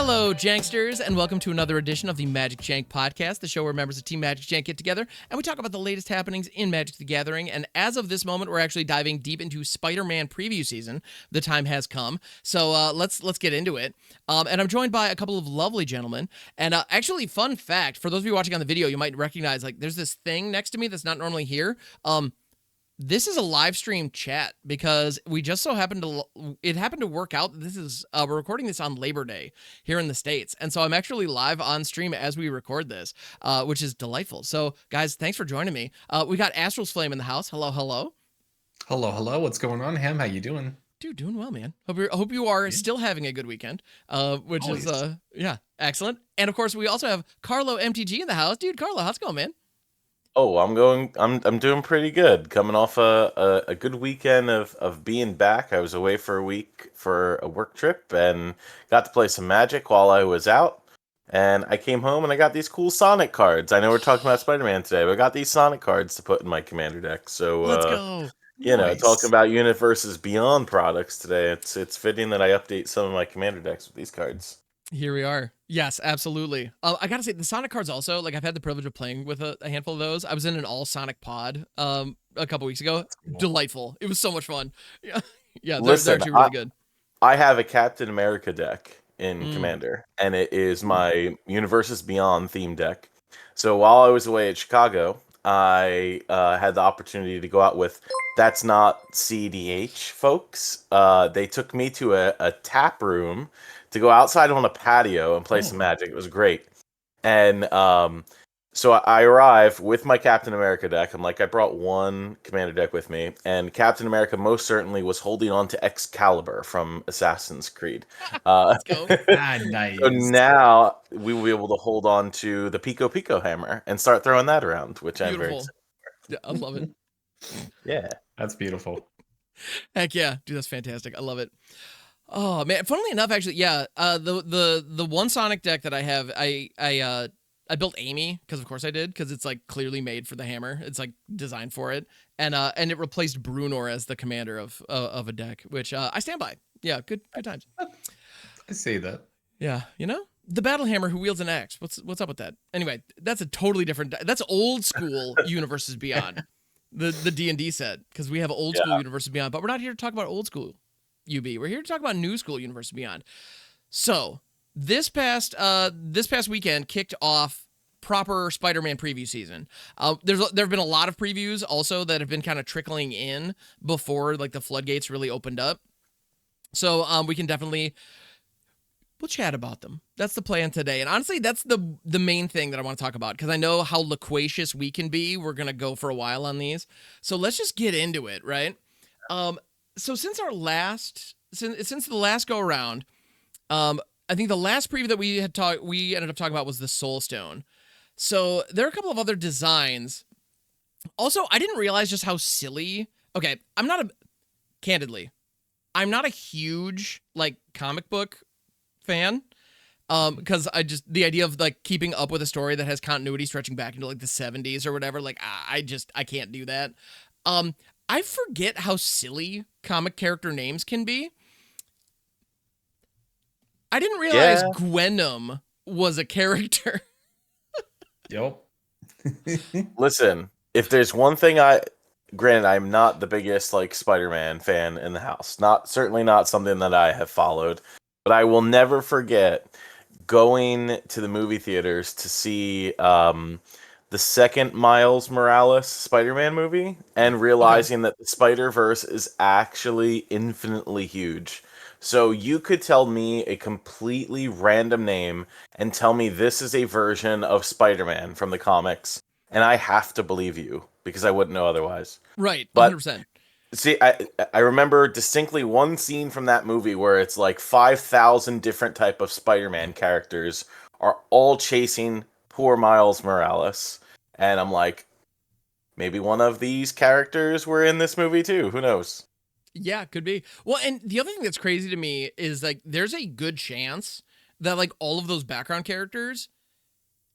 Hello, Janksters, and welcome to another edition of the MagicJank podcast, the show where members of Team MagicJank get together and we talk about the latest happenings in Magic the Gathering. And as of this moment, we're actually diving deep into Spider-Man preview season. The time has come, so let's get into it. And I'm joined by a couple of lovely gentlemen. And actually, fun fact for those of you watching on the video, you might recognize there's this thing next to me that's not normally here. This is a live stream chat because we just so happened to work out. This is, we're recording this on Labor Day here in the States. And so I'm actually live on stream as we record this, which is delightful. So guys, thanks for joining me. We got Astralsflame in the house. Hello, hello. Hello, hello. What's going on, Ham? How you doing? Dude, doing well, man. Hope you are still having a good weekend, which Always. is, yeah, excellent. And of course, we also have CarloMTG in the house. Dude, Carlo, how's it going, man? Oh, I'm doing pretty good. Coming off a good weekend of being back. I was away for a week for a work trip and got to play some Magic while I was out. And I came home and I got these cool Sonic cards. I know we're talking about Spider-Man today, but I got these Sonic cards to put in my commander deck. So Let's go. you know, Nice. talking about Unit versus Beyond products today, it's fitting that I update some of my commander decks with these cards. Here we are. Yes, absolutely. I gotta say, the Sonic cards also, I've had the privilege of playing with a handful of those. I was in an all Sonic pod a couple weeks ago. Cool. Delightful. It was so much fun. Yeah, they're Listen, actually really good. I have a Captain America deck in Mm. Commander, and it is my Universes Beyond theme deck. So while I was away at Chicago, I had the opportunity to go out with That's Not CDH folks. They took me to a tap room to go outside on a patio and play some Magic. It was great. And so I arrive with my Captain America deck. I'm like, I brought one commander deck with me, and Captain America most certainly was holding on to Excalibur from Assassin's Creed. Let's go. Nice. So now we will be able to hold on to the Pico Pico hammer and start throwing that around, which I'm very Beautiful. excited. Yeah, I love it. Yeah. That's beautiful. Heck yeah, dude, that's fantastic. I love it. Oh man, funnily enough, actually, yeah. The one Sonic deck that I have, I built Amy because of course I did, because it's clearly made for the hammer. It's designed for it, and it replaced Brunor as the commander of a deck, which I stand by. Yeah, good times. I see that. Yeah, the battle hammer who wields an axe. What's up with that? Anyway, that's a totally different. That's old school Universes Beyond, the D&D set, because we have old school Universes Beyond, but we're not here to talk about old school UB. We're here to talk about new school Universes Beyond. So this past weekend kicked off proper Spider-Man preview season. There have been a lot of previews also that have been kind of trickling in before the floodgates really opened up. So we can we'll chat about them. That's the plan today. And honestly, that's the main thing that I want to talk about, because I know how loquacious we can be. We're going to go for a while on these. So let's just get into it, right? So since the last go around, I think the last preview that we ended up talking about was the Soul Stone. So there are a couple of other designs. Also, I didn't realize just how silly. Okay, candidly, I'm not a huge comic book fan. Because the idea of keeping up with a story that has continuity stretching back into the 70s or whatever, I can't do that. I forget how silly comic character names can be. I didn't realize Venom was a character. Yep. Listen, if there's one thing granted, I'm not the biggest Spider-Man fan in the house. Certainly not something that I have followed, but I will never forget going to the movie theaters to see the second Miles Morales Spider-Man movie and realizing that the Spider-Verse is actually infinitely huge. So you could tell me a completely random name and tell me this is a version of Spider-Man from the comics, and I have to believe you because I wouldn't know otherwise. Right, But 100%. see, I remember distinctly one scene from that movie where it's 5,000 different type of Spider-Man characters are all chasing poor Miles Morales. And I'm like, maybe one of these characters were in this movie too. Who knows? Yeah, could be. Well, and the other thing that's crazy to me is there's a good chance that all of those background characters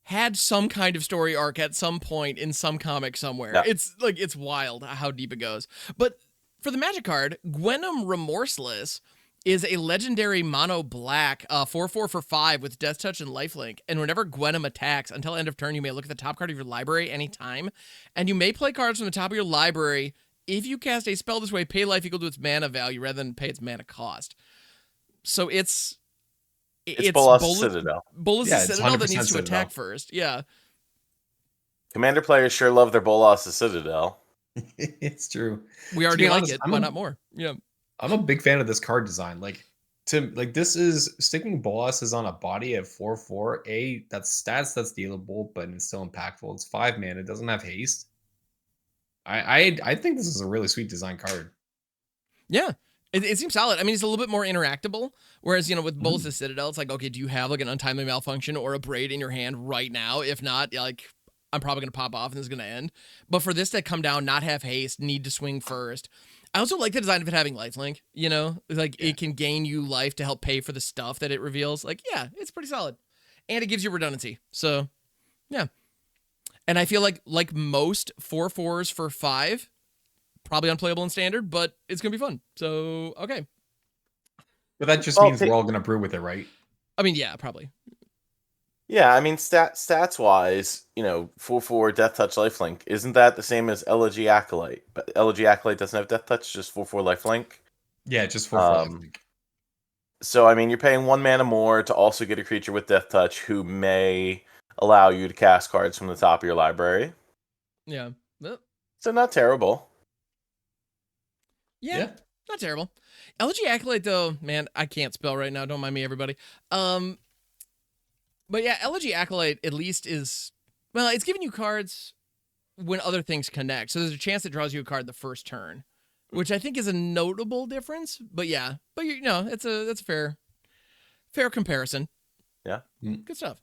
had some kind of story arc at some point in some comic somewhere. Yeah. It's wild how deep it goes. But for the Magic card, Venom Remorseless is a legendary mono black 4/4 for 5 with Death Touch and Lifelink. And whenever Venom attacks, until end of turn, you may look at the top card of your library anytime. And you may play cards from the top of your library. If you cast a spell this way, pay life equal to its mana value rather than pay its mana cost. So it's Bolas Citadel. Bolas Yeah, it's Citadel that 100% needs to Citadel. attack first. Yeah. Commander players sure love their Bolas Citadel. It's true. We To already be like honest, it. Why not more? Yeah. I'm a big fan of this card design. This is sticking Bolas on a body at 4/4. That's stats that's dealable, but it's still impactful. It's 5 mana. It doesn't have haste. I think this is a really sweet design card. Yeah. It seems solid. I mean, it's a little bit more interactable. Whereas, with Bolas' Citadel, it's like, okay, do you have like an untimely malfunction or a braid in your hand right now? If not, like, I'm probably going to pop off and this is going to end. But for this to come down, not have haste, need to swing first. I also like the design of it having lifelink, it can gain you life to help pay for the stuff that it reveals. Like, yeah, it's pretty solid. And it gives you redundancy. So, yeah. And I feel like most 4/4s for 5, probably unplayable in standard, but it's going to be fun. So, okay. But that just means we're all going to brew with it, right? I mean, yeah, probably. Yeah, I mean, stats wise, 4/4 Death Touch Lifelink, isn't that the same as Elegy Acolyte? But Elegy Acolyte doesn't have Death Touch, just 4/4 Lifelink. Yeah, just 4/4 lifelink. So I mean, you're paying 1 mana more to also get a creature with Death Touch who may allow you to cast cards from the top of your library. Yeah. So not terrible. Yeah. Not terrible. Elegy Acolyte, though, man, I can't spell right now. Don't mind me, everybody. But yeah, Elegy Acolyte at least is, well, it's giving you cards when other things connect. So there's a chance it draws you a card the first turn, which I think is a notable difference. But yeah, that's a fair comparison. Yeah. Good stuff.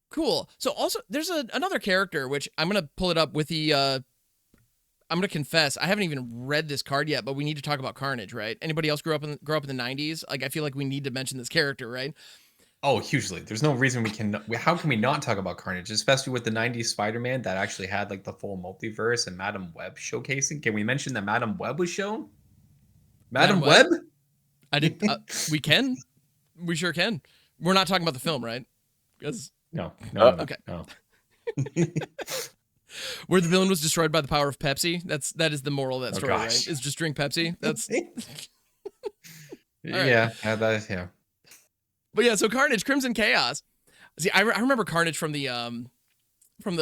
Cool. So also there's another character, which I'm going to pull it up with the, I'm going to confess, I haven't even read this card yet, but we need to talk about Carnage, right? Anybody else grow up in the 90s? Like, I feel like we need to mention this character, right? Oh, hugely. There's no reason we can. How can we not talk about Carnage, especially with the 90s Spider-Man that actually had like the full multiverse and Madam Web showcasing? Can we mention that Madam Web was shown? Madam Web? I did. We can. We sure can. We're not talking about the film, right? Because No. Okay. No. Where the villain was destroyed by the power of Pepsi. That is the moral of that story, gosh. right? Is just drink Pepsi. That's Yeah. But yeah, so Carnage, Crimson Chaos. See, I remember Carnage from the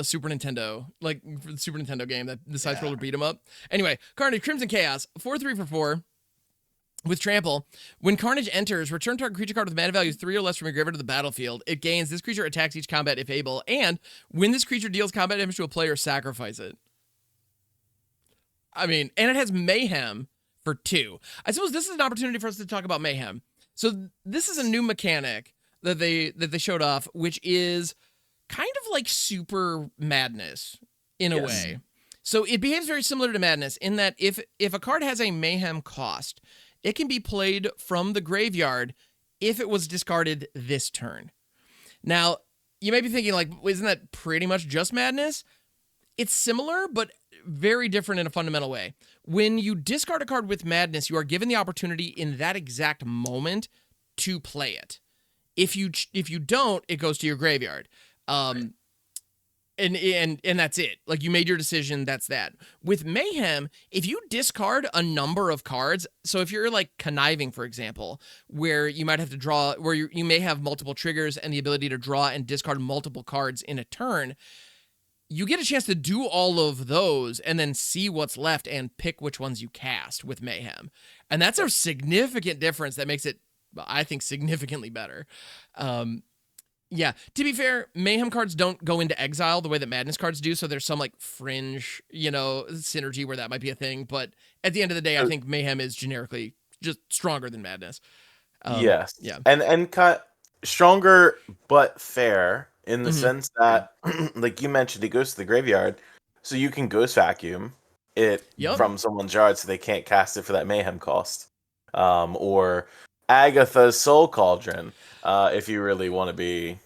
Super Nintendo, like the Super Nintendo game, that the side scroller beat 'em up. Anyway, Carnage, Crimson Chaos, 4/3 for 4 with trample. When Carnage enters, return target creature card with mana value 3 or less from your graveyard to the battlefield. It gains this creature attacks each combat if able, and when this creature deals combat damage to a player, sacrifice it. I mean, and it has Mayhem for 2. I suppose this is an opportunity for us to talk about Mayhem. So this is a new mechanic that they showed off, which is kind of like Super Madness in a way. So it behaves very similar to Madness in that if a card has a Mayhem cost, it can be played from the graveyard if it was discarded this turn. Now, you may be thinking, like, isn't that pretty much just Madness? It's similar, but very different in a fundamental way. When you discard a card with Madness, you are given the opportunity in that exact moment to play it. If you don't, it goes to your graveyard. And that's it. Like, you made your decision, that's that. With Mayhem, if you discard a number of cards, so if you're like Conniving, for example, where you might have to draw, where you may have multiple triggers and the ability to draw and discard multiple cards in a turn, you get a chance to do all of those and then see what's left and pick which ones you cast with Mayhem. And that's a significant difference that makes it, I think, significantly better. Yeah, to be fair, Mayhem cards don't go into exile the way that Madness cards do, so there's some like fringe, synergy where that might be a thing. But at the end of the day, I think Mayhem is generically just stronger than Madness. Yes. Yeah. And stronger but fair in the sense that, like you mentioned, it goes to the graveyard, so you can Ghost Vacuum it from someone's yard so they can't cast it for that Mayhem cost. Or Agatha's Soul Cauldron, if you really want to be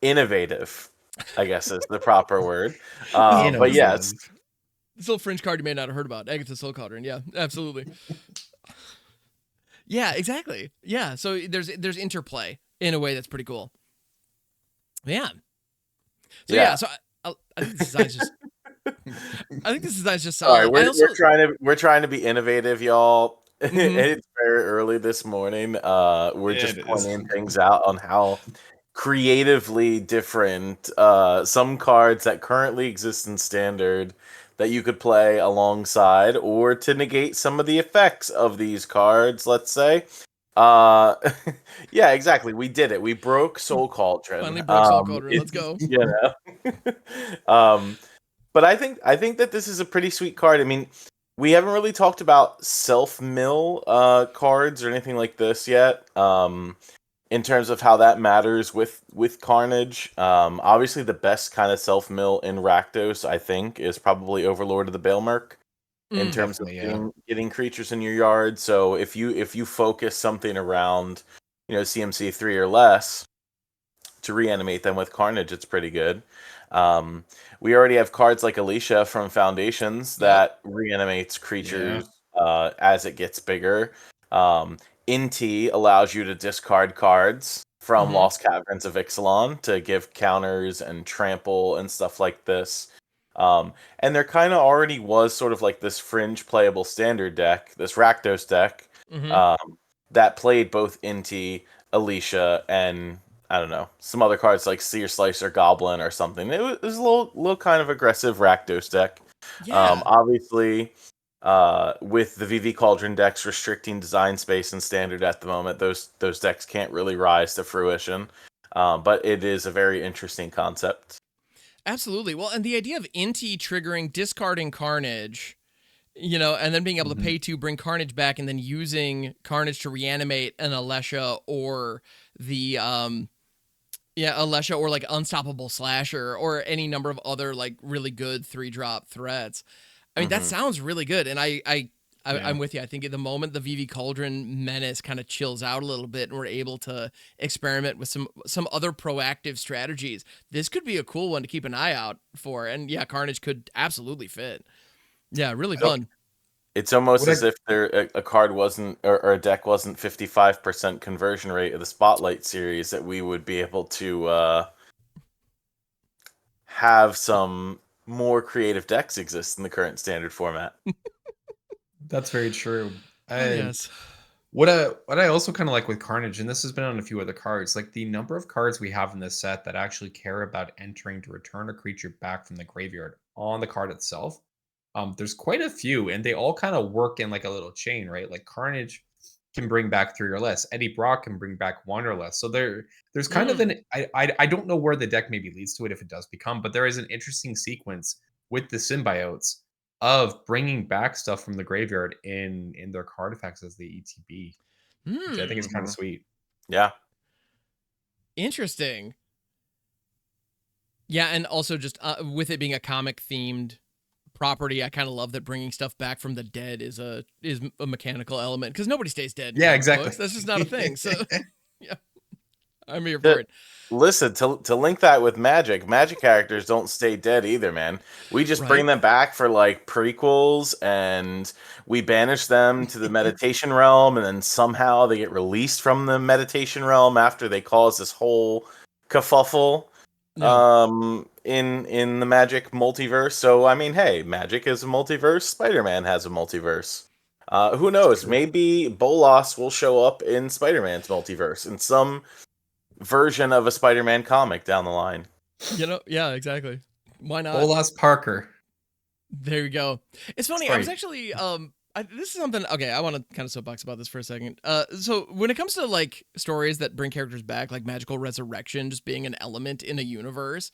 innovative, I guess is the proper word. But yes. This little fringe card you may not have heard about, Agatha's Soul Cauldron. Yeah, absolutely. Yeah, exactly. Yeah, so there's interplay in a way that's pretty cool. Yeah. So yeah, so I think this design's just I think this design's just Sorry, solid. I also we're trying to be innovative, y'all. Mhm. It's very early this morning. We're Yeah, just it is. pointing things out on how creatively different some cards that currently exist in standard that you could play alongside or to negate some of the effects of these cards, let's say. Uh yeah, exactly. We did it. We broke Soul Cauldron. Finally broke Soul Cauldron. Let's go. You know. But I think that this is a pretty sweet card. I mean, we haven't really talked about self mill cards or anything like this yet. In terms of how that matters with Carnage. Obviously the best kind of self mill in Rakdos, I think, is probably Overlord of the Baelmerk in terms of Definitely, yeah. getting creatures in your yard. So if you focus something around, CMC 3 or less to reanimate them with Carnage, it's pretty good. We already have cards like Alicia from Foundations that reanimates creatures as it gets bigger. Inti allows you to discard cards from Mhm. Lost Caverns of Ixalan to give counters and trample and stuff like this. And there kind of already was sort of like this fringe playable standard deck, this Rakdos deck, Mhm. that played both Inti, Alicia, and I don't know, some other cards like Seer Slicer, Goblin, or something. It was a little kind of aggressive Rakdos deck. Yeah. Obviously, with the VV Cauldron decks restricting design space and standard at the moment, those decks can't really rise to fruition. But it is a very interesting concept. Absolutely. Well, and the idea of Inti triggering discarding Carnage, and then being able to Mhm. pay to bring Carnage back and then using Carnage to reanimate an Alesha or the Alesha or like Unstoppable Slasher or any number of other like really good 3-drop threats. I mean, that Mhm. sounds really good, and Yeah. I'm with you. I think at the moment the VV Cauldron menace kind of chills out a little bit, and we're able to experiment with some other proactive strategies. This could be a cool one to keep an eye out for, and yeah, Carnage could absolutely fit. Yeah, really So fun. It's almost what I as if a card wasn't or a deck wasn't 55% conversion rate of the Spotlight series that we would be able to have some more creative decks exist in the current standard format. That's very true. Oh And yes. what I also kind of like with Carnage, and this has been on a few other cards, like the number of cards we have in this set that actually care about entering to return a creature back from the graveyard on the card itself. There's quite a few, and they all kind of work in like a little chain, right? Like Carnage can bring back 3 or less. Eddie Brock can bring back 1 or less. So there's kind of Mm. an I don't know where the deck maybe leads to it if it does become, but there is an interesting sequence with the symbiotes of bringing back stuff from the graveyard in their card effects as the ETB, which I think is Hmm. kind of Mhm. sweet. Yeah. Interesting. Yeah, and also just with it being a comic themed property, I kind of love that bringing stuff back from the dead is a mechanical element because nobody stays dead in Yeah, comic exactly. books. That's just not a thing. So yeah, I'm here for To, it. listen, to link that with Magic characters don't stay dead either, man. We just bring Right? them back for like prequels and we banish them to the meditation realm and then somehow they get released from the meditation realm after they cause this whole kerfuffle Yeah. in the Magic multiverse. So I mean, hey, Magic is a multiverse, Spider-Man has a multiverse. Who It's knows? true. Maybe Bolas will show up in Spider-Man's multiverse in some version of a Spider-Man comic down the line. Yeah, exactly. Why not? Bolas Parker. There you go. It's funny. I was Sorry. actually this is something. Okay, I want to kind of soapbox about this for a second. So when it comes to like stories that bring characters back, like magical resurrection, just being an element in a universe,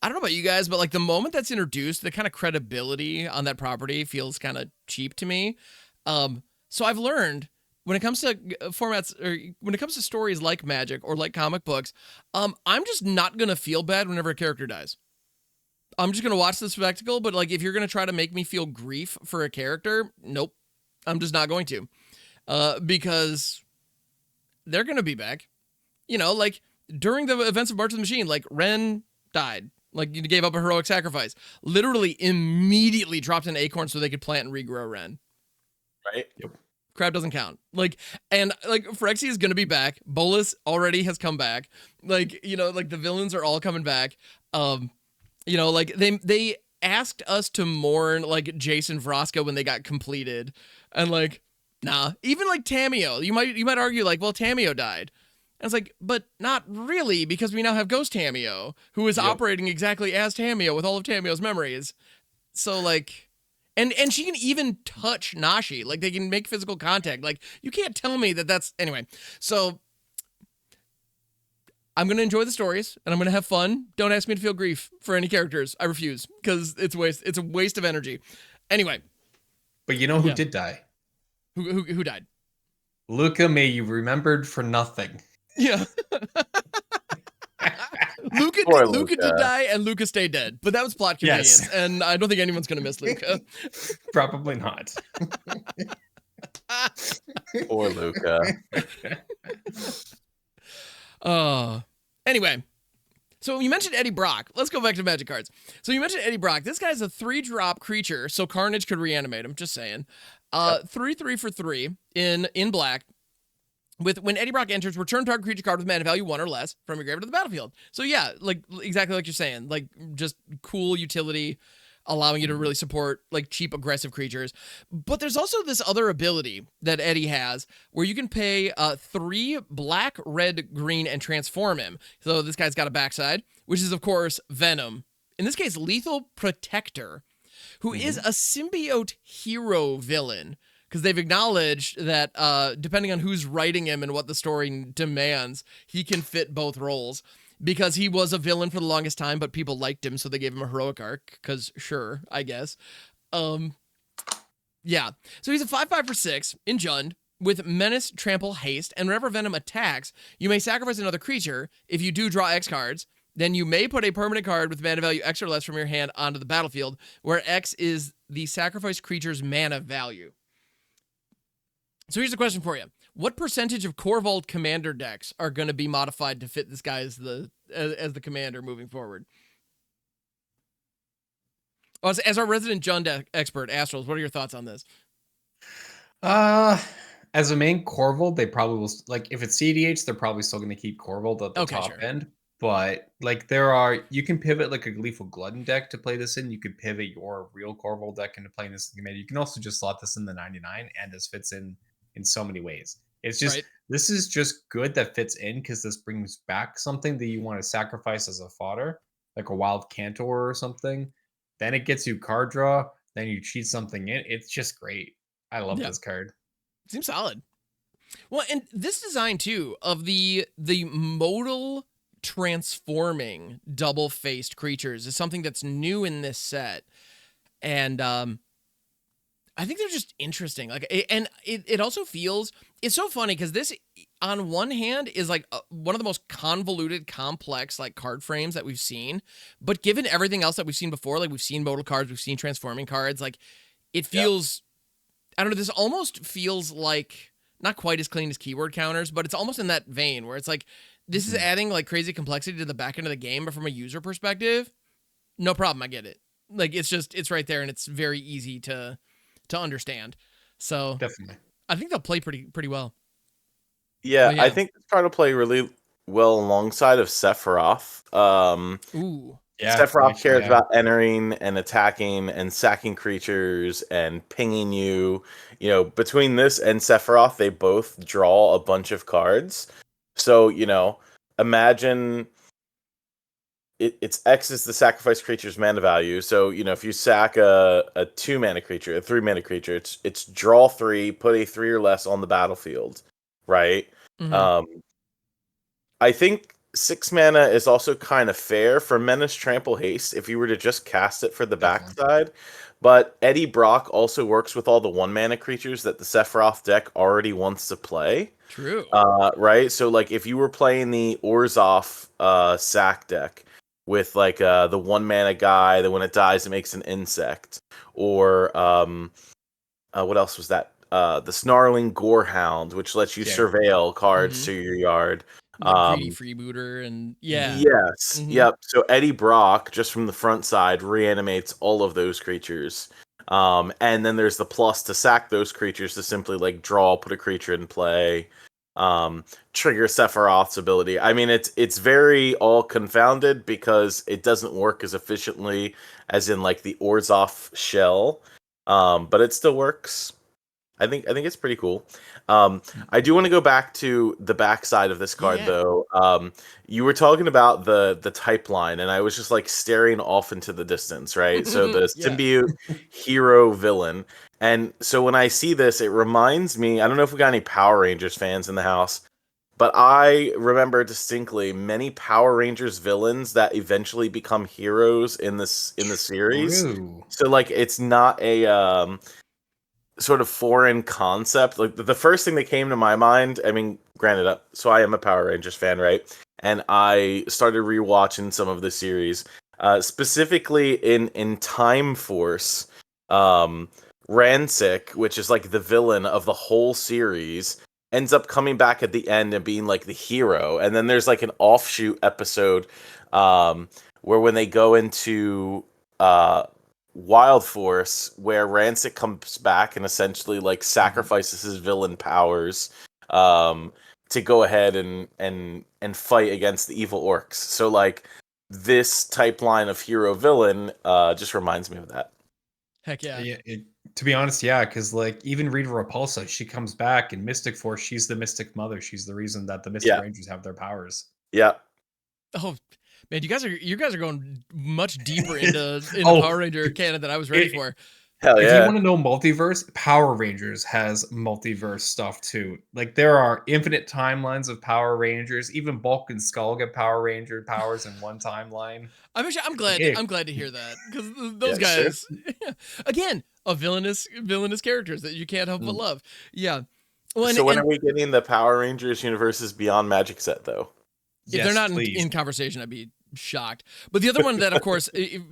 I don't know about you guys, but like the moment that's introduced, the kind of credibility on that property feels kind of cheap to me. So I've learned when it comes to formats or when it comes to stories like Magic or like comic books, I'm just not gonna feel bad whenever a character dies. I'm just gonna watch the spectacle, but like if you're gonna try to make me feel grief for a character, nope, I'm just not going to, because they're gonna be back. Like during the events of March of the Machine, like Ren died, like you gave up a heroic sacrifice, literally immediately dropped an acorn so they could plant and regrow Ren. Right? Yep. Crab doesn't count. Like, and like Phyrexia is gonna be back. Bolus already has come back. Like, you know, like the villains are all coming back. You know, like they asked us to mourn like Jason Vroska when they got completed, and like, nah. Even like Tamio, you might argue like, well, Tamio died. And it's like, but not really, because we now have Ghost Tamio, who is operating exactly as Tamio with all of Tamio's memories. So like, and she can even touch Nashi. Like they can make physical contact. Like you can't tell me that that's anyway. So I'm gonna enjoy the stories and I'm gonna have fun. Don't ask me to feel grief for any characters. I refuse because it's a waste of energy. Anyway, but you know who did die? Who died? Luca, may you remembered for nothing. Yeah. Luca did die and Luca stayed dead, but that was plot convenience, and I don't think anyone's gonna miss Luca. Probably not. Poor Luca. Anyway, so you mentioned Eddie Brock. Let's go back to Magic cards. So you mentioned Eddie Brock. This guy's a 3-drop creature, so Carnage could reanimate him. Just saying. 3/3 for 3 in black. When Eddie Brock enters, return target creature card with mana value 1 or less from your graveyard to the battlefield. So yeah, like exactly like you're saying, like just cool utility, allowing you to really support like cheap aggressive creatures. But there's also this other ability that Eddie has where you can pay 3 black, red, green, and transform him. So this guy's got a backside, which is of course Venom. In this case, Lethal Protector, who is a symbiote hero villain. Because they've acknowledged that depending on who's writing him and what the story demands, he can fit both roles. Because he was a villain for the longest time, but people liked him, so they gave him a heroic arc. Because sure, I guess. Yeah. So he's a 5/5 for 6 in Jund with Menace, Trample, Haste, and whenever Venom attacks, you may sacrifice another creature. If you do draw X cards, then you may put a permanent card with mana value X or less from your hand onto the battlefield, where X is the sacrificed creature's mana value. So here's a question for you. What percentage of Corvold commander decks are going to be modified to fit this guy as the commander moving forward? As our resident Jund expert, Astrals, what are your thoughts on this? As a main Corvold, they probably will, like, if it's CDH, they're probably still going to keep Corvold at the top end. But like you can pivot like a Gleeful Glutton deck to play this in. You could pivot your real Corvold deck into playing this in the commander. You can also just slot this in the 99, and this fits in so many ways. It's just this is just good that fits in because this brings back something that you want to sacrifice as a fodder, like a Wild Cantor or something. Then it gets you card draw. Then you cheat something in. It's just great. I love this card. Seems solid. Well, and this design too of the modal transforming double-faced creatures is something that's new in this set, and I think they're just interesting. Like, and it also feels, it's so funny because this, on one hand, is like one of the most convoluted, complex like card frames that we've seen. But given everything else that we've seen before, like we've seen modal cards, we've seen transforming cards, like it feels, I don't know, this almost feels like not quite as clean as keyword counters, but it's almost in that vein where it's like this is adding like crazy complexity to the back end of the game, but from a user perspective, no problem. I get it. Like it's right there, and it's very easy to understand. So definitely, I think they'll play pretty well. Yeah, I think this card will play really well alongside of Sephiroth. Sephiroth cares about entering and attacking and sacking creatures and pinging you. You know, between this and Sephiroth, they both draw a bunch of cards. So, you know, imagine it's X is the sacrifice creature's mana value. So, you know, if you sack a 2-mana creature, a 3-mana creature, it's draw 3, put a 3 or less on the battlefield, right? I think 6 mana is also kind of fair for Menace, Trample, Haste if you were to just cast it for the backside. But Eddie Brock also works with all the 1-mana creatures that the Sephiroth deck already wants to play. True. Right? So, like, if you were playing the Orzhov sack deck with, like, the 1-mana guy that when it dies, it makes an insect. Or, what else was that? The Snarling Gorehound, which lets you surveil cards to your yard. Greedy Freebooter and Yep. So Eddie Brock, just from the front side, reanimates all of those creatures. And then there's the plus to sack those creatures to simply like draw, put a creature in play, trigger Sephiroth's ability. I mean, it's very all confounded because it doesn't work as efficiently as in like the Orzhov shell, but it still works. I think it's pretty cool. I do want to go back to the backside of this card, though. You were talking about the type line, and I was just like staring off into the distance, right? So the symbiote hero villain, and so when I see this, it reminds me. I don't know if we got any Power Rangers fans in the house, but I remember distinctly many Power Rangers villains that eventually become heroes in the series. True. So like, it's not a sort of foreign concept. Like the first thing that came to my mind, I mean, granted, so I am a Power Rangers fan, right? And I started rewatching some of the series, specifically in Time Force. Rancic, which is like the villain of the whole series, ends up coming back at the end and being like the hero. And then there's like an offshoot episode where when they go into Wild Force, where Rancic comes back and essentially like sacrifices his villain powers to go ahead and fight against the evil orcs. So like this type line of hero villain just reminds me of that. Heck yeah. To be honest, yeah, because like even Rita Repulsa, she comes back in Mystic Force. She's the Mystic Mother. She's the reason that the Mystic Rangers have their powers. Yeah. Oh man, you guys are going much deeper into Power Ranger canon than I was ready for. Hell yeah. If you want to know multiverse, Power Rangers has multiverse stuff too. Like there are infinite timelines of Power Rangers. Even Bulk and Skull get Power Ranger powers in one timeline. I'm glad to hear that, because those guys, again, a villainous characters that you can't help but love. Yeah. Well, so when are we getting the Power Rangers Universes Beyond Magic set though? If they're not in conversation, I'd be shocked. But the other one that, of course,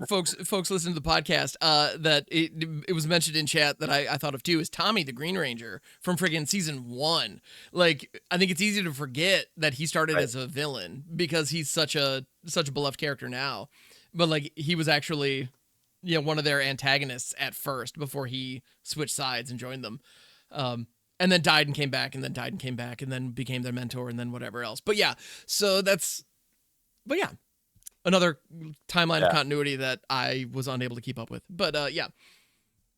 folks listen to the podcast, that it was mentioned in chat that I thought of too, is Tommy the Green Ranger from friggin' season 1. Like, I think it's easy to forget that he started as a villain because he's such a beloved character now. But like, he was actually, one of their antagonists at first before he switched sides and joined them. And then died and came back, and then died and came back, and then became their mentor, and then whatever else. But yeah, another timeline of continuity that I was unable to keep up with. But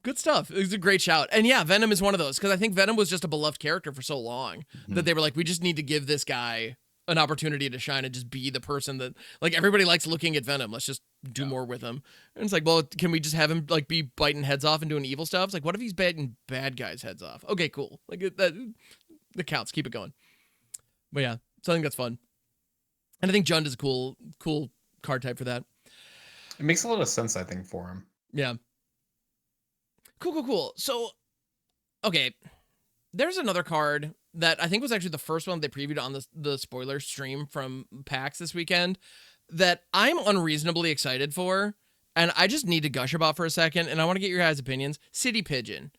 good stuff. It was a great shout. And yeah, Venom is one of those, because I think Venom was just a beloved character for so long that they were like, we just need to give this guy an opportunity to shine and just be the person that, like, everybody likes looking at Venom. Let's just do more with him. And it's like, well, can we just have him like be biting heads off and doing evil stuff? It's like, what if he's biting bad guys' heads off? Okay, cool. Like that counts. Keep it going. But yeah, so I think that's fun. And I think Jund is a cool card type for that. It makes a lot of sense, I think, for him. Yeah. Cool. So, okay, there's another card that I think was actually the first one they previewed on the spoiler stream from PAX this weekend that I'm unreasonably excited for, and I just need to gush about for a second, and I want to get your guys' opinions. City Pigeon.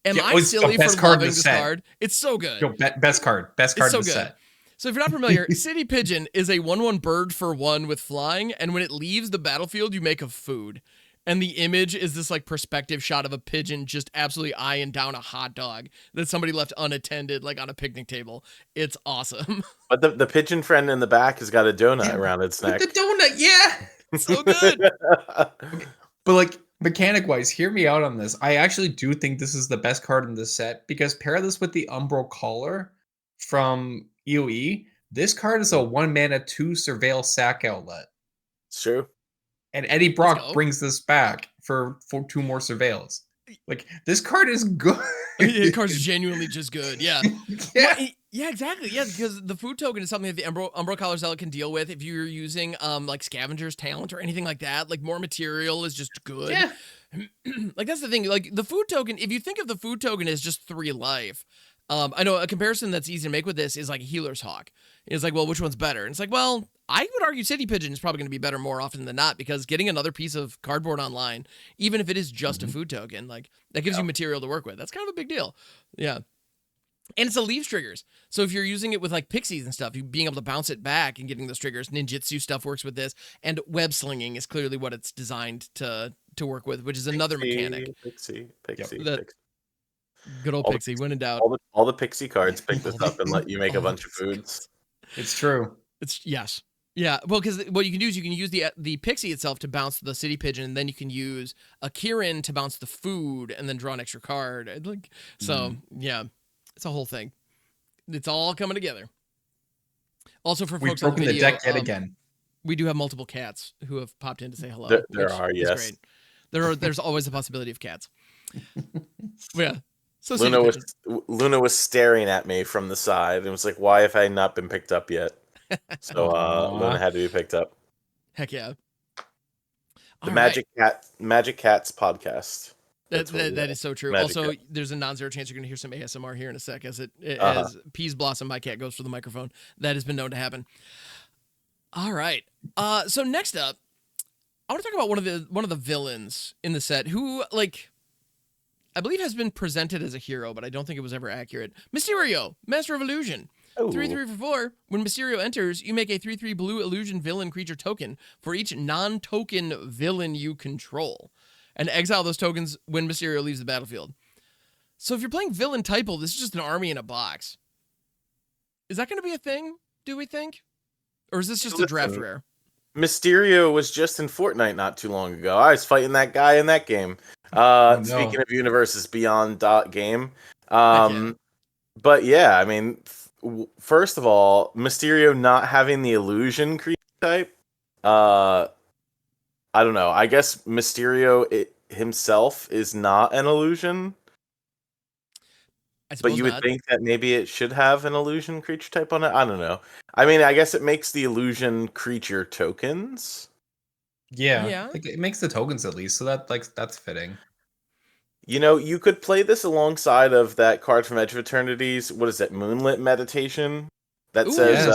Am I silly for loving this card? It's so good. Yo, best card in the set. So if you're not familiar, City Pigeon is a 1/1 bird for 1 with flying, and when it leaves the battlefield, you make a food. And the image is this like perspective shot of a pigeon just absolutely eyeing down a hot dog that somebody left unattended, like on a picnic table. It's awesome. But the pigeon friend in the back has got a donut around its neck. The donut, yeah. It's so good. Okay. But like, mechanic wise, hear me out on this. I actually do think this is the best card in this set, because pair this with the Umbral Collar from EOE. This card is a 1 mana 2 surveil sack outlet. It's true. And Eddie Brock brings this back for 2 more surveils. Like, this card is good. The card's genuinely just good. Yeah. Yeah, exactly. Yeah, because the food token is something that the Umbral Collar Zealot can deal with if you're using like Scavenger's Talent or anything like that. Like, more material is just good. Yeah. Like, that's the thing. Like, the food token, if you think of the food token as just 3 life, I know a comparison that's easy to make with this is like a Healer's Hawk. It's like, well, which one's better? And it's like, well, I would argue City Pigeon is probably going to be better more often than not, because getting another piece of cardboard online, even if it is just a food token, like that gives you material to work with. That's kind of a big deal. Yeah. And it's a leaves triggers. So if you're using it with like pixies and stuff, you being able to bounce it back and getting those triggers. Ninjutsu stuff works with this, and web slinging is clearly what it's designed to work with, which is another mechanic. Pixie. That good old pixie. When in doubt, all the pixie cards pick this up and let you make a bunch of foods. It's true. It's yes. Yeah, well, because what you can do is you can use the pixie itself to bounce the city pigeon, and then you can use a Kirin to bounce the food, and then draw an extra card. Like yeah, it's a whole thing. It's all coming together. Also, for We've folks on broken the video, deck yet again. we do have multiple cats who have popped in to say hello. There are, yes. Great. There's always a possibility of cats. Yeah. So Luna was staring at me from the side and was like, "Why have I not been picked up yet?" So Luna had to be picked up. Heck yeah. The Magic Cats podcast. That is so true. Also, there's a non-zero chance you're going to hear some ASMR here in a sec as as Peas Blossom, my cat, goes for the microphone. That has been known to happen. All right. So next up, I want to talk about one of the villains in the set who, like, I believe has been presented as a hero, but I don't think it was ever accurate. Mysterio, Master of Illusion. 3/3 for 4. When Mysterio enters, you make a 3/3 blue illusion villain creature token for each non-token villain you control, and exile those tokens when Mysterio leaves the battlefield. So if you're playing villain typo, this is just an army in a box. Is that going to be a thing, do we think? Or is this just a draft rare? Mysterio was just in Fortnite not too long ago. I was fighting that guy in that game. Speaking of universes beyond game. But yeah, I mean, first of all, Mysterio not having the illusion creature type, I don't know. I guess Mysterio himself is not an illusion. But you would think that maybe it should have an illusion creature type on it. I don't know. I mean, I guess it makes the illusion creature tokens. Yeah. Like, it makes the tokens at least, so that's fitting. You know, you could play this alongside of that card from Edge of Eternity's, what is it, Moonlit Meditation? That says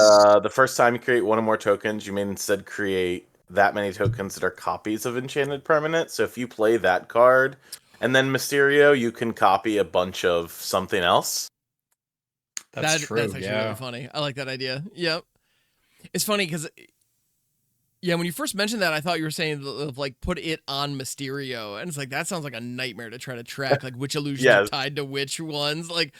the first time you create one or more tokens, you may instead create that many tokens that are copies of enchanted permanent. So if you play that card and then Mysterio, you can copy a bunch of something else. That's true. That's actually really funny. I like that idea. Yep. It's funny because, yeah, when you first mentioned that, I thought you were saying of like put it on Mysterio, and it's like that sounds like a nightmare to try to track like which illusions are tied to which ones. Like,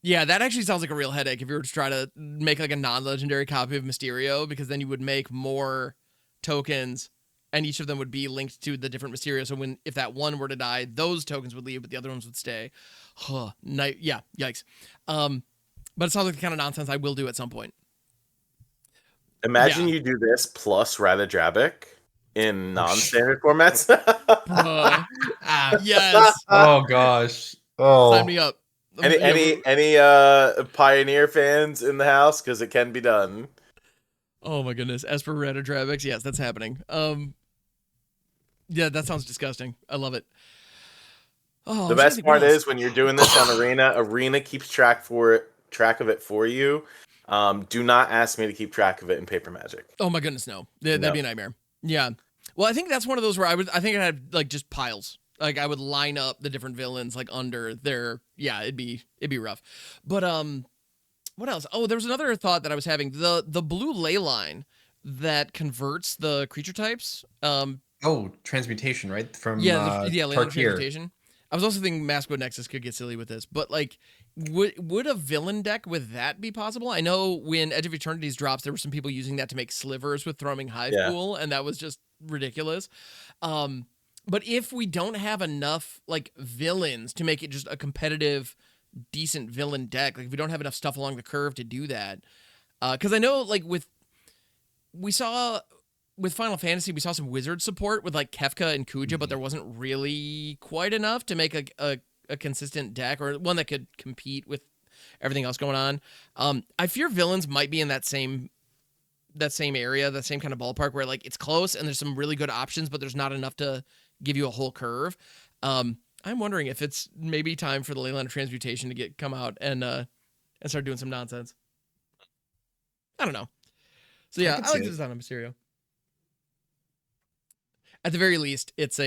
yeah, that actually sounds like a real headache if you were to try to make like a non-legendary copy of Mysterio, because then you would make more tokens, and each of them would be linked to the different Mysterio. So if that one were to die, those tokens would leave, but the other ones would stay. Yeah, yikes. But it sounds like the kind of nonsense I will do at some point. Imagine you do this plus Radadrabic in non-standard formats. Yes. Oh gosh. Oh. Sign me up. Any Pioneer fans in the house? Because it can be done. Oh my goodness. As for Radadrabics, yes, that's happening. Yeah, that sounds disgusting. I love it. Oh, the best part is when you're doing this on Arena keeps track of it for you. Do not ask me to keep track of it in Paper Magic. Oh my goodness, no. That'd be a nightmare. Yeah. Well, I think that's one of those where I think I had like just piles. Like I would line up the different villains like under their, it'd be rough. But what else? Oh, there was another thought that I was having. The blue ley line that converts the creature types. Transmutation, right? From ley line transmutation. I was also thinking Masco Nexus could get silly with this, but like, would a villain deck with that be possible? I know when Edge of Eternity's drops, there were some people using that to make slivers with Thrumming Hive Pool, and that was just ridiculous. But if we don't have enough like villains to make it just a competitive, decent villain deck, like if we don't have enough stuff along the curve to do that, because I know like with Final Fantasy, we saw some wizard support with like Kefka and Kuja, but there wasn't really quite enough to make a consistent deck or one that could compete with everything else going on. I fear villains might be in that same area, that same kind of ballpark where like it's close and there's some really good options, but there's not enough to give you a whole curve. I'm wondering if it's maybe time for the Leyline of Transmutation to come out and start doing some nonsense. I don't know. So yeah, I like the design of Mysterio. At the very least, it's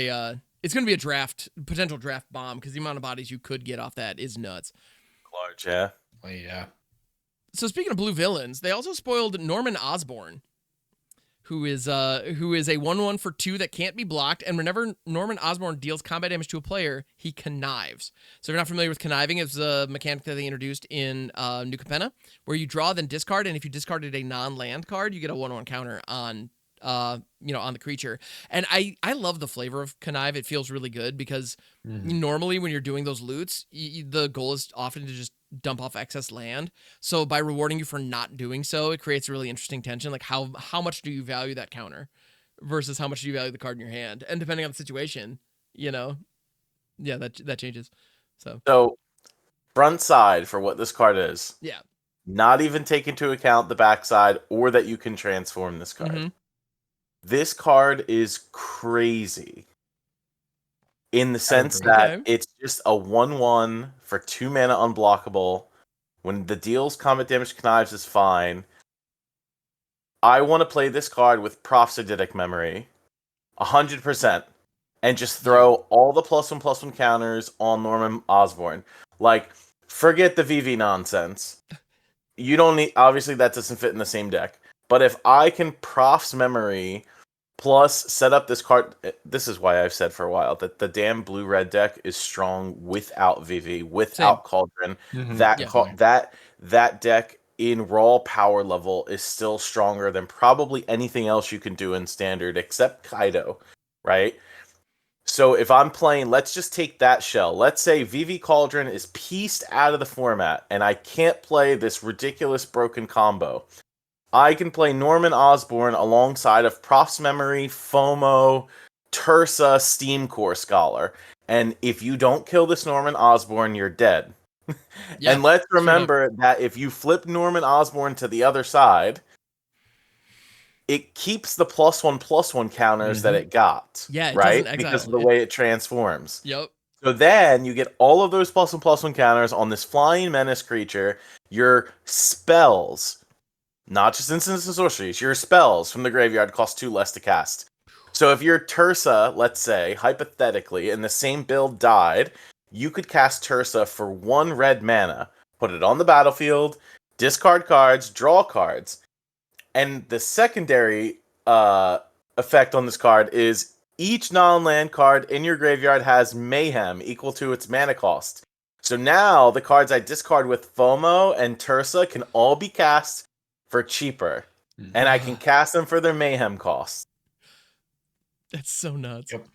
it's going to be a potential draft bomb because the amount of bodies you could get off that is nuts. Large, yeah. Oh, yeah. So speaking of blue villains, they also spoiled Norman Osborn, who is a 1/1 for 2 that can't be blocked, and whenever Norman Osborn deals combat damage to a player, he connives. So if you're not familiar with conniving, it's a mechanic that they introduced in New Capenna, where you draw then discard, and if you discarded a non-land card, you get a 1/1 counter on on the creature. And I love the flavor of connive. It feels really good because normally when you're doing those loots, the goal is often to just dump off excess land. So by rewarding you for not doing so, it creates a really interesting tension. Like how much do you value that counter versus how much do you value the card in your hand? And depending on the situation, that changes. So front side for what this card is. Yeah. Not even take into account the backside or that you can transform this card. Mm-hmm. This card is crazy in the sense that it's just a 1/1 for 2 mana unblockable. When the deals combat damage connives is fine. I want to play this card with Prophesidic Memory 100% and just throw all the +1/+1 counters on Norman Osborn. Like, forget the VV nonsense. You don't need, obviously that doesn't fit in the same deck. But if I can Proph's Memory plus set up this card, this is why I've said for a while that the damn blue-red deck is strong without VV, without Cauldron. That deck in raw power level is still stronger than probably anything else you can do in Standard except Kaito, right? So if I'm playing, let's just take that shell. Let's say VV Cauldron is pieced out of the format and I can't play this ridiculous broken combo. I can play Norman Osborn alongside of Proph's Memory, FOMO, Tursa, Steam Core Scholar. And if you don't kill this Norman Osborn, you're dead. And let's remember that if you flip Norman Osborn to the other side, it keeps the +1/+1 counters that it got. Yeah, it right? doesn't Because of the way it transforms. Yep. So then you get all of those +1/+1 counters on this flying menace creature. Your spells, not just instants and sorceries, your spells from the graveyard cost 2 less to cast. So if your Tursa, let's say, hypothetically, in the same build died, you could cast Tursa for 1 red mana, put it on the battlefield, discard cards, draw cards. And the secondary effect on this card is each non-land card in your graveyard has Mayhem equal to its mana cost. So now the cards I discard with FOMO and Tursa can all be cast for cheaper. And I can cast them for their Mayhem cost. That's so nuts. Yep.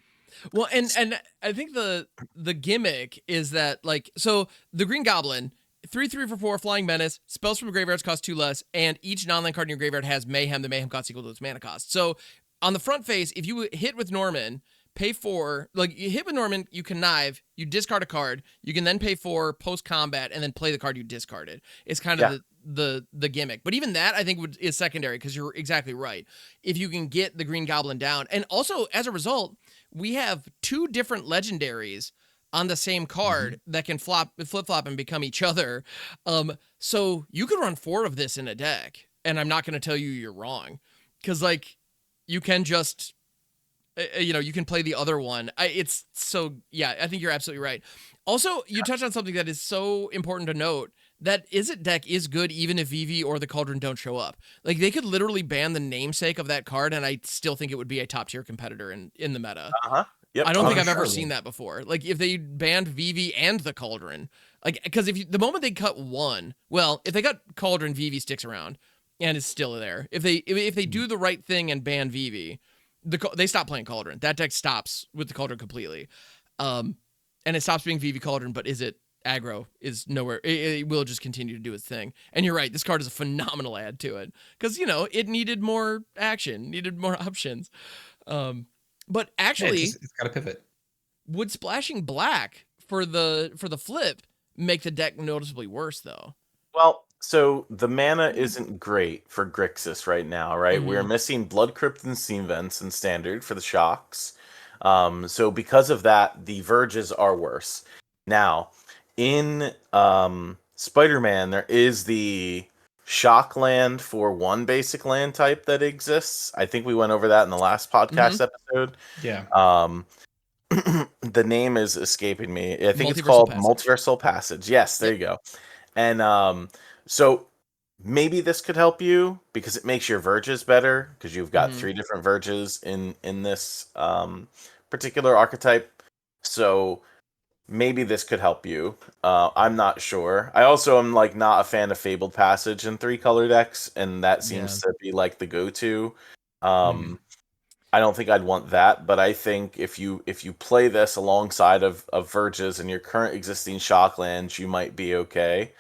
Well, and I think the gimmick is that, like, so the Green Goblin, 3/3 for 4 flying menace, spells from graveyards cost 2 less, and each non-land card in your graveyard has Mayhem. The Mayhem cost equal to its mana cost. So on the front face, if you hit with Norman, pay 4, like you hit with Norman, you connive, you discard a card, you can then pay 4 post combat, and then play the card you discarded. It's kind of the gimmick. But even that, I think, is secondary because you're exactly right. If you can get the Green Goblin down, and also as a result, we have 2 different legendaries on the same card that can flip-flop and become each other. So you could run 4 of this in a deck, and I'm not going to tell you you're wrong. Because, like, you can just, you can play the other one. I think you're absolutely right. Also, you touched on something that is so important to note. That Izzet deck is good even if VV or the Cauldron don't show up. Like, they could literally ban the namesake of that card, and I still think it would be a top-tier competitor in the meta. Yep, I don't think I've ever seen that before. Like, if they banned VV and the Cauldron, like, because the moment they cut one, well, if they cut Cauldron, VV sticks around and is still there. If they do the right thing and ban VV, they stop playing Cauldron. That deck stops with the Cauldron completely, and it stops being VV Cauldron. But is it aggro? Is nowhere. It will just continue to do its thing. And you're right. This card is a phenomenal add to it because it needed more action, needed more options. But actually, it's got to pivot. Would splashing black for the flip make the deck noticeably worse, though? Well, so the mana isn't great for Grixis right now, right? We're missing Blood Crypt and Steam Vents in Standard for the shocks. So because of that, the Verges are worse. Now, in Spider-Man, there is the shock land for 1 basic land type that exists. I think we went over that in the last podcast episode. Yeah. the name is escaping me. I think it's Multiversal called Passage. Multiversal Passage. Yes, there Yep. you go. And so maybe this could help you because it makes your verges better because you've got 3 different verges in this particular archetype. So maybe this could help you. I'm not sure. I also am like not a fan of Fabled Passage in 3 color decks, and that seems to be like the go-to. I don't think I'd want that, but I think if you play this alongside of Verges and your current existing Shocklands, you might be okay.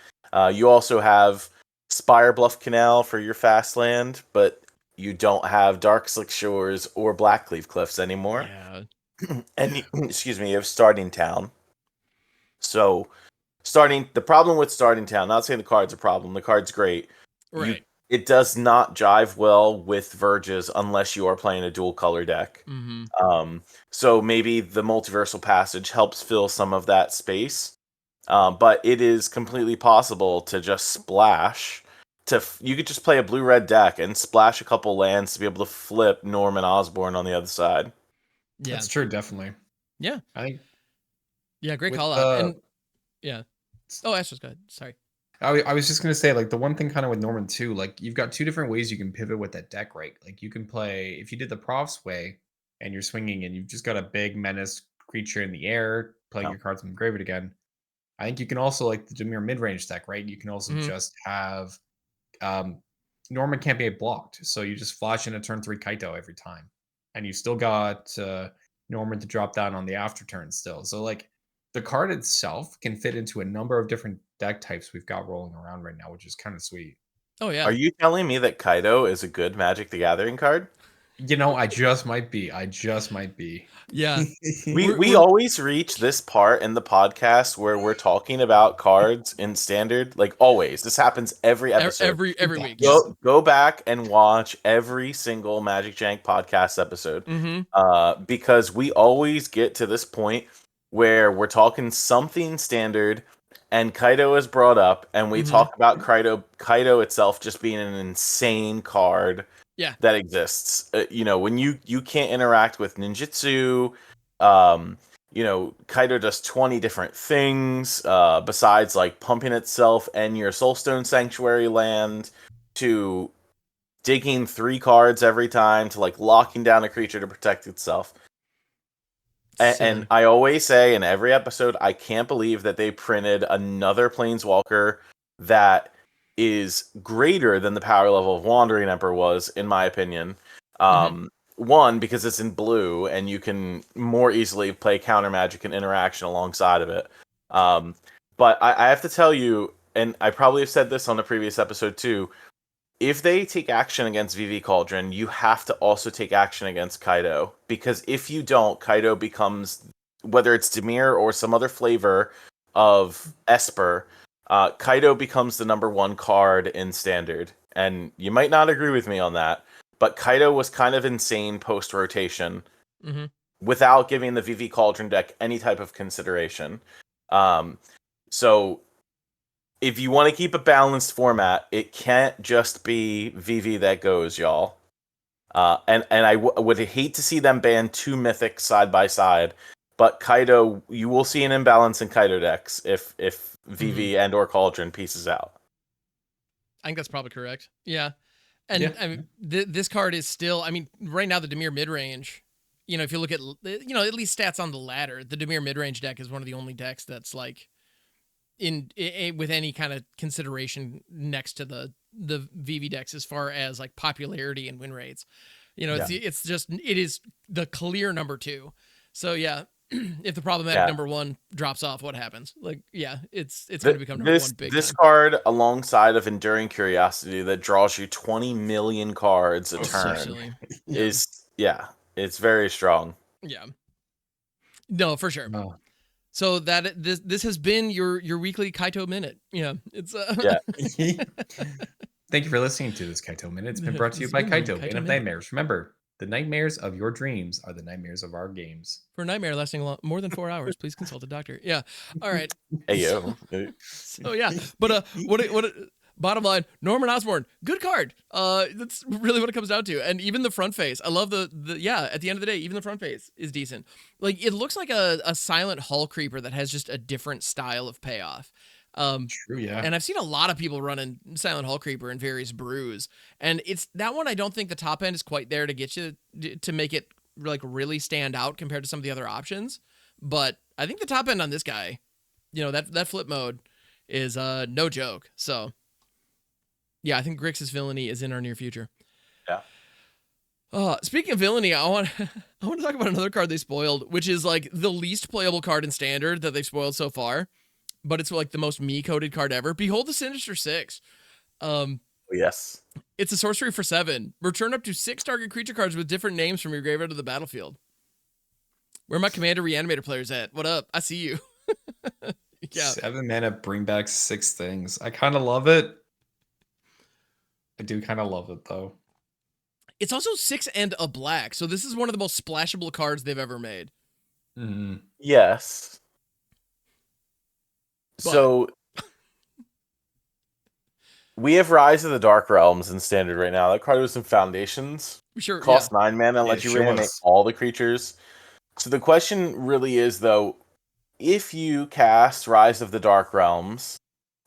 You also have Spire Bluff Canal for your fast land, but you don't have Dark Slick Shores or Blackleaf Cliffs anymore. Yeah. And excuse me, you have Starting Town. So the problem with Starting Town, not saying the card's a problem, the card's great. Right. It does not jive well with Verges unless you are playing a dual color deck. So maybe the Multiversal Passage helps fill some of that space. But it is completely possible to just splash. You could just play a blue-red deck and splash a couple lands to be able to flip Norman Osborn on the other side. Yeah. That's true, definitely. Yeah. I think. Yeah, great call out. And yeah. Oh, Astro's good. Sorry. I was just gonna say, like, the one thing kind of with Norman too, like, you've got 2 different ways you can pivot with that deck, right? Like, you can play if you did the Prof's way and you're swinging and you've just got a big menace creature in the air, playing your cards from the graveyard again. I think you can also, like the Dimir mid-range deck, right? You can also just have Norman can't be blocked, so you just flash in a turn 3 Kaito every time, and you still got Norman to drop down on the after turn still. So like the card itself can fit into a number of different deck types we've got rolling around right now, which is kind of sweet. Oh yeah. Are you telling me that Kaito is a good Magic the Gathering card? You know, I just might be. Yeah. We always reach this part in the podcast where we're talking about cards in standard. Like always. This happens every episode. Every week. Go back and watch every single MagicJank podcast episode. Because we always get to this point where we're talking something standard and Kaito is brought up and we talk about Kaito itself just being an insane card. Yeah, that exists. When you can't interact with ninjutsu, Kaito does 20 different things besides like pumping itself and your Soulstone Sanctuary land to digging 3 cards every time to like locking down a creature to protect itself. And I always say in every episode, I can't believe that they printed another Planeswalker that is greater than the power level of Wandering Emperor was, in my opinion. One, because it's in blue, and you can more easily play counter magic and interaction alongside of it. But I have to tell you, and I probably have said this on a previous episode too, if they take action against Vivi Cauldron, you have to also take action against Kaito. Because if you don't, Kaito becomes, whether it's Dimir or some other flavor of Esper, Kaito becomes the number 1 card in Standard. And you might not agree with me on that, but Kaito was kind of insane post-rotation without giving the Vivi Cauldron deck any type of consideration. So if you want to keep a balanced format, it can't just be Vivi that goes, y'all. And I would hate to see them ban 2 mythics side by side, but Kaito, you will see an imbalance in Kaito decks if Vivi and or Cauldron pieces out. I think that's probably correct. Yeah. And I mean, this card is still, I mean, right now the Dimir midrange, if you look at, at least stats on the ladder, the Dimir midrange deck is one of the only decks that's like in with any kind of consideration next to the VV decks as far as like popularity and win rates. It's just, it is the clear number 2. So yeah, if the problematic number 1 drops off, what happens? Like, it's going to become number 1 big This time. card, alongside of Enduring Curiosity, that draws you 20 million cards a turn, it's very strong. Yeah. No, for sure. Oh. So that this has been your weekly Kaito minute. Yeah, it's Thank you for listening to this Kaito minute. It's been brought to you by Kaito, Bane of Nightmares. Remember, the nightmares of your dreams are the nightmares of our games. For a nightmare lasting more than 4 hours, please consult a doctor. Yeah. All right. Hey yo. So yeah, but Bottom line, Norman Osborn, good card. That's really what it comes down to. And even the front face, I love the at the end of the day, even the front face is decent. Like, it looks like a silent hull creeper that has just a different style of payoff. True, yeah. And I've seen a lot of people running Silent Hull Creeper in various brews, and it's that one. I don't think the top end is quite there to get you to make it like really stand out compared to some of the other options. But I think the top end on this guy, that flip mode is no joke. So yeah, I think Grixis villainy is in our near future. Yeah. Speaking of villainy, I want to talk about another card they spoiled, which is like the least playable card in Standard that they've spoiled so far. But it's like the most me-coded card ever. Behold the Sinister 6. Yes. It's a sorcery for 7. Return up to 6 target creature cards with different names from your graveyard to the battlefield. Where are my Commander Reanimator players at? What up? I see you. Yeah. 7 mana, bring back 6 things. I kind of love it. I do kind of love it, though. It's also 6 and a black, so this is one of the most splashable cards they've ever made. Mm-hmm. Yes. But- So we have Rise of the Dark Realms in Standard right now. That card was in Foundations. Sure. Cost 9 mana and lets you sure reanimate was. all the creatures. So the question really is, though, if you cast Rise of the Dark Realms,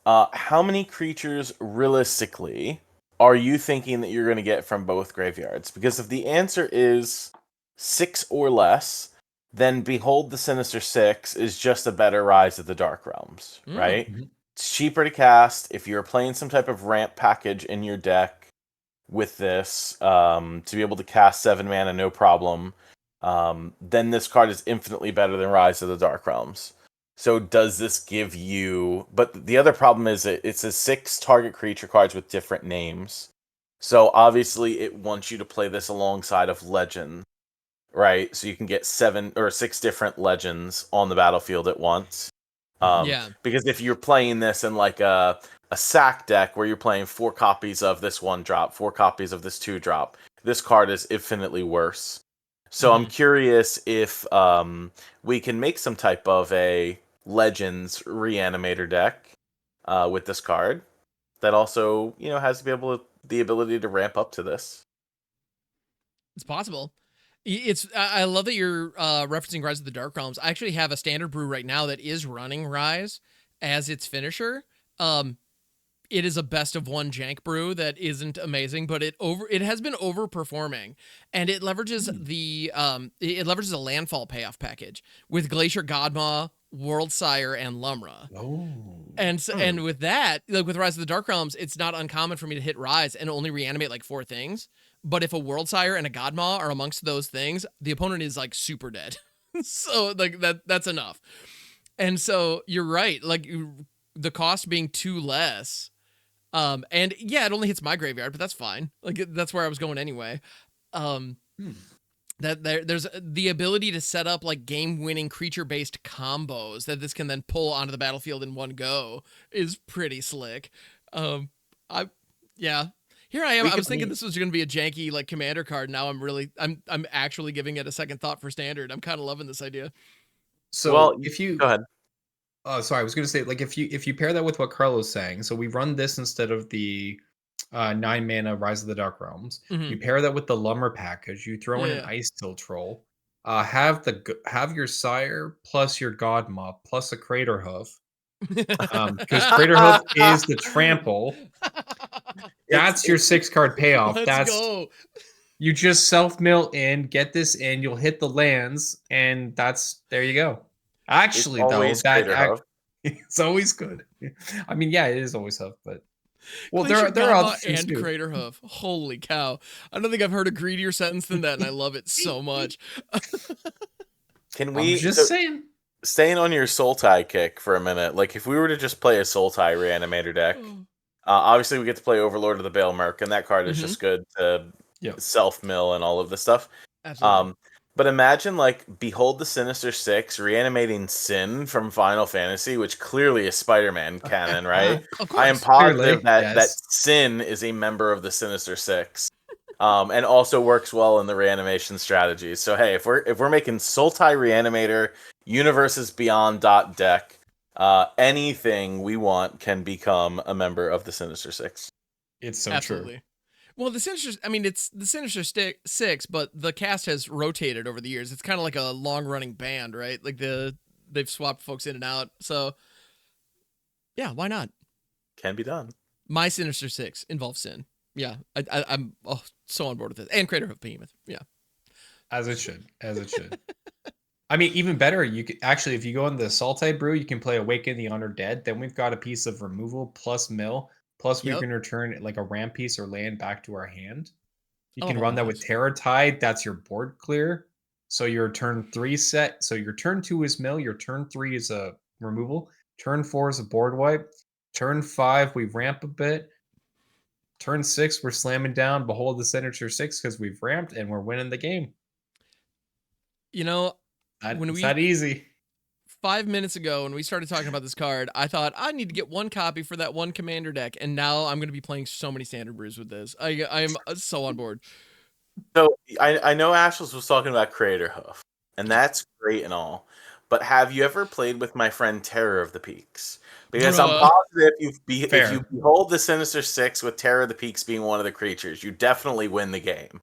how many creatures realistically are you thinking that you're going to get from both graveyards? Because if the answer is 6 or less, then Behold the Sinister 6 is just a better Rise of the Dark Realms, right? Mm-hmm. It's cheaper to cast. If you're playing some type of ramp package in your deck with this, to be able to cast 7 mana, no problem, then this card is infinitely better than Rise of the Dark Realms. So does this give you... But the other problem is it's a 6 target creature cards with different names. So obviously it wants you to play this alongside of Legend, right? So you can get 7 or 6 different Legends on the battlefield at once. Yeah. Because if you're playing this in like a sack deck where you're playing 4 copies of this 1-drop, 4 copies of this 2-drop, this card is infinitely worse. So I'm curious if we can make some type of a Legends Reanimator deck with this card that also, has to be the ability to ramp up to this. It's possible. I love that you're referencing Rise of the Dark Realms. I actually have a Standard brew right now that is running Rise as its finisher. It is a best of 1 jank brew that isn't amazing, but it has been overperforming, and it leverages a landfall payoff package with Glacier Godmaw, Worldsire, and Lumra. Oh. And with that, like with Rise of the Dark Realms, it's not uncommon for me to hit Rise and only reanimate like 4 things. But if a Worldsire and a Godmaw are amongst those things, the opponent is like super dead. So like that's enough. And so you're right, like the cost being 2 less. And yeah, it only hits my graveyard, but that's fine. Like that's where I was going anyway. That there's the ability to set up like game-winning creature-based combos that this can then pull onto the battlefield in one go is pretty slick. Here I am. I was thinking this was going to be a janky like commander card. Now I'm actually giving it a second thought for Standard. I'm kind of loving this idea. So if you go ahead. Oh, sorry, I was going to say, like, if you pair that with what Carlo's saying, so we run this instead of the 9 mana Rise of the Dark Realms. You pair that with the Lumber package. You throw in an Ice Tilt Troll. Have your Sire plus your Godmaw plus a Crater Hoof. Because Crater Hoof is the trample. That's your 6-card payoff. Let's go. You just self-mill in, get this in, you'll hit the lands, and there you go. Actually, though, it's always good. I mean, yeah, it is always Hoof, but there are other things and too. Crater Hoof. Holy cow! I don't think I've heard a greedier sentence than that, and I love it so much. Can we I'm just saying? Staying on your Sultai kick for a minute, like if we were to just play a Sultai Reanimator deck, obviously we get to play Overlord of the Bale Merc, and that card is just good to self-mill and all of this stuff. Absolutely. But imagine, like, Behold the Sinister 6 reanimating Sin from Final Fantasy, which clearly is Spider-Man canon, right? Of course. I am positive that Sin is a member of the Sinister 6, and also works well in the reanimation strategies. So, hey, if we're making Sultai Reanimator Universes Beyond deck, anything we want can become a member of the Sinister Six. It's so Absolutely. true. Well, the Sinister, I mean, it's the Sinister Six, but the cast has rotated over the years. It's kind of like a long-running band, right? Like they've swapped folks in and out. So, yeah, why not? Can be done. My Sinister Six involves Sin. Yeah, I'm so on board with this. And Creator of Behemoth. Yeah. As it should. As it should. I mean, even better, you could actually, if you go in the Sultai brew, you can play Awaken the Undead. Then we've got a piece of removal plus mill. Plus, we Yep. can return like a ramp piece or land back to our hand. You I can love run all that of with those. Terror Tide. That's your board clear. So your turn 3 set. So your turn 2 is mill. Your turn 3 is a removal. Turn 4 is a board wipe. Turn 5, we ramp a bit. Turn 6, we're slamming down Behold the Sinister Six because we've ramped and we're winning the game. You know, It's that easy. 5 minutes ago when we started talking about this card, I thought I need to get one copy for that one commander deck, and now I'm going to be playing so many standard brews with this. I am so on board. So I know Ashley was talking about Creator Hoof, and that's great and all. But have you ever played with my friend Terror of the Peaks? Because I'm Bruh. positive if Fair. you behold the Sinister Six with Terror of the Peaks being one of the creatures, you definitely win the game.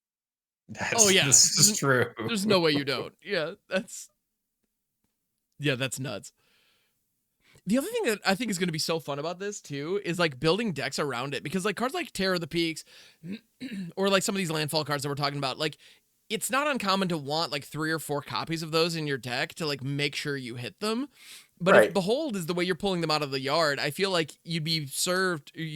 Oh, yeah. This is true. There's no way you don't. Yeah, that's nuts. The other thing that I think is going to be so fun about this too is like building decks around it, because like cards like Terror of the Peaks or like some of these landfall cards that we're talking about, like it's not uncommon to want like 3 or 4 copies of those in your deck to like make sure you hit them. But Right. if Behold is the way you're pulling them out of the yard, I feel like you'd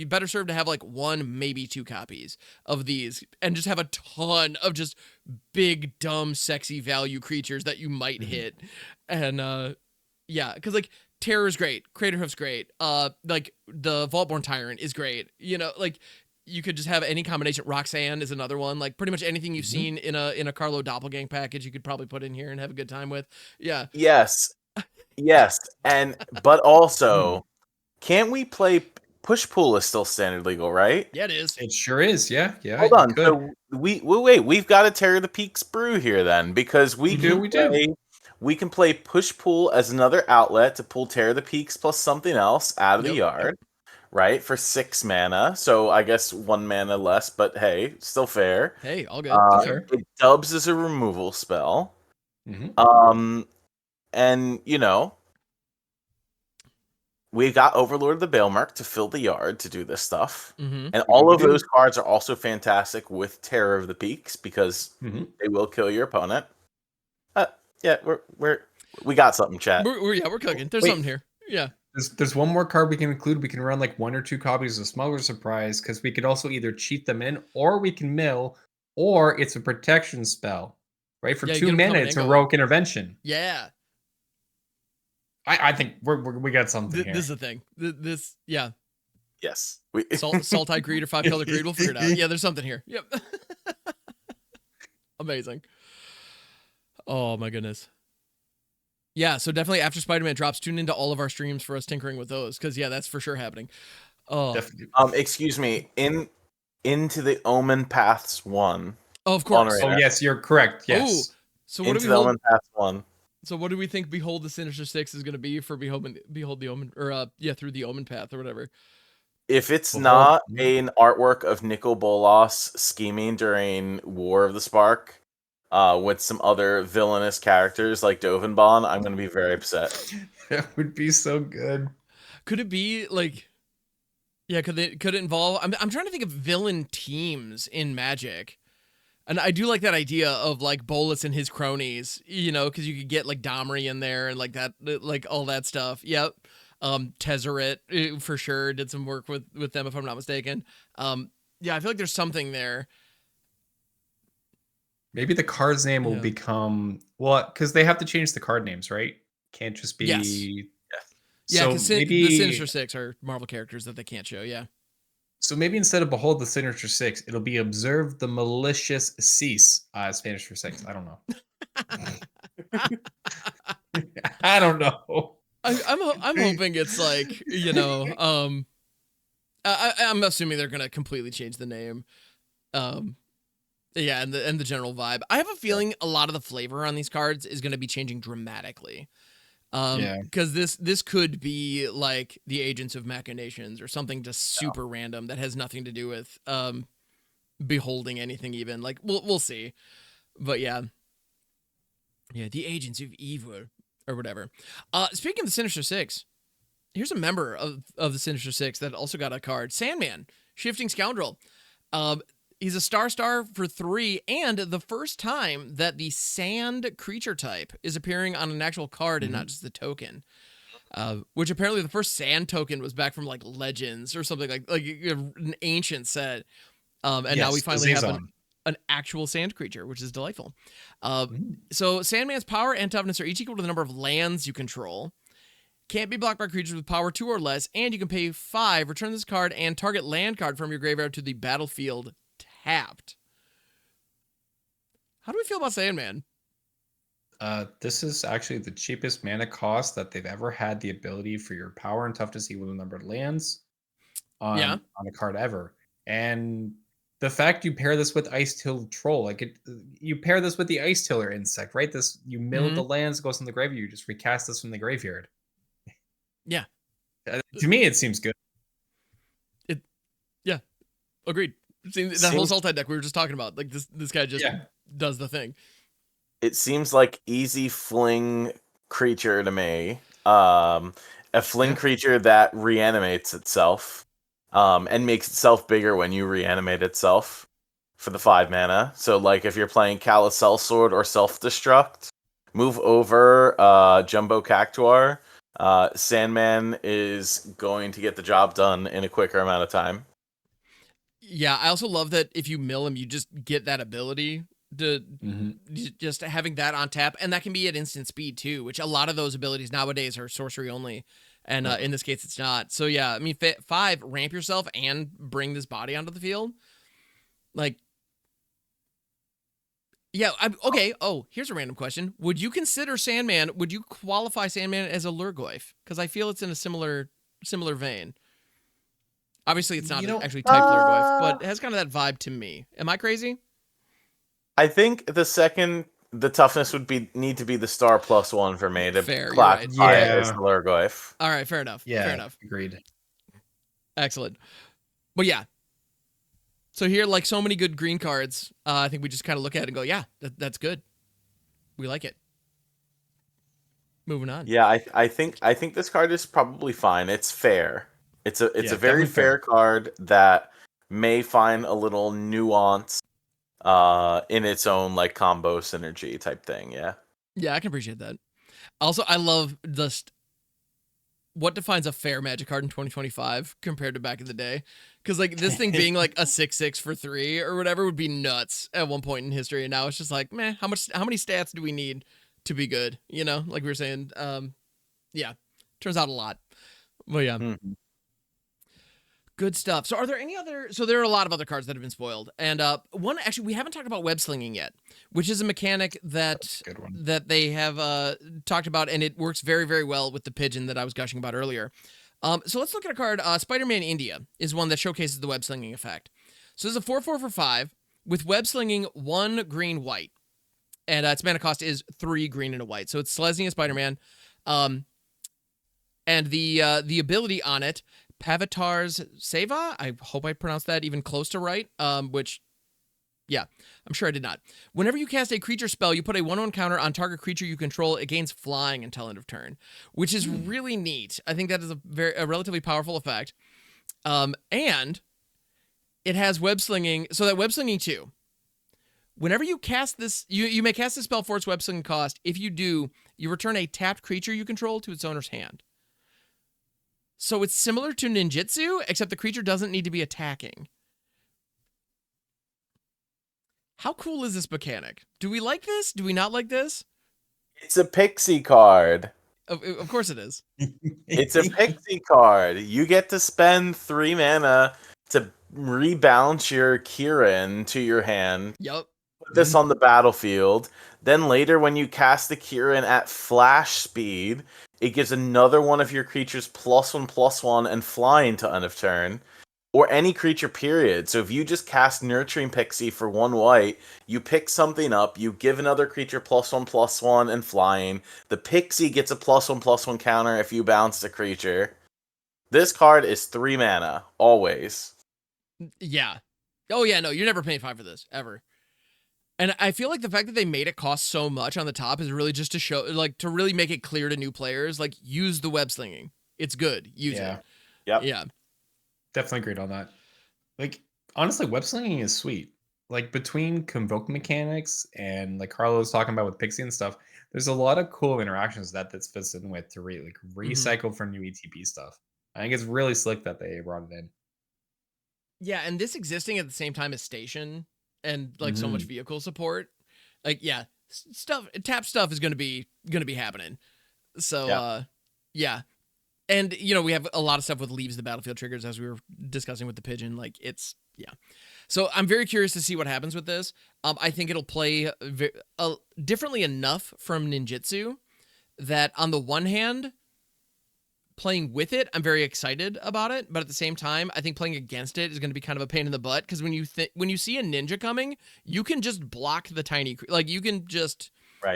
better served to have like 1, maybe 2 copies of these and just have a ton of just big, dumb, sexy value creatures that you might hit. And yeah, because like Terror is great, Crater Hoof's great, like the Vaultborn Tyrant is great. You know, like you could just have any combination. Roxanne is another one. Like pretty much anything you've seen in a Carlo Doppelgang package, you could probably put in here and have a good time with. Yeah. Yes, but also, can't we play push pull is still standard legal, right? Yeah, it is. It sure is. Yeah. Hold you on. could. So we've got to Terror the Peaks brew here then, because we can play push pull as another outlet to pull Terror the Peaks plus something else out of the yard, right? For 6 mana. So I guess 1 mana less, but hey, still fair. Hey, all good. It dubs as a removal spell. And you know, we got Overlord of the Bailmark to fill the yard to do this stuff. And all of those cards are also fantastic with Terror of the Peaks because they will kill your opponent. Yeah, we got something, chat. We're cooking. There's something here. Yeah. There's one more card we can include. We can run like 1 or 2 copies of Smuggler's Surprise because we could also either cheat them in, or we can mill, or it's a protection spell, right? For 2 mana, it's Heroic Intervention. Yeah. I think we got something here. This is the thing. This, yeah. Yes. Sultai Greed or 5-color Greed. We'll figure it out. Yeah, there's something here. Yep. Amazing. Oh my goodness. Yeah, so definitely after Spider-Man drops, tune into all of our streams for us tinkering with those, because yeah, that's for sure happening. Oh, definitely. Excuse me. Into the Omen Paths 1. Oh, of course. Oh yes, you're correct. Yes. Oh, so what into do we the Omen Paths 1. So what do we think Behold the Sinister Six is going to be for Behold the Omen, or through the Omen Path or whatever? If it's not an artwork of Nicol Bolas scheming during War of the Spark, with some other villainous characters like Dovenbon, I'm going to be very upset. That would be so good. Could it be like, yeah? Could it involve? I'm trying to think of villain teams in Magic, and I do like that idea of like Bolas and his cronies. You know, because you could get like Domri in there and like that, like all that stuff. Yep. Tezzeret for sure did some work with them if I'm not mistaken. Yeah, I feel like there's something there. Maybe the card's name will become because they have to change the card names, right? Can't just be Yeah, so because maybe the Sinister Six are Marvel characters that they can't show. Yeah. So maybe instead of Behold the Sinister Six, it'll be Observe the Malicious Cease. Spanish for 6. I don't know. I don't know. I'm hoping it's like, you know, I'm assuming they're gonna completely change the name. Yeah, and the general vibe. I have a feeling a lot of the flavor on these cards is gonna be changing dramatically. Yeah. Because this could be like the Agents of Machinations or something just super random that has nothing to do with beholding anything even. Like we'll see. But yeah, the Agents of Evil or whatever. Speaking of the Sinister Six, here's a member of the Sinister Six that also got a card. Sandman, Shifting Scoundrel. He's a star for 3, and the first time that the sand creature type is appearing on an actual card and not just the token. Which apparently the first sand token was back from like Legends or something like an ancient set. And now we finally have an actual sand creature, which is delightful. So Sandman's power and toughness are each equal to the number of lands you control. Can't be blocked by creatures with power 2 or less, and you can pay 5, return this card, and target land card from your graveyard to the battlefield tapped. How do we feel about Sandman? This is actually the cheapest mana cost that they've ever had the ability for your power and toughness equal to the number of lands on a card ever. And the fact you pair this with Ice Till Troll, you pair this with the Ice Tiller insect, right? You mill the lands, it goes in the graveyard, you just recast this from the graveyard. Yeah. To me, it seems good. Agreed. That whole Sultai deck we were just talking about, like this guy just does the thing. It seems like easy fling creature to me. A fling creature that reanimates itself, and makes itself bigger when you reanimate itself for the 5 mana. So, like, if you're playing Callous Sellsword or Self-Destruct, move over Jumbo Cactuar. Sandman is going to get the job done in a quicker amount of time. Yeah, I also love that if you mill him, you just get that ability to just having that on tap, and that can be at instant speed too, which a lot of those abilities nowadays are sorcery only, and in this case it's not. So yeah, I mean 5, ramp yourself and bring this body onto the field. Like, yeah, okay. Oh, here's a random question: would you consider Sandman? Would you qualify Sandman as a Lurgoyf? Because I feel it's in a similar vein. Obviously, it's not actually typed Lurgoyf, but it has kind of that vibe to me. Am I crazy? I think the toughness would need to be the star +1 for me to classify it as Lurgoyf. All right, fair enough. Yeah, fair enough. Agreed. Excellent. But yeah. So here, like so many good green cards, I think we just kind of look at it and go, yeah, that's good. We like it. Moving on. Yeah, I think this card is probably fine. It's fair. It's a very fair card that may find a little nuance in its own like combo synergy type thing. Yeah, I can appreciate that. Also, I love just what defines a fair Magic card in 2025 compared to back in the day, because like this thing being like a 6/6 for 3 or whatever would be nuts at one point in history, and now it's just like, meh, how many stats do we need to be good, like we were saying. Turns out a lot. Well, yeah. Good stuff. So are there any other... So there are a lot of other cards that have been spoiled. And one... Actually, we haven't talked about web slinging yet, which is a mechanic that they have talked about, and it works very, very well with the Pigeon that I was gushing about earlier. So let's look at a card. Spider-Man India is one that showcases the web slinging effect. So this is a 4/4 for 5 with web slinging 1 green white. And its mana cost is 3 green and a white. So it's Selesnya Spider-Man. And the ability on it... Pavitar's Seva, I hope I pronounced that even close to right, which, yeah, I'm sure I did not. Whenever you cast a creature spell, you put a 1/1 counter on target creature you control. It gains flying until end of turn, which is really neat. I think that is a relatively powerful effect. And it has web slinging, so that web slinging 2. Whenever you cast this, you may cast this spell for its web slinging cost. If you do, you return a tapped creature you control to its owner's hand. So it's similar to ninjutsu, except the creature doesn't need to be attacking. How cool is this mechanic? Do we like this? Do we not like this? It's a pixie card. Of course it is. It's a pixie card. You get to spend 3 mana to rebalance your Kieran to your hand. Yep. Put this on the battlefield. Then later, when you cast the Kieran at flash speed, it gives another one of your creatures +1/+1 and fly into end of turn. or any creature, period. So if you just cast Nurturing Pixie for 1 white, you pick something up, you give another creature +1/+1 and flying. The Pixie gets a +1/+1 counter if you bounce a creature. This card is 3 mana, always. Yeah. Oh, yeah, no, you're never paying 5 for this, ever. And I feel like the fact that they made it cost so much on the top is really just to show, like, to really make it clear to new players, like, use the web slinging. It's good. Use it. Yep. Yeah. Definitely agreed on that. Like, honestly, web slinging is sweet. Like, between convoke mechanics and like Carlo was talking about with Pixie and stuff, there's a lot of cool interactions that this fits in with to recycle for new ETP stuff. I think it's really slick that they brought it in. Yeah, and this existing at the same time as Station and like so much vehicle support, like tap stuff is gonna be happening. So yeah. And we have a lot of stuff with leaves the battlefield triggers, as we were discussing with the Pigeon. Like so I'm very curious to see what happens with this. I think it'll play differently enough from ninjutsu that on the one hand, playing with it, I'm very excited about it, but at the same time, I think playing against it is going to be kind of a pain in the butt, because when you see a ninja coming, you can just block the tiny, like you can just,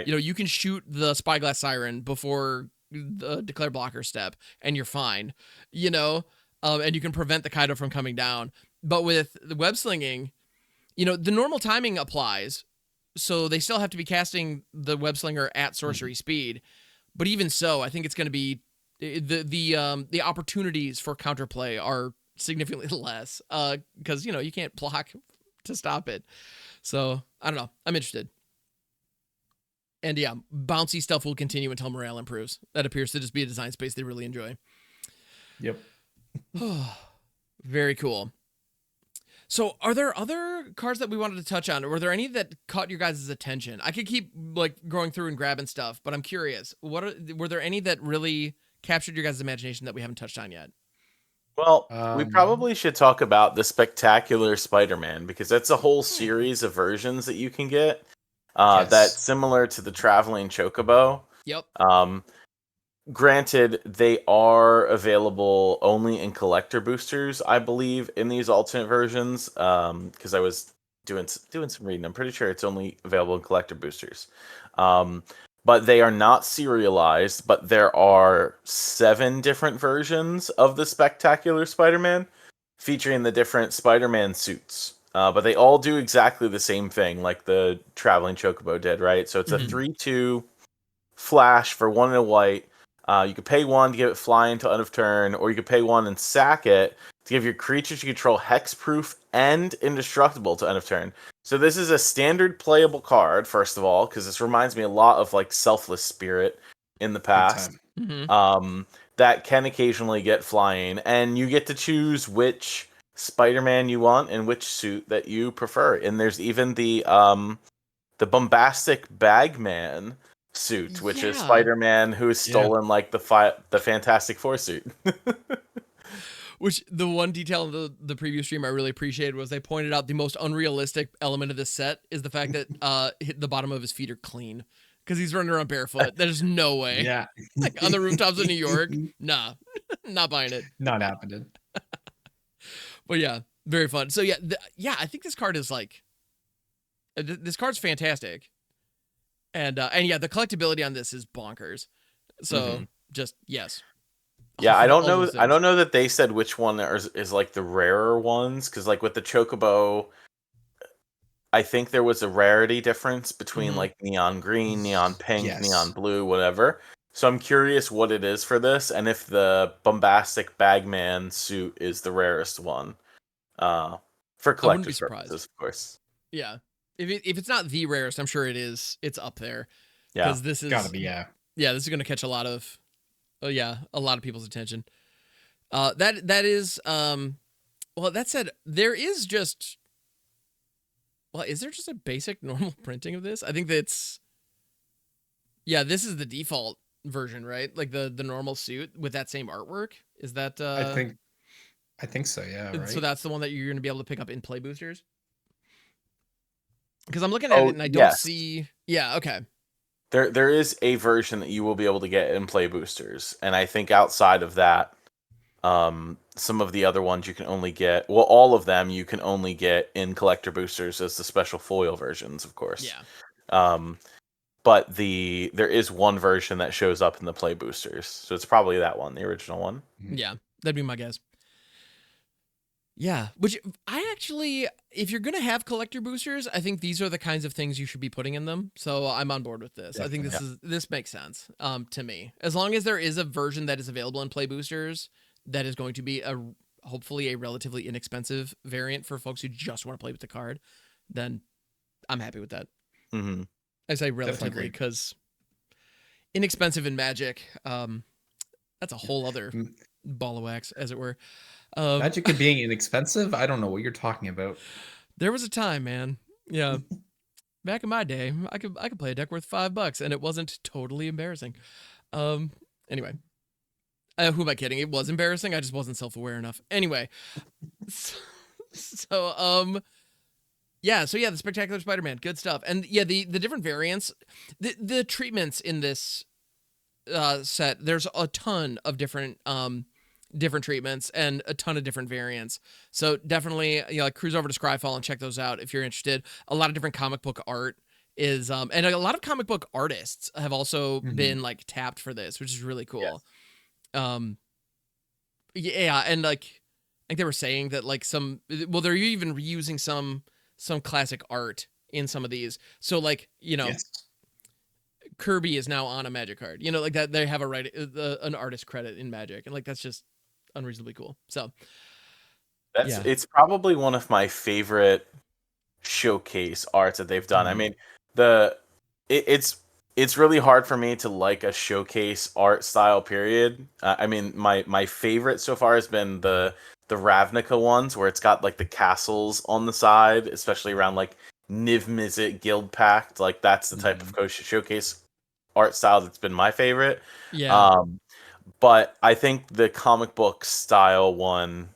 you can shoot the Spyglass Siren before the declare blocker step, and you're fine, and you can prevent the Kaito from coming down. But with the web slinging, the normal timing applies, so they still have to be casting the web slinger at sorcery speed. But even so, I think it's going to be the opportunities for counterplay are significantly less, because you can't block to stop it. So I don't know. I'm interested. And yeah, bouncy stuff will continue until morale improves. That appears to just be a design space they really enjoy. Yep. Very cool. So are there other cards that we wanted to touch on? Were there any that caught your guys' attention? I could keep going through and grabbing stuff, but I'm curious. Were there any that really captured your guys' imagination that we haven't touched on yet? Well, we probably should talk about the Spectacular Spider-Man, because that's a whole series of versions that you can get. That's similar to the Traveling Chocobo. Yep. Granted, they are available only in collector boosters, I believe, in these alternate versions. Because I was doing some reading. I'm pretty sure it's only available in collector boosters. But they are not serialized. But there are 7 different versions of the Spectacular Spider-Man, featuring the different Spider-Man suits. But they all do exactly the same thing, like the Traveling Chocobo did, right? So it's a 3/2 flash for 1 and a white. You could pay 1 to give it fly until end of turn, or you could pay 1 and sack it to give your creatures you control hexproof and indestructible to end of turn. So this is a standard playable card, first of all, because this reminds me a lot of like Selfless Spirit in the past. That can occasionally get flying, and you get to choose which Spider-Man you want and which suit that you prefer. And there's even the bombastic Bagman suit, which is Spider-Man who has stolen like the Fantastic Four suit. Which the one detail in the preview stream I really appreciated was they pointed out the most unrealistic element of this set is the fact that the bottom of his feet are clean, because he's running around barefoot. There's no way. Yeah. Like on the rooftops of New York. Nah, not buying it. Not happening. But yeah, very fun. So yeah, I think this card is like, this card's fantastic. And yeah, the collectability on this is bonkers. So just yes. Yeah, I don't know that they said which one is like the rarer ones, because like with the Chocobo, I think there was a rarity difference between like neon green, neon pink, neon blue, whatever. So I'm curious what it is for this, and if the bombastic Bagman suit is the rarest one. For collector's purposes, of course. Yeah. If it's not the rarest, I'm sure it is. It's up there. Yeah. Because this is gotta be, yeah. Yeah, this is gonna catch a lot of people's attention. That is well, that said, there is just is there just a basic normal printing of this? I think that's this is the default version, right? Like the normal suit with that same artwork. Is that I think so, yeah. Right? So that's the one that you're gonna be able to pick up in play boosters? Because I'm looking at it and I don't see. Yeah, okay. There is a version that you will be able to get in play boosters, and I think outside of that, Some of the other ones you can only get, well, all of them you can only get in collector boosters as the special foil versions, of course. Yeah. But there is one version that shows up in the play boosters, so it's probably that one, the original one. Yeah, that'd be my guess. Yeah, which I actually, if you're gonna have collector boosters, I think these are the kinds of things you should be putting in them. So I'm on board with this. Definitely. I think this makes sense to me. As long as there is a version that is available in play boosters, that is going to be hopefully a relatively inexpensive variant for folks who just want to play with the card, then I'm happy with that. Mm-hmm. I say relatively because inexpensive in Magic, that's a whole other ball of wax, as it were. Magic and being inexpensive? I don't know what you're talking about. There was a time, man. Yeah. Back in my day, I could play a deck worth $5 and it wasn't totally embarrassing. Anyway. Who am I kidding? It was embarrassing. I just wasn't self-aware enough. Anyway. Yeah, the Spectacular Spider-Man, good stuff. And yeah, the different variants, the treatments in this set, there's a ton of different treatments and a ton of different variants. So definitely, like cruise over to Scryfall and check those out if you're interested. A lot of different comic book art is and a lot of comic book artists have also been like tapped for this, which is really cool. Yes. Yeah, and like I think they were saying that like they're even reusing some classic art in some of these. So like, yes. Kirby is now on a Magic card, like that. They have an artist credit in Magic, and like that's just unreasonably cool. So it's probably one of my favorite showcase arts that they've done. I mean, it's really hard for me to like a showcase art style, period. I mean, my favorite so far has been the Ravnica ones, where it's got like the castles on the side, especially around like Niv Mizzet Guild Pact. Like that's the type of showcase art style that's been my favorite. Yeah. But I think the comic book style one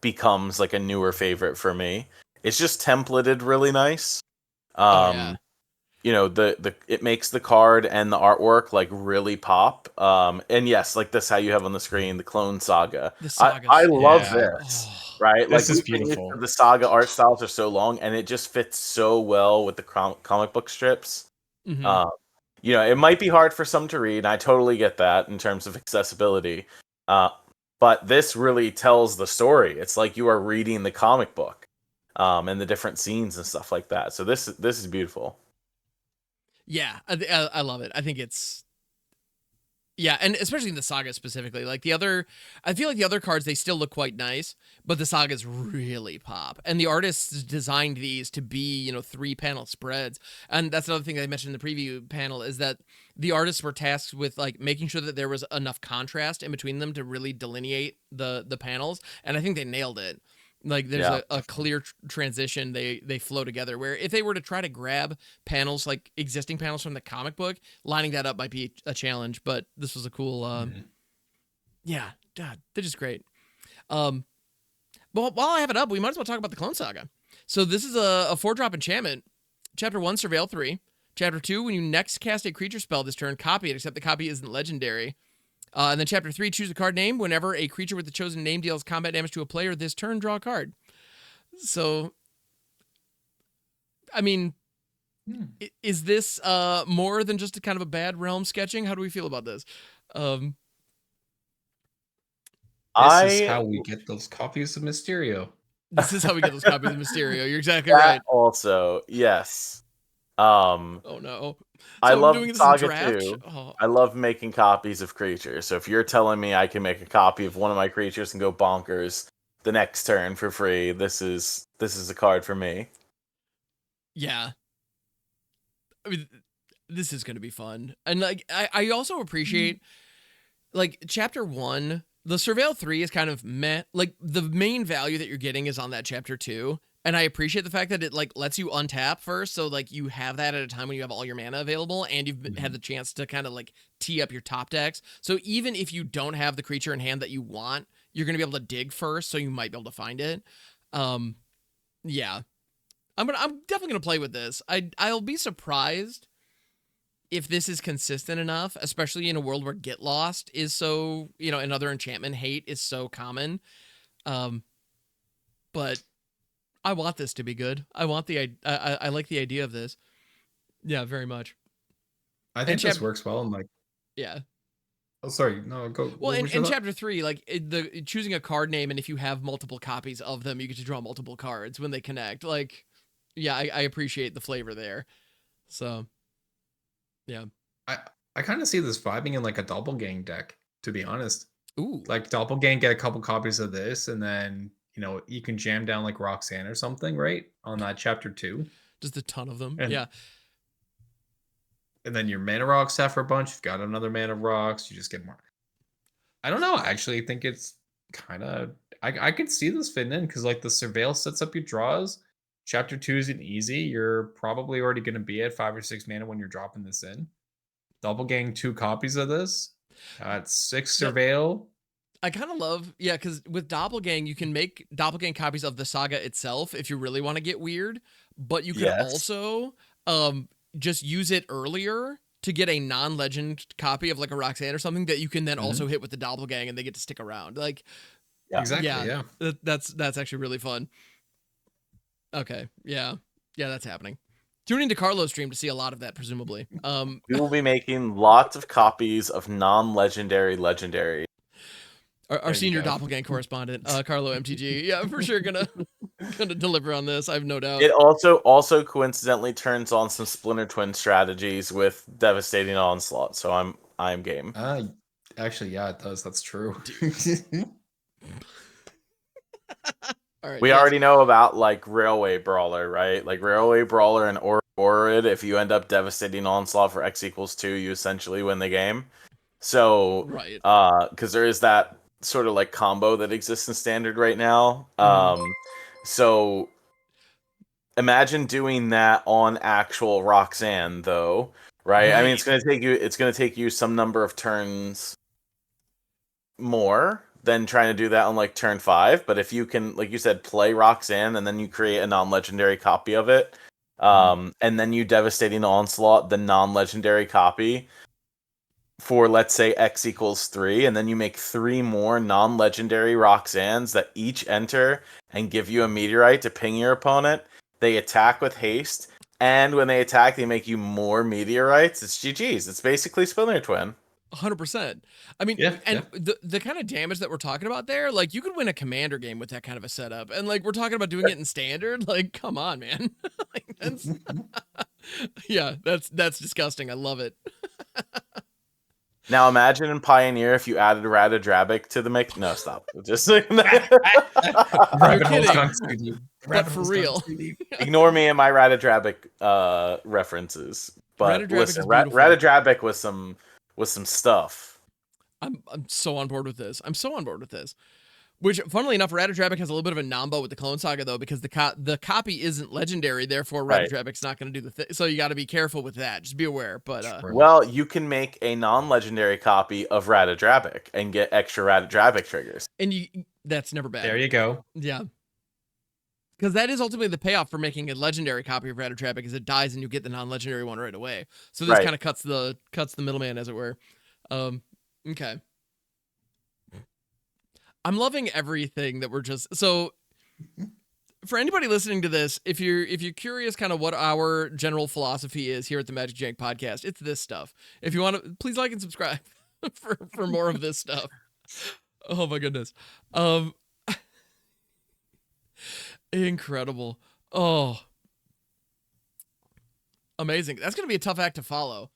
becomes like a newer favorite for me. It's just templated really nice. It makes the card and the artwork like really pop. And yes, like this how you have on the screen, the Clone Saga. I love this. Right? This like is beautiful. The Saga art styles are so long and it just fits so well with the comic book strips. Mm-hmm. It might be hard for some to read. I totally get that in terms of accessibility. But this really tells the story. It's like you are reading the comic book, and the different scenes and stuff like that. So this is beautiful. Yeah, I love it. I think it's and especially in the Saga specifically. Like I feel like the other cards, they still look quite nice, but the Sagas really pop. And the artists designed these to be, 3-panel spreads. And that's another thing I mentioned in the preview panel is that the artists were tasked with like making sure that there was enough contrast in between them to really delineate the panels. And I think they nailed it. Like there's a clear transition. They flow together, where if they were to try to grab panels, like existing panels from the comic book, lining that up might be a challenge, but this was a cool, God, they're just great. But while I have it up, we might as well talk about the Clone Saga. So this is a 4-drop enchantment. Chapter 1, Surveil 3. Chapter 2, when you next cast a creature spell this turn, copy it, except the copy isn't legendary. And then Chapter 3, choose a card name. Whenever a creature with the chosen name deals combat damage to a player this turn, draw a card. So, I mean, is this more than just a kind of a bad realm sketching? How do we feel about this? This is how we get those copies of Mysterio. This is how we get those copies of Mysterio. You're exactly right. Also, yes. Oh no. So I love Saga too. Oh. I love making copies of creatures. So if you're telling me I can make a copy of one of my creatures and go bonkers the next turn for free, this is a card for me. Yeah. I mean, this is going to be fun. And like I also appreciate like Chapter 1, the Surveil 3 is kind of meh. Like the main value that you're getting is on that Chapter 2. And I appreciate the fact that it like lets you untap first, so like you have that at a time when you have all your mana available, and you've had the chance to kind of like tee up your top decks. So even if you don't have the creature in hand that you want, you're gonna be able to dig first, so you might be able to find it. Yeah, I'm definitely gonna play with this. I'll be surprised if this is consistent enough, especially in a world where get lost is so, and other enchantment hate is so common. But I want this to be good. I want I like the idea of this. Yeah, very much. I think this works well. And like, yeah. Oh, sorry. No, go. Well, in chapter 3, like the choosing a card name, and if you have multiple copies of them, you get to draw multiple cards when they connect. Like, yeah, I appreciate the flavor there. So, yeah. I kind of see this vibing in like a doppelgang deck, to be honest. Ooh. Like doppelgang, get a couple copies of this, and then you can jam down like Roxanne or something, right? On that chapter 2. Just a ton of them. And, yeah. And then your mana rocks have for a bunch. You've got another mana rocks. You just get more. I don't know. I actually think it's kind of. I could see this fitting in because like the surveil sets up your draws. Chapter 2 isn't easy. You're probably already going to be at 5 or 6 mana when you're dropping this in. Doppelgang 2 copies of this. It's 6 surveil. I kind of love, because with Doppelgang, you can make Doppelgang copies of the saga itself if you really want to get weird, but you can also just use it earlier to get a non-legend copy of like a Roxanne or something that you can then also hit with the Doppelgang and they get to stick around. Like, exactly, yeah. That's actually really fun. Okay, yeah, that's happening. Tune into Carlo's stream to see a lot of that, presumably. We will be making lots of copies of non-legendary legendary. Our senior doppelgang correspondent, CarloMTG. Yeah, I'm for sure gonna deliver on this. I have no doubt. It also coincidentally turns on some Splinter Twin strategies with Devastating Onslaught, so I'm game. Actually, yeah, it does. That's true. All right, we already know about like Railway Brawler, right? Like Railway Brawler and Orid, if you end up Devastating Onslaught for X=2, you essentially win the game. So, right. Because there is that sort of like combo that exists in Standard right now. So imagine doing that on actual Roxanne, though, right? I mean, it's gonna take you some number of turns more than trying to do that on like turn 5. But if you can, like you said, play Roxanne and then you create a non-legendary copy of it, and then you Devastating Onslaught the non-legendary copy for, let's say, X=3, and then you make 3 more non-legendary Roxannes that each enter and give you a meteorite to ping your opponent. They attack with haste, and when they attack, they make you more meteorites. It's GG's. It's basically Splinter Twin. 100%. I mean, the kind of damage that we're talking about there, like you could win a commander game with that kind of a setup, and like we're talking about doing it in Standard. Like, come on, man. Like, that's that's disgusting. I love it. Now imagine in Pioneer if you added Radadrabic to the mix. No, stop. Just You're kidding. But for real. Ignore me and my Radadrabic references. But listen, Radadrabic was some stuff. I'm so on board with this. Which, funnily enough, Radadrabic has a little bit of a nombo with the Clone Saga, though, because the copy isn't legendary, therefore Radadrabic's not going to do the thing. So you got to be careful with that. Just be aware. But well, you can make a non-legendary copy of Radadrabic and get extra Radadrabic triggers. And that's never bad. There you go. Yeah. Because that is ultimately the payoff for making a legendary copy of Radadrabic, is it dies and you get the non-legendary one right away. So this kind of cuts the middleman, as it were. Okay. I'm loving everything that we're just so. For anybody listening to this, if you're curious, kind of what our general philosophy is here at the MagicJank podcast, it's this stuff. If you want to, please like and subscribe for more of this stuff. Oh my goodness, incredible! Oh, amazing! That's gonna be a tough act to follow.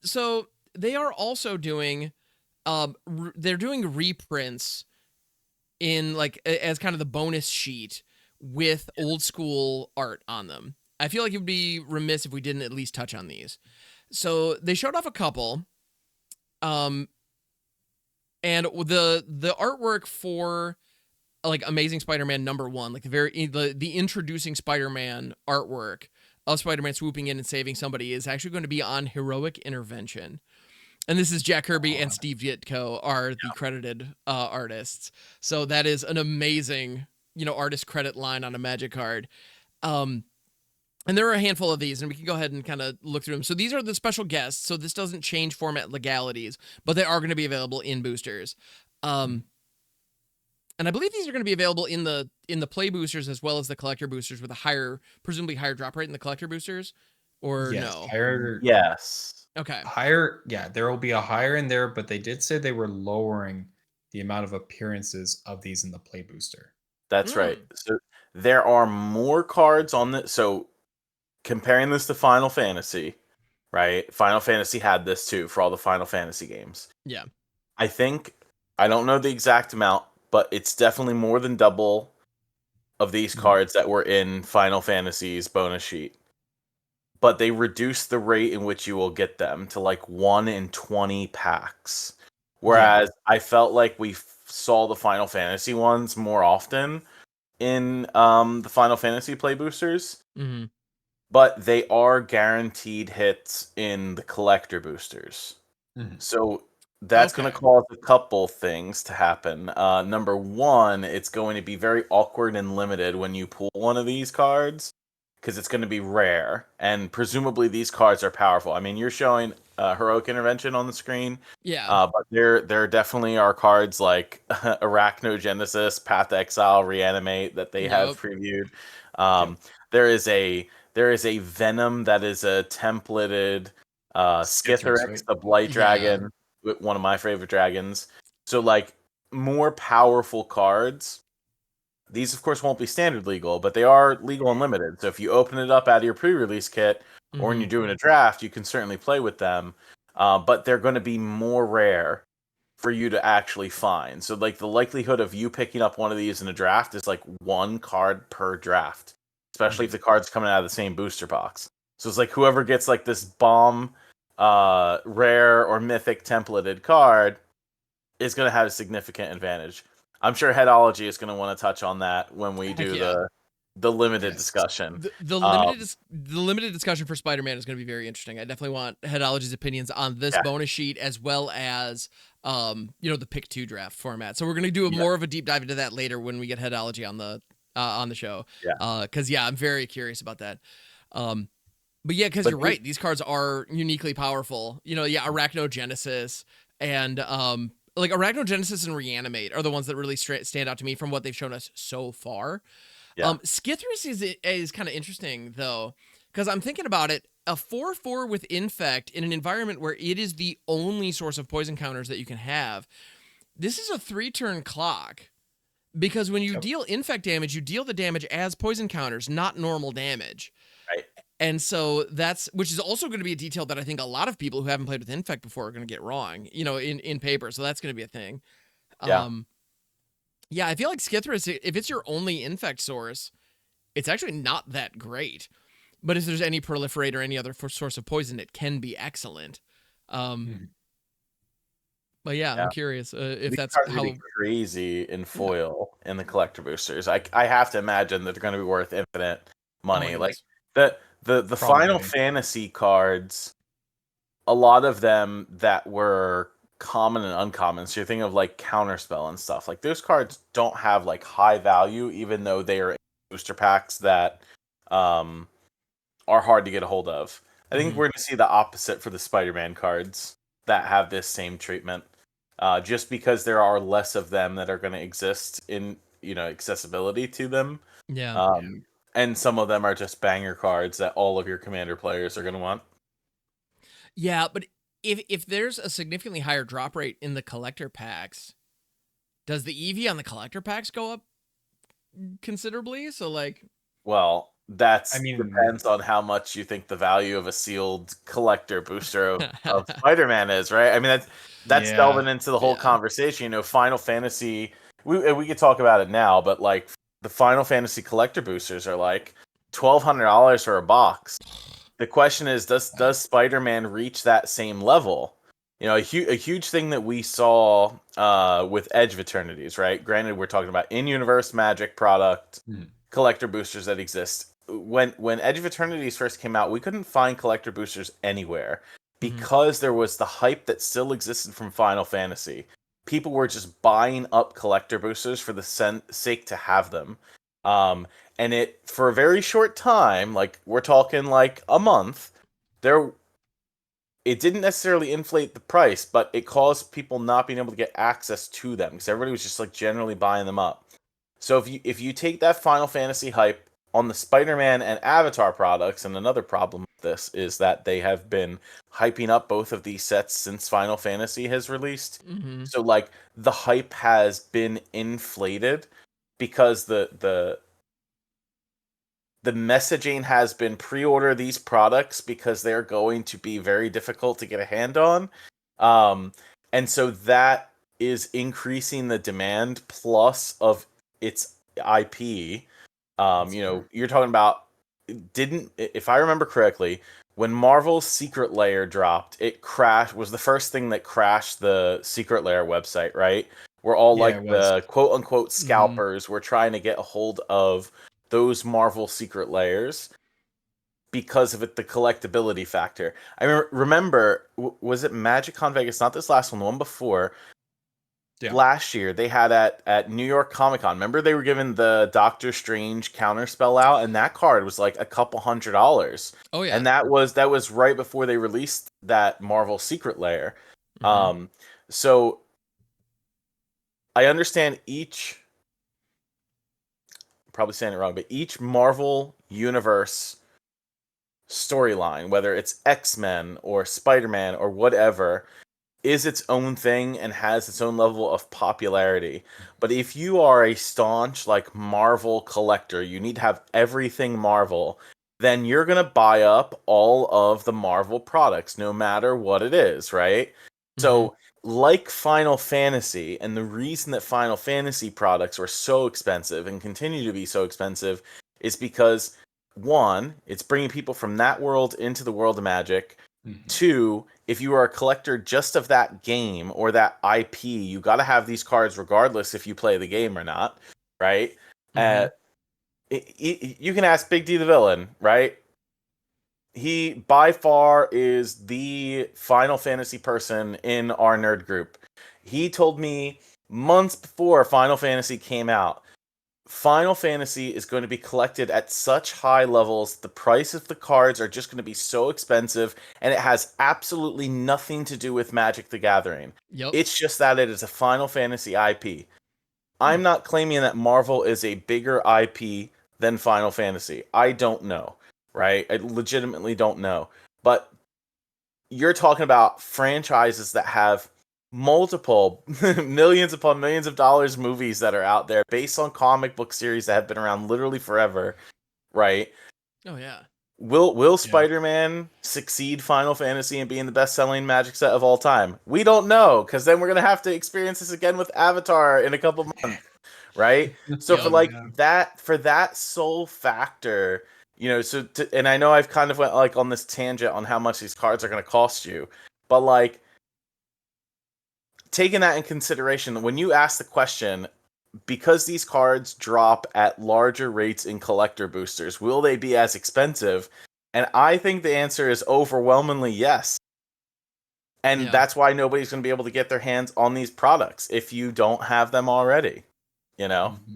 So they are also doing. They're doing reprints in like as kind of the bonus sheet with old school art on them. I feel like it would be remiss if we didn't at least touch on these. So they showed off a couple, and the artwork for like Amazing Spider-Man #1, like the introducing Spider-Man artwork of Spider-Man swooping in and saving somebody, is actually going to be on Heroic Intervention. And this is Jack Kirby and Steve Ditko are the credited artists. So that is an amazing, artist credit line on a Magic card. And there are a handful of these, and we can go ahead and kind of look through them. So these are the special guests, so this doesn't change format legalities, but they are going to be available in boosters. And I believe these are going to be available in the play boosters as well as the collector boosters with a presumably higher drop rate in the collector boosters, or Yes, no? higher. Yes. Okay. Higher. Yeah, there will be a higher in there, but they did say they were lowering the amount of appearances of these in the play booster. That's right. So there are more cards on the. So comparing this to Final Fantasy, right? Final Fantasy had this too for all the Final Fantasy games. Yeah. I think I don't know the exact amount, but it's definitely more than double of these cards that were in Final Fantasy's bonus sheet. But they reduced the rate in which you will get them to like 1 in 20 packs. Whereas I felt like we saw the Final Fantasy ones more often in the Final Fantasy play boosters. Mm-hmm. But they are guaranteed hits in the collector boosters. So that's going to cause a couple things to happen. Number one, it's going to be very awkward and limited when you pull one of these cards because it's going to be rare, and presumably these cards are powerful. I mean, you're showing Heroic Intervention on the screen. Yeah. But there definitely are cards like Arachnogenesis, Path to Exile, Reanimate that they have previewed. There is a Venom that is a templated Skithiryx, right? the Blight Dragon, one of my favorite dragons. So like more powerful cards. These of course won't be standard legal, but they are legal and limited. So if you open it up out of your pre-release kit or when you're doing a draft, you can certainly play with them. But they're going to be more rare for you to actually find. So like the likelihood of you picking up one of these in a draft is like 1 card per draft, especially if the card's coming out of the same booster box. So it's like whoever gets like this bomb rare or mythic templated card is going to have a significant advantage. I'm sure Headology is going to want to touch on that when we do the limited discussion. The limited discussion for Spider-Man is going to be very interesting. I definitely want Headology's opinions on this bonus sheet as well as the pick 2 draft format. So we're going to do more of a deep dive into that later when we get Headology on the show. Because I'm very curious about that. But because you're right, these cards are uniquely powerful. Arachnogenesis and like Arachnogenesis and Reanimate are the ones that really stand out to me from what they've shown us so far. Skithiryx is kind of interesting though, because I'm thinking about it. A 4/4 with Infect in an environment where it is the only source of poison counters that you can have. This is a 3-turn clock, because when you deal Infect damage, you deal the damage as poison counters, not normal damage. Right. And so which is also going to be a detail that I think a lot of people who haven't played with Infect before are going to get wrong, in paper. So that's going to be a thing. I feel like Skithiryx, if it's your only Infect source, it's actually not that great. But if there's any Proliferate or any other source of poison, it can be excellent. But I'm curious if that's how crazy in foil in the collector boosters. I have to imagine that they're going to be worth infinite money. Oh, like the Final Fantasy cards, a lot of them that were common and uncommon. So you're thinking of like Counterspell and stuff. Like those cards don't have like high value, even though they are booster packs that are hard to get a hold of. I think we're going to see the opposite for the Spider-Man cards that have this same treatment. Just because there are less of them that are going to exist in accessibility to them. And some of them are just banger cards that all of your Commander players are going to want. Yeah, but if there's a significantly higher drop rate in the collector packs, does the EV on the collector packs go up considerably? So like, well, depends on how much you think the value of a sealed collector booster of Spider-Man is, right? I mean, that's delving into the whole conversation. Final Fantasy, we could talk about it now, but like the Final Fantasy collector boosters are like $1,200 for a box. The question is, does Spider-Man reach that same level? A huge thing that we saw with Edge of Eternities, right? Granted, we're talking about in-universe Magic product collector boosters that exist. When Edge of Eternities first came out, we couldn't find collector boosters anywhere because there was the hype that still existed from Final Fantasy. People were just buying up collector boosters for the sake to have them. and it for a very short time, like we're talking like a month, it didn't necessarily inflate the price, but it caused people not being able to get access to them because everybody was just like generally buying them up. So if you take that Final Fantasy hype on the Spider-Man and Avatar products, and another problem with this is that they have been hyping up both of these sets since Final Fantasy has released. Mm-hmm. So like the hype has been inflated because the messaging has been pre-order these products because they're going to be very difficult to get a hand on. And so that is increasing the demand plus of its IP. You're talking about if I remember correctly, when Marvel's Secret Lair dropped, it was the first thing that crashed the Secret Lair website, right? Where all Yeah, it was. the quote unquote scalpers were trying to get a hold of those Marvel Secret Lairs because of the collectability factor. I remember, was it MagicCon Vegas? Not this last one, the one before. Yeah. Last year they had at New York Comic Con. Remember they were giving the Doctor Strange counterspell out, and that card was like a couple $100. Oh yeah. And that was right before they released that Marvel Secret Lair. Mm-hmm. So I understand probably saying it wrong, but each Marvel universe storyline, whether it's X-Men or Spider-Man or whatever, is its own thing and has its own level of popularity. But if you are a staunch like Marvel collector, you need to have everything Marvel, then you're going to buy up all of the Marvel products no matter what it is, right? Mm-hmm. So like Final Fantasy, and the reason that Final Fantasy products were so expensive and continue to be so expensive is because, one, it's bringing people from that world into the world of Magic. Mm-hmm. Two, if you are a collector just of that game or that IP, you got to have these cards regardless if you play the game or not, right? Mm-hmm. You can ask Big D the villain, right? He by far is the Final Fantasy person in our nerd group. He told me months before Final Fantasy came out, Final Fantasy is going to be collected at such high levels, the price of the cards are just going to be so expensive, and it has absolutely nothing to do with Magic the Gathering. Yep. It's just that it is a Final Fantasy IP. I'm not claiming that Marvel is a bigger IP than Final Fantasy. I don't know, right? I legitimately don't know. But you're talking about franchises that have multiple millions upon millions of dollars movies that are out there based on comic book series that have been around literally forever, right? Oh yeah. Will Spider-Man succeed Final Fantasy and being the best-selling Magic set of all time? We don't know, because then we're gonna have to experience this again with Avatar in a couple months, right? So for that sole factor, and I know I've kind of went like on this tangent on how much these cards are gonna cost you, but like taking that in consideration, when you ask the question, because these cards drop at larger rates in collector boosters, will they be as expensive? And I think the answer is overwhelmingly yes. And that's why nobody's going to be able to get their hands on these products if you don't have them already. Mm-hmm.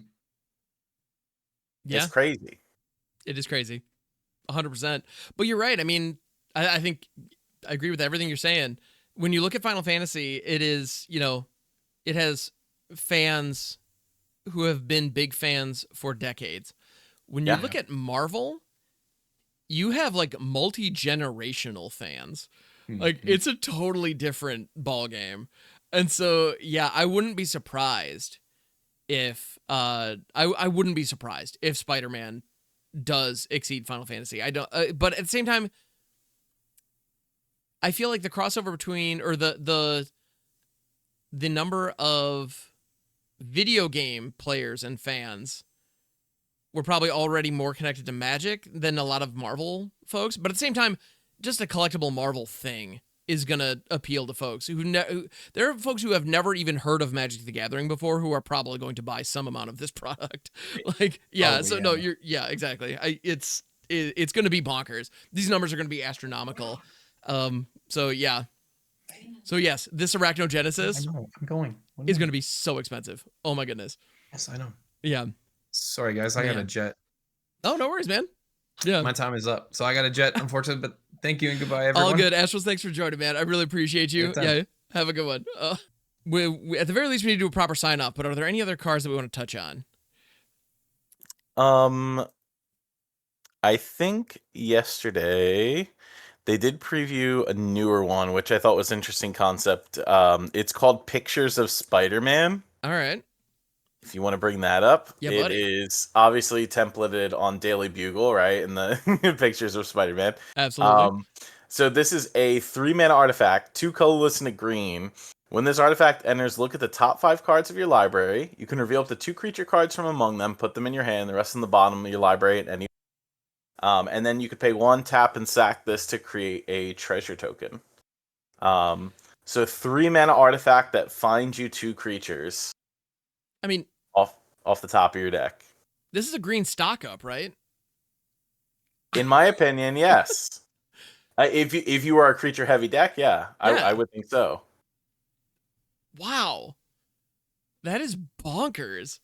Yeah. It's crazy. It is crazy. 100%. But you're right. I mean, I think I agree with everything you're saying. When you look at Final Fantasy, it is, it has fans who have been big fans for decades. When you look at Marvel, you have like multi-generational fans. Mm-hmm. Like it's a totally different ball game. And so, yeah, I wouldn't be surprised if I wouldn't be surprised if Spider-Man does exceed Final Fantasy. I don't but at the same time, I feel like the crossover between, or the number of video game players and fans were probably already more connected to Magic than a lot of Marvel folks. But at the same time, just a collectible Marvel thing is going to appeal to folks there are folks who have never even heard of Magic the Gathering before who are probably going to buy some amount of this product. No, exactly. It's going to be bonkers. These numbers are going to be astronomical. So yes, this Arachnogenesis is going to be so expensive. Oh my goodness. Yes, I know. Yeah. Sorry guys, I got a jet. Oh, no worries, man. Yeah. My time is up. So I got a jet, unfortunately, but thank you and goodbye, everyone. All good. Astros, thanks for joining, man. I really appreciate you. Anytime. Yeah, have a good one. We, at the very least, we need to do a proper sign-off, but are there any other cards that we want to touch on? I think yesterday they did preview a newer one, which I thought was an interesting concept. It's called Pictures of Spider-Man. All right. If you want to bring that up, Yeah, it buddy. is obviously templated on Daily Bugle, right? In the Pictures of Spider-Man. Absolutely. So this is a 3-mana artifact, 2 colorless and a green. When this artifact enters, look at the top 5 cards of your library. You can reveal up to 2 creature cards from among them, put them in your hand, the rest in the bottom of your library at any. And then you could pay 1 tap and sack this to create a treasure token. So 3-mana artifact that finds you 2 creatures. I mean, off the top of your deck. this is a green stock up, right? In my opinion, yes. If you are a creature heavy deck, yeah. I would think so. Wow. That is bonkers.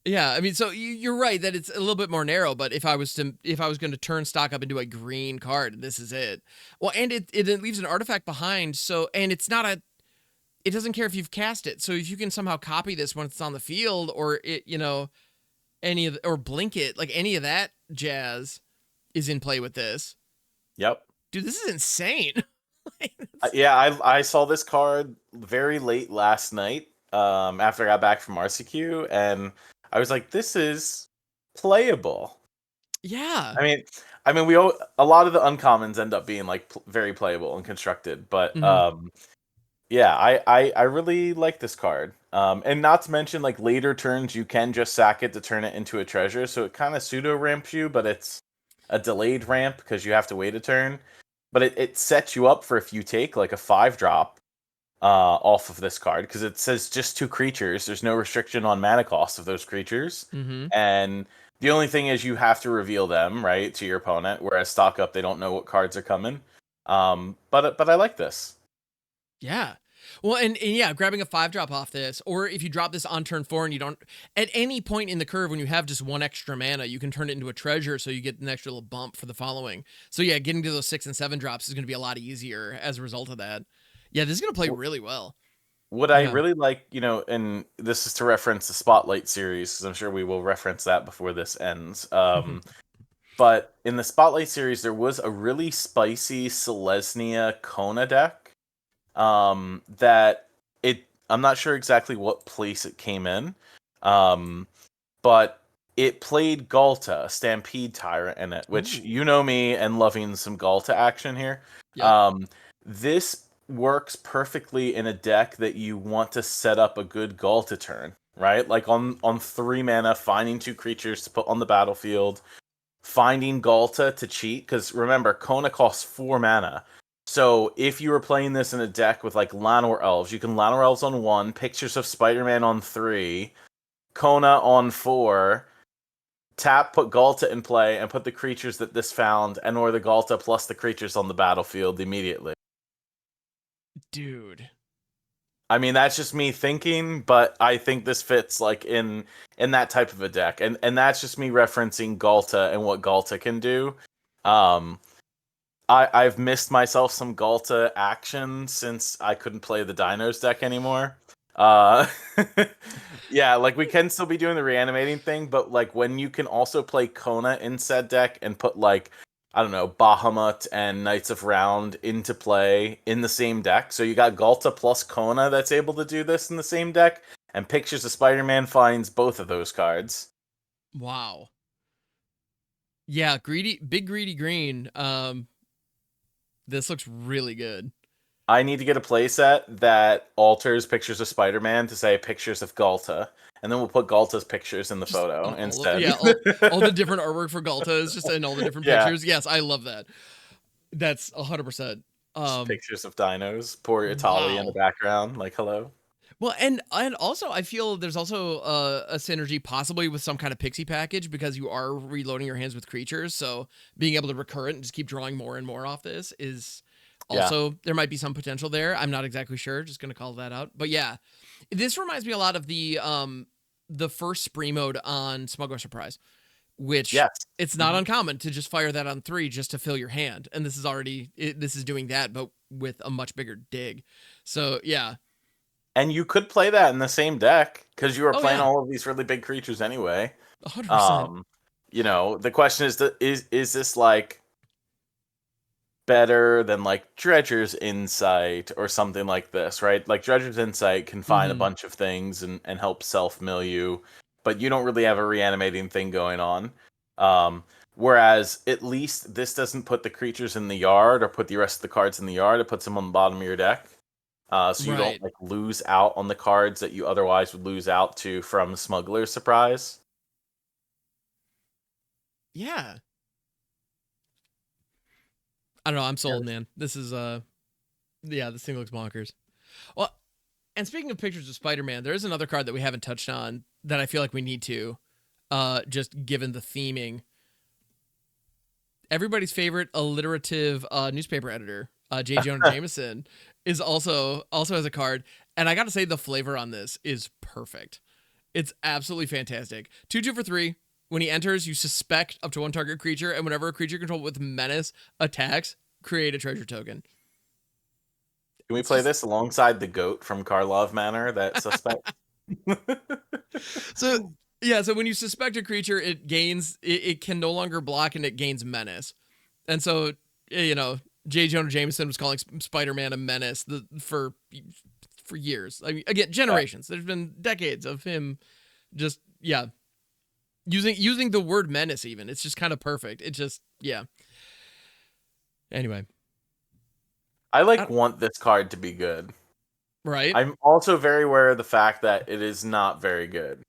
Yeah, I mean, so you're right that it's a little bit more narrow, but if I was going to turn stock up into a green card, this is it. Well, and it leaves an artifact behind, so, and it's not it doesn't care if you've cast it. So if you can somehow copy this when it's on the field, or it, or blink it, like any of that jazz is in play with this. Yep. Dude, this is insane. Yeah, I saw this card very late last night, after I got back from RCQ, and I was like, this is playable. Yeah. I mean, a lot of the uncommons end up being like very playable and constructed, but yeah, I really like this card. And not to mention, like, later turns you can just sack it to turn it into a treasure, so it kind of pseudo ramps you, but it's a delayed ramp because you have to wait a turn. But it sets you up for if you take like a 5-drop off of this card, because it says just 2 creatures. There's no restriction on mana cost of those creatures, and the only thing is you have to reveal them, right, to your opponent. Whereas stock up, they don't know what cards are coming. But I like this. Yeah. Well, and yeah, grabbing a 5-drop off this, or if you drop this on turn 4 and you don't, at any point in the curve when you have just 1 extra mana, you can turn it into a treasure, so you get an extra little bump for the following. So yeah, getting to those 6 and 7 drops is going to be a lot easier as a result of that. Yeah, this is going to play really well. What I really like, and this is to reference the Spotlight series, because I'm sure we will reference that before this ends. But in the Spotlight series, there was a really spicy Selesnya Kona deck. That I'm not sure exactly what place it came in, but it played Galta, Stampede Tyrant, in it, which you know me and loving some Galta action here. Yep. This works perfectly in a deck that you want to set up a good Galta turn, right? Like on 3 mana, finding 2 creatures to put on the battlefield, finding Galta to cheat, because remember, Kona costs 4 mana. So if you were playing this in a deck with like Llanowar Elves, you can Llanowar Elves on 1, Pictures of Spider-Man on 3, Kona on 4, tap, put Galta in play, and put the creatures that this found, and or the Galta plus the creatures on the battlefield immediately. Dude. I mean, that's just me thinking, but I think this fits like in that type of a deck. And that's just me referencing Galta and what Galta can do. I've missed myself some Galta action since I couldn't play the Dinos deck anymore. Yeah, like we can still be doing the reanimating thing, but like when you can also play Kona in said deck and put like, I don't know, Bahamut and Knights of Round into play in the same deck. So you got Galta plus Kona that's able to do this in the same deck, and Pictures of Spider-Man finds both of those cards. Wow. Yeah, big greedy green. This looks really good. I need to get a playset that alters Pictures of Spider-Man to say Pictures of Galta, and then we'll put Galta's pictures in the photo instead. All the different artwork for Galta is just in all the different pictures. Yes, I love that. That's 100%. Pictures of dinos, poor Italy in the background, like hello. Well, and also I feel there's also a synergy possibly with some kind of pixie package, because you are reloading your hands with creatures. So being able to recur it and just keep drawing more and more off this is also, there might be some potential there. I'm not exactly sure. Just going to call that out. But yeah, this reminds me a lot of the first spree mode on Smuggler Surprise. which Yes. it's not uncommon to just fire that on 3 just to fill your hand. And this is doing that, but with a much bigger dig. So yeah. And you could play that in the same deck because you are Oh, playing yeah. all of these really big creatures anyway. 100%. You know, the question is this like better than like Dredger's Insight or something like this, right? Like Dredger's Insight can find a bunch of things and help self-mill you, but you don't really have a reanimating thing going on. Whereas at least this doesn't put the creatures in the yard or put the rest of the cards in the yard. It puts them on the bottom of your deck. So you don't like lose out on the cards that you otherwise would lose out to from Smuggler's Surprise. Yeah. I don't know. I'm sold, man. This is this thing looks bonkers. Well, and speaking of pictures of Spider-Man, there is another card that we haven't touched on that I feel like we need to, just given the theming. Everybody's favorite alliterative newspaper editor, J. Jonah Jameson, is also has a card, and I got to say the flavor on this is perfect. It's absolutely fantastic. 2/2 for 3. When he enters, you suspect up to 1 target creature, and whenever a creature controlled with menace attacks, create a treasure token. Can we play this alongside the goat from Karlov Manor that suspect? So when you suspect a creature, it gains it can no longer block and it gains menace. And so, you know, J. Jonah Jameson was calling Spider-Man a menace for years. I mean, again, generations. There's been decades of him just using the word menace even. It's just kind of perfect. It just Anyway. I want this card to be good. Right. I'm also very aware of the fact that it is not very good.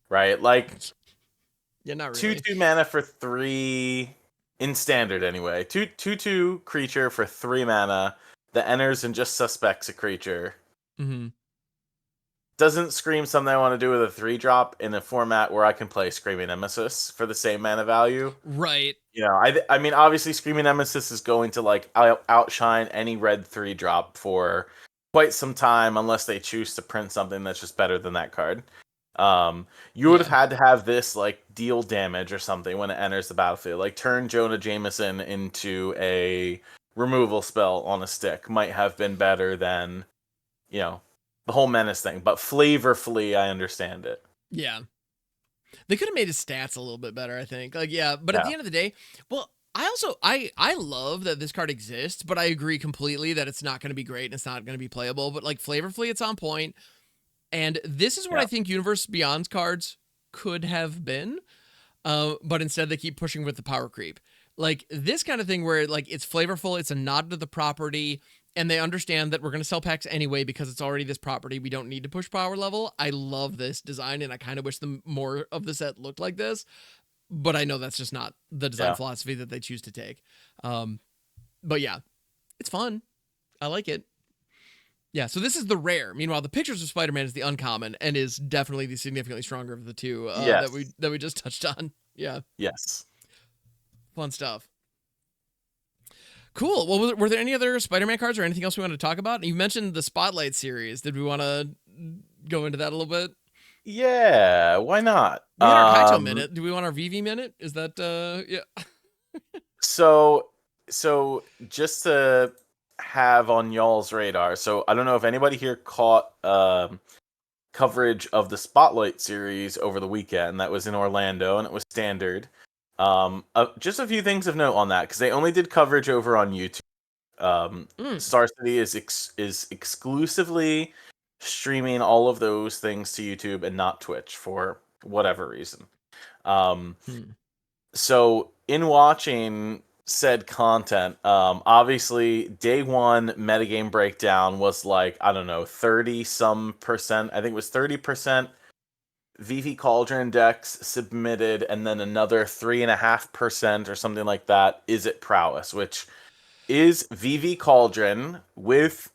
Right? Like, not really. 2/2 mana for 3 in standard anyway. 2/2 creature for 3 mana that enters and just suspects a creature. Doesn't scream something I want to do with a 3-drop in a format where I can play Screaming Nemesis for the same mana value. Right. You know, I mean, obviously Screaming Nemesis is going to like outshine any red 3-drop for quite some time unless they choose to print something that's just better than that card. You would have had to have this like deal damage or something when it enters the battlefield. Like turn Jonah Jameson into a removal spell on a stick might have been better than, you know, the whole menace thing. But flavorfully, I understand it. Yeah. They could have made his stats a little bit better, I think. Like, but at the end of the day, well, I love that this card exists, but I agree completely that it's not going to be great and it's not going to be playable. But like flavorfully, it's on point. And this is what I think Universe Beyond's cards could have been. But instead they keep pushing with the power creep. Like this kind of thing where like it's flavorful, it's a nod to the property, and they understand that we're going to sell packs anyway because it's already this property. We don't need to push power level. I love this design, and I kind of wish more of the set looked like this. But I know that's just not the design philosophy that they choose to take. But yeah, it's fun. I like it. Yeah, so this is the rare. Meanwhile, the Pictures of Spider-Man is the uncommon and is definitely the significantly stronger of the two that we just touched on. Yeah. Yes. Fun stuff. Cool. Well, were there any other Spider-Man cards or anything else we want to talk about? You mentioned the Spotlight series. Did we want to go into that a little bit? Yeah, why not? We had our Kaito minute. Do we want our Vivi minute? Is that So just to have on y'all's radar. So I don't know if anybody here caught coverage of the Spotlight series over the weekend. That was in Orlando and it was standard. Just a few things of note on that because they only did coverage over on YouTube. Star City is exclusively streaming all of those things to YouTube and not Twitch for whatever reason. So in watching said content, obviously day one metagame breakdown was like, I don't know, 30% I think it was 30% Vivi Cauldron decks submitted, and then another 3.5% or something like that is it Prowess, which is Vivi Cauldron with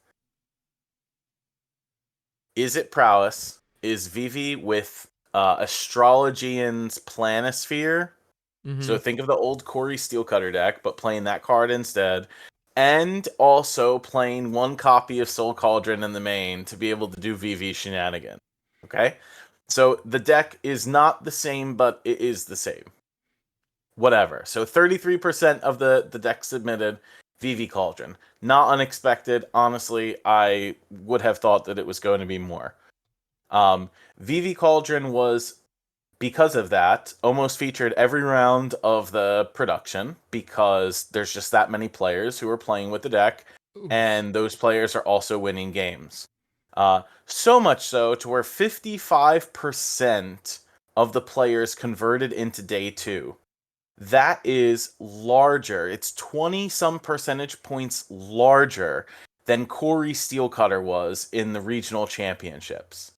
Is It Prowess, is Vivi with Astrologian's Planisphere. So think of the old Corey Steelcutter deck, but playing that card instead. And also playing 1 copy of Soul Cauldron in the main to be able to do Vivi shenanigans. Okay? So the deck is not the same, but it is the same. whatever. So 33% of the deck submitted Vivi Cauldron. Not unexpected. Honestly, I would have thought that it was going to be more. Vivi Cauldron was, because of that, almost featured every round of the production because there's just that many players who are playing with the deck, and those players are also winning games. So much so to where 55% of the players converted into day 2. That is larger. It's 20 some percentage points larger than Corey Steelcutter was in the regional championships.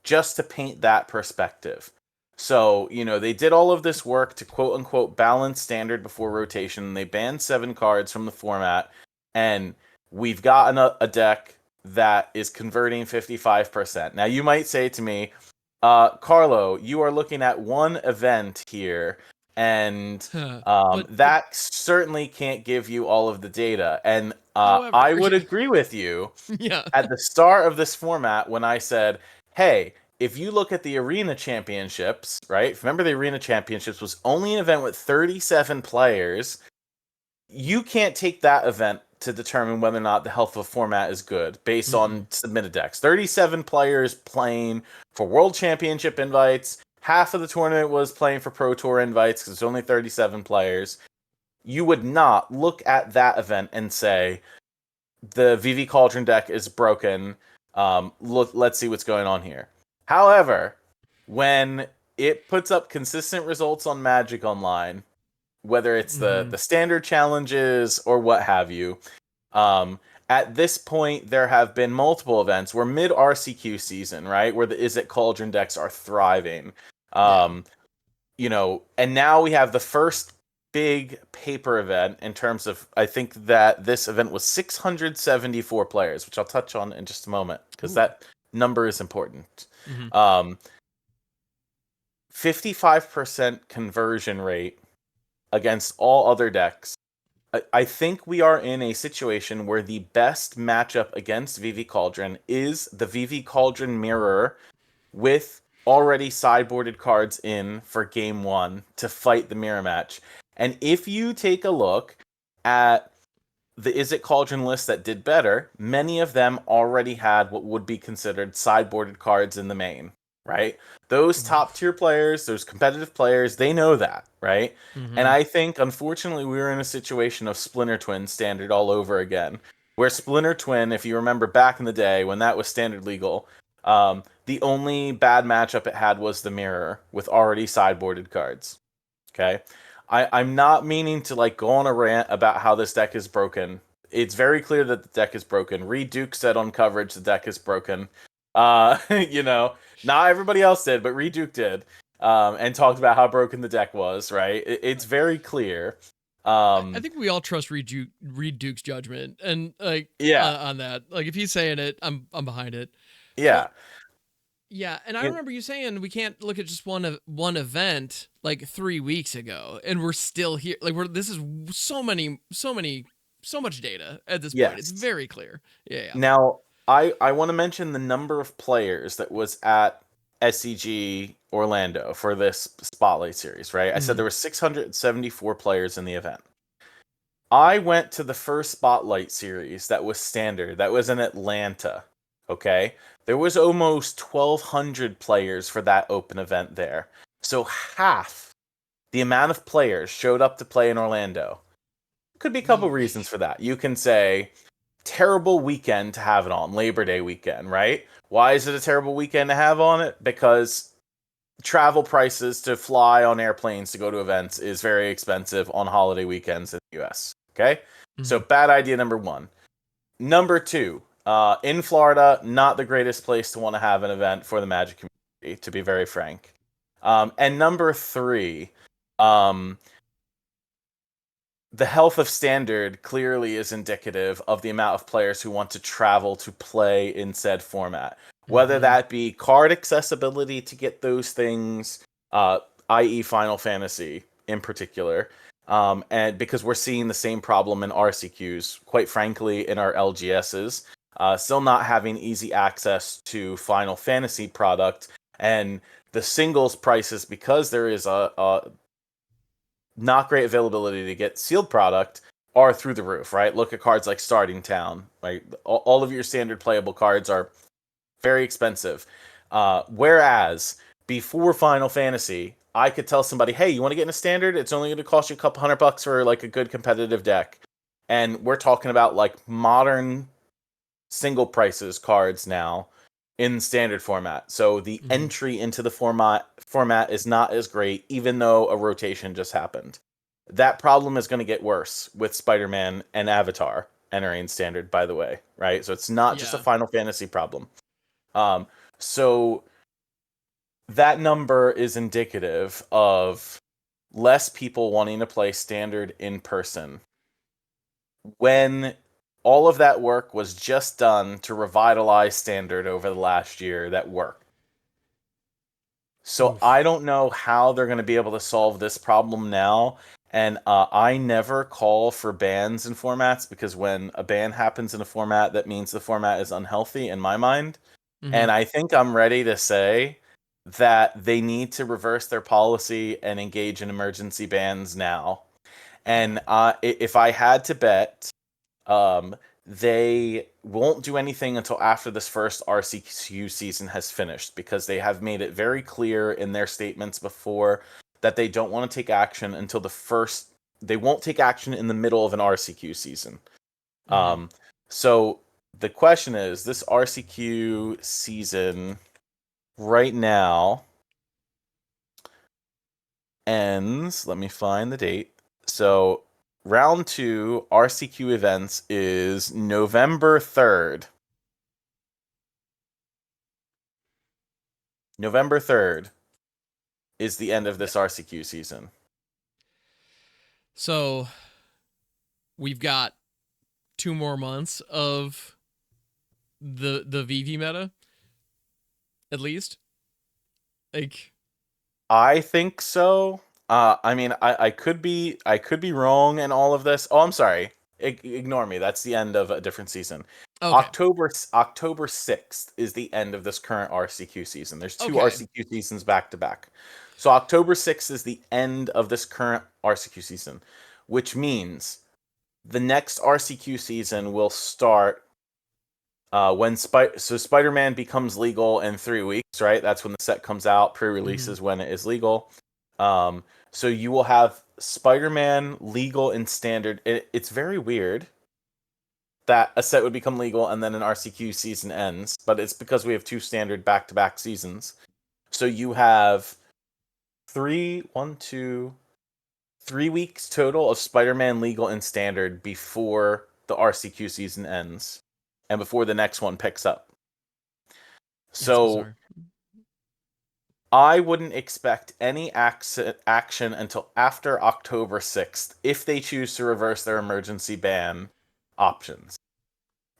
Just to paint that perspective. So, they did all of this work to quote unquote balance standard before rotation. They banned 7 cards from the format, and we've gotten a deck that is converting 55%. Now, you might say to me, Carlo, you are looking at one event here, and that certainly can't give you all of the data. And however, I would agree with you. Yeah. At the start of this format, when I said, hey, if you look at the Arena Championships, right? Remember, the Arena Championships was only an event with 37 players. You can't take that event to determine whether or not the health of a format is good based on submitted decks. 37 players playing for World Championship invites. Half of the tournament was playing for Pro Tour invites because it's only 37 players. You would not look at that event and say, the Vivi Cauldron deck is broken. Let's see what's going on here. However, when it puts up consistent results on Magic Online, whether it's the standard challenges or what have you, at this point there have been multiple events. We're mid RCQ season, right, where the Is It Cauldron decks are thriving. And now we have the first big paper event in terms of, I think that this event was 674 players, which I'll touch on in just a moment because that number is important. 55% conversion rate against all other decks. I think we are in a situation where the best matchup against Vivi Cauldron is the Vivi Cauldron Mirror with already sideboarded cards in for game 1 to fight the mirror match. And if you take a look at the Is It Cauldron list that did better, many of them already had what would be considered sideboarded cards in the main, right? Those top tier players, those competitive players, they know that, right? And I think, unfortunately, we were in a situation of Splinter Twin standard all over again, where Splinter Twin, if you remember back in the day when that was standard legal, the only bad matchup it had was the Mirror with already sideboarded cards. Okay? I'm not meaning to go on a rant about how this deck is broken. It's very clear that the deck is broken. Reed Duke said on coverage the deck is broken. Not everybody else did, but Reed Duke did. And talked about how broken the deck was, right? It's very clear. I think we all trust Reed Duke's judgment, and on that. If he's saying it, I'm behind it. Yeah. Yeah, and I remember you saying we can't look at just one event 3 weeks ago, and we're still here. This is so much data at this point. It's very clear. Yeah. Now, I want to mention the number of players that was at SCG Orlando for this Spotlight Series, right? I said there were 674 players in the event. I went to the first Spotlight Series that was standard. That was in Atlanta, okay? There was almost 1,200 players for that open event there. So half the amount of players showed up to play in Orlando. Could be a couple reasons for that. You can say, terrible weekend to have it on, Labor Day weekend, right? Why is it a terrible weekend to have on it? Because travel prices to fly on airplanes to go to events is very expensive on holiday weekends in the US, okay? So bad idea number 1. Number 2, in Florida, not the greatest place to want to have an event for the Magic community, to be very frank. And number 3, the health of standard clearly is indicative of the amount of players who want to travel to play in said format. Whether that be card accessibility to get those things, i.e. Final Fantasy in particular, and because we're seeing the same problem in RCQs, quite frankly, in our LGSs, still not having easy access to Final Fantasy product, and the singles prices, because there is not great availability to get sealed product are through the roof, right? Look at cards like Starting Town. Right, all of your standard playable cards are very expensive. Whereas before Final Fantasy, I could tell somebody, "Hey, you want to get in a standard? It's only going to cost you a couple $100 for like a good competitive deck." And we're talking about like modern single prices cards now in standard format. So the entry into the format is not as great, even though a rotation just happened. That problem is going to get worse with Spider-Man and Avatar entering standard, by the way, right? So it's not just a Final Fantasy problem. So that number is indicative of less people wanting to play standard in person. When all of that work was just done to revitalize standard over the last year, that worked. So I don't know how they're going to be able to solve this problem now. And I never call for bans in formats, because when a ban happens in a format, that means the format is unhealthy in my mind. And I think I'm ready to say that they need to reverse their policy and engage in emergency bans now. And if I had to bet, they won't do anything until after this first RCQ season has finished, because they have made it very clear in their statements before that they don't want to take action until they won't take action in the middle of an RCQ season. So the question is, this RCQ season right now ends, let me find the date. So round 2 RCQ events is November 3rd. November 3rd is the end of this RCQ season. So we've got 2 more months of the VV meta, at least. Like, I think so. I mean, I could be wrong in all of this. Oh, I'm sorry. Ignore me. That's the end of a different season. okay. October 6th is the end of this current RCQ season. There's 2 RCQ seasons back to back. So October 6th is the end of this current RCQ season, which means the next RCQ season will start when Spider-Man becomes legal in 3 weeks, right? That's when the set comes out. Pre-release is when it is legal. So you will have Spider-Man legal in standard. It's very weird that a set would become legal and then an RCQ season ends, but it's because we have 2 standard back-to-back seasons. So you have 3 weeks total of Spider-Man legal in standard before the RCQ season ends and before the next one picks up. So I wouldn't expect any action until after October 6th if they choose to reverse their emergency ban options.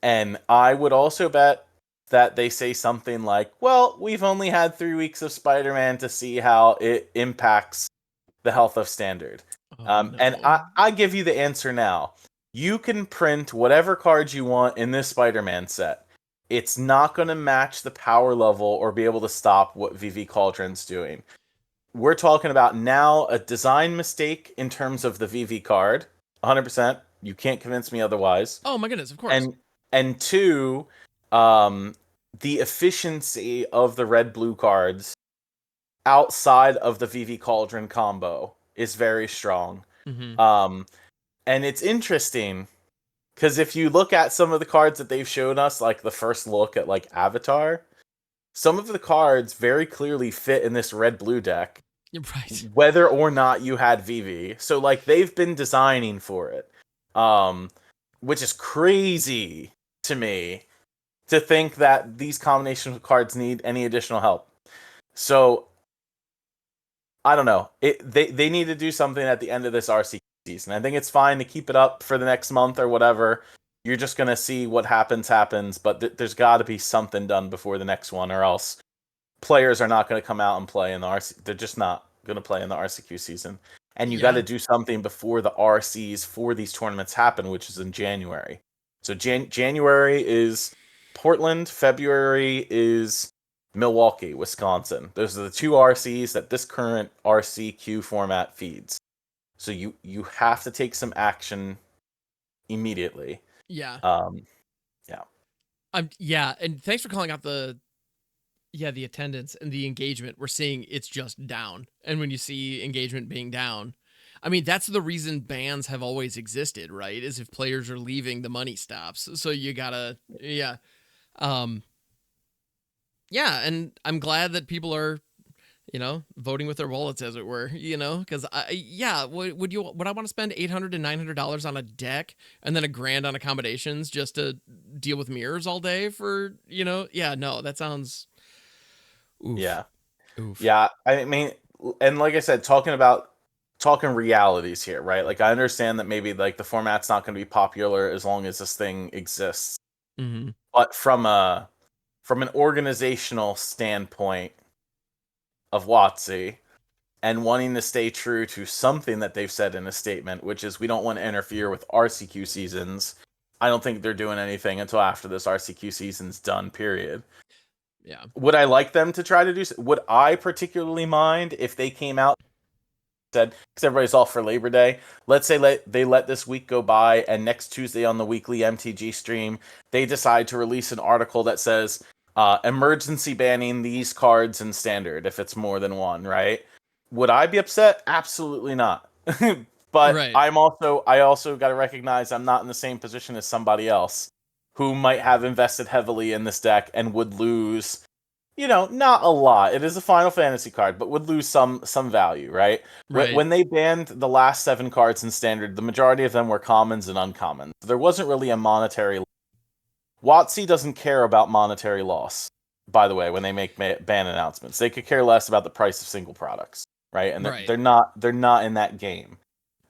And I would also bet that they say something like, well, we've only had 3 weeks of Spider-Man to see how it impacts the health of standard. No. And I give you the answer now. You can print whatever cards you want in this Spider-Man set. It's not going to match the power level or be able to stop what VV Cauldron's doing. We're talking about now a design mistake in terms of the VV card. 100%. You can't convince me otherwise. Oh my goodness, of course. And 2, the efficiency of the red-blue cards outside of the VV Cauldron combo is very strong. And it's interesting because if you look at some of the cards that they've shown us, like the first look at like Avatar, some of the cards very clearly fit in this red-blue deck. You're right. Whether or not you had VV. So like they've been designing for it. Which is crazy to me to think that these combination of cards need any additional help. So I don't know. They need to do something at the end of this RC season. I think it's fine to keep it up for the next month or whatever. You're just going to see what happens, but there's got to be something done before the next one, or else players are not going to come out and play in the RC. They're just not going to play in the RCQ season. And you got to do something before the RCs for these tournaments happen, which is in January. So January is Portland, February is Milwaukee, Wisconsin. Those are the 2 RCs that this current RCQ format feeds. So you have to take some action immediately. Yeah. Yeah. And thanks for calling out the attendance and the engagement. We're seeing it's just down. And when you see engagement being down, I mean, that's the reason bans have always existed, right? Is if players are leaving, the money stops. So you gotta, yeah. Yeah, and I'm glad that people are, voting with their wallets, as it were, because would I want to spend $800 to $900 on a deck and then $1,000 on accommodations just to deal with mirrors all day for, yeah, no, that sounds, oof. Yeah. Oof. Yeah. I mean, and like I said, talking realities here, right? Like I understand that maybe like the format's not going to be popular as long as this thing exists. Mm-hmm. But from an organizational standpoint of WotC and wanting to stay true to something that they've said in a statement, which is we don't want to interfere with RCQ seasons. I don't think they're doing anything until after this RCQ season's done, period. Yeah. Would I like them to try to do? Would I particularly mind if they came out said, because everybody's off for Labor Day. Let's say they let this week go by, and next Tuesday on the weekly MTG stream, they decide to release an article that says emergency banning these cards in Standard if it's more than one, right? Would I be upset? Absolutely not. But right. I also got to recognize I'm not in the same position as somebody else who might have invested heavily in this deck and would lose, not a lot. It is a Final Fantasy card, but would lose some value, right? Right. When they banned the last 7 cards in Standard, the majority of them were commons and uncommons. There wasn't really a monetary. WotC doesn't care about monetary loss. By the way, when they make ban announcements, they could care less about the price of single products, right? And they're not in that game,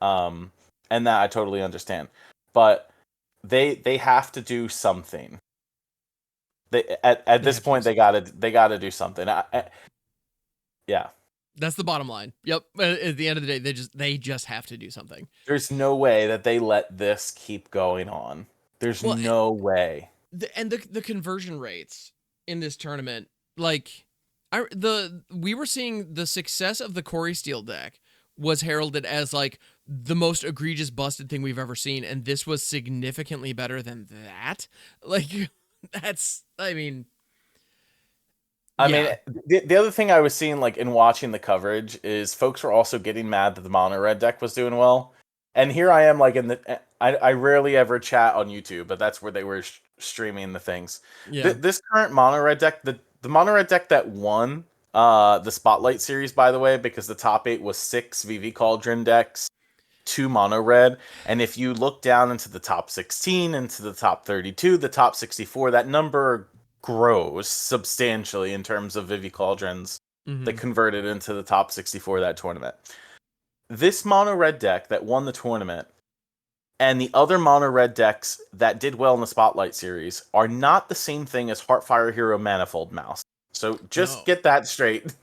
and that I totally understand. But they have to do something. At this point they gotta do something. Yeah. That's the bottom line. Yep. At the end of the day, they just have to do something. There's no way that they let this keep going on. There's no way. The conversion rates in this tournament, like we were seeing the success of the Corey Steele deck was heralded as like the most egregious busted thing we've ever seen, and this was significantly better than that. Like I mean, the other thing I was seeing, like in watching the coverage, is folks were also getting mad that the mono red deck was doing well. And here I am, like I rarely ever chat on YouTube, but that's where they were streaming the things. Yeah. This current mono red deck, the mono red deck that won the Spotlight series, by the way, because the top 8 was 6 VV Cauldron decks, 2 mono red, and if you look down into the top 16, into the top 32, the top 64, that number grows substantially in terms of Vivi Cauldrons that converted into the top 64 of that tournament. This mono red deck that won the tournament and the other mono red decks that did well in the Spotlight series are not the same thing as Heartfire Hero Manifold Mouse. So just get that straight.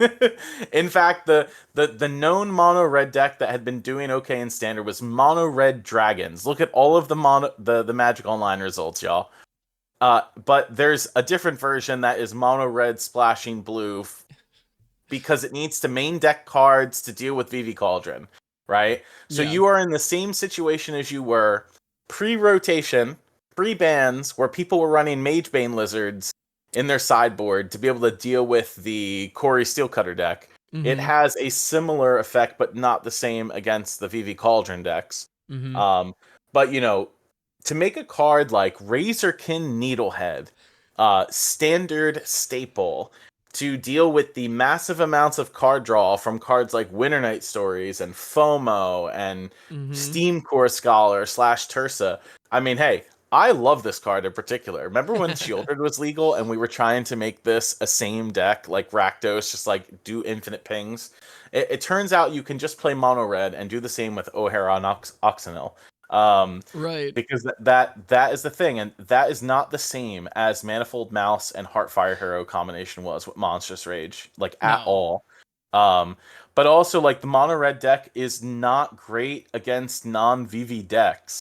In fact, the known mono red deck that had been doing okay in Standard was mono red Dragons. Look at all of the Magic Online results, y'all. But there's a different version that is mono red splashing blue because it needs to main deck cards to deal with Vivi Cauldron, right? So you are in the same situation as you were pre-rotation, pre-bans, where people were running Mage Bane Lizards in their sideboard to be able to deal with the Corey Steelcutter deck. It has a similar effect, but not the same against the Vivi Cauldron decks. But, to make a card like Razorkin Needlehead, standard staple, to deal with the massive amounts of card draw from cards like Winter Night Stories and FOMO and Steam Core Scholar / Tursa. I mean, hey, I love this card in particular. Remember when Shieldred was legal and we were trying to make this a same deck like Rakdos, just like do infinite pings? It turns out you can just play mono red and do the same with O'Hara and Oxenil. Right. Because that is the thing, and that is not the same as Manifold Mouse and Heartfire Hero combination was with Monstrous Rage, at all. But also, like, the mono red deck is not great against non-VV decks.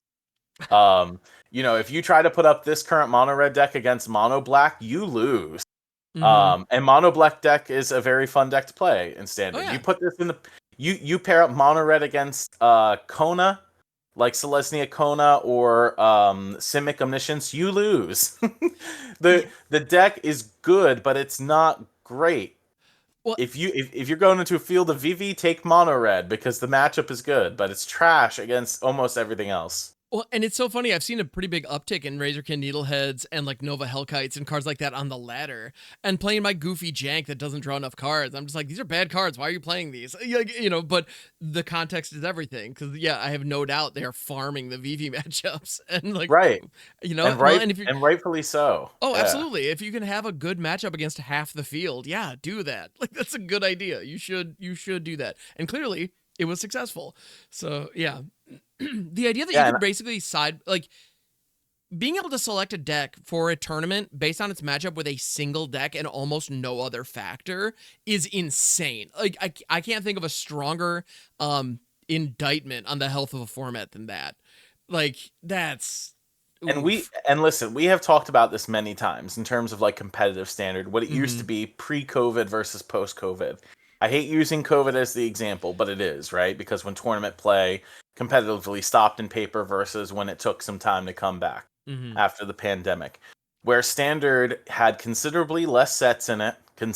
If you try to put up this current mono red deck against mono black, you lose. And mono black deck is a very fun deck to play in Standard. Oh, yeah. You put this You pair up mono red against Kona, like Selesnya Kona or Simic Omniscience, you lose. The deck is good, but it's not great. Well, If you're going into a field of Vivi, take mono red because the matchup is good, but it's trash against almost everything else. Well, and it's so funny. I've seen a pretty big uptick in Razorkin Needleheads and like Nova Hellkites and cards like that on the ladder. And playing my goofy jank that doesn't draw enough cards, I'm just like, these are bad cards. Why are you playing these? You know, but the context is everything. Because yeah, I have no doubt they are farming the VV matchups and like, Right. You know, and and rightfully so. Oh, Yeah. absolutely. If you can have a good matchup against half the field, yeah, do that. Like that's a good idea. You should do that. And clearly, it was successful. So yeah. The idea that you could basically being able to select a deck for a tournament based on its matchup with a single deck and almost no other factor is insane. Like I can't think of a stronger indictment on the health of a format than that. Like that's and listen, we have talked about this many times in terms of like competitive standard, what it used to be pre-COVID versus post-COVID. I hate using COVID as the example, but it is, right? Because when tournament play competitively stopped in paper versus when it took some time to come back after the pandemic, where standard had considerably less sets in it, and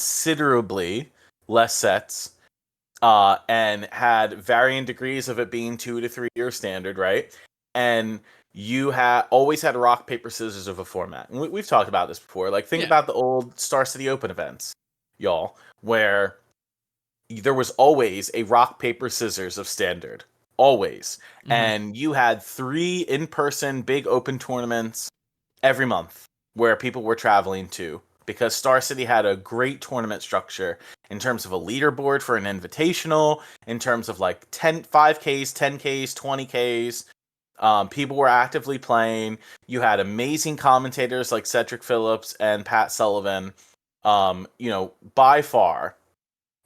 had varying degrees of it being 2 to 3 year standard, right? And you always had rock, paper, scissors of a format. And we've talked about this before. Like, think about the old Star City Open events, y'all, where there was always a rock, paper, scissors of standard. Always. And you had 3 in-person big open tournaments every month where people were traveling to, because Star City had a great tournament structure in terms of a leaderboard for an invitational, in terms of like 5Ks, 10Ks, 20Ks. People were actively playing. You had amazing commentators like Cedric Phillips and Pat Sullivan. By far,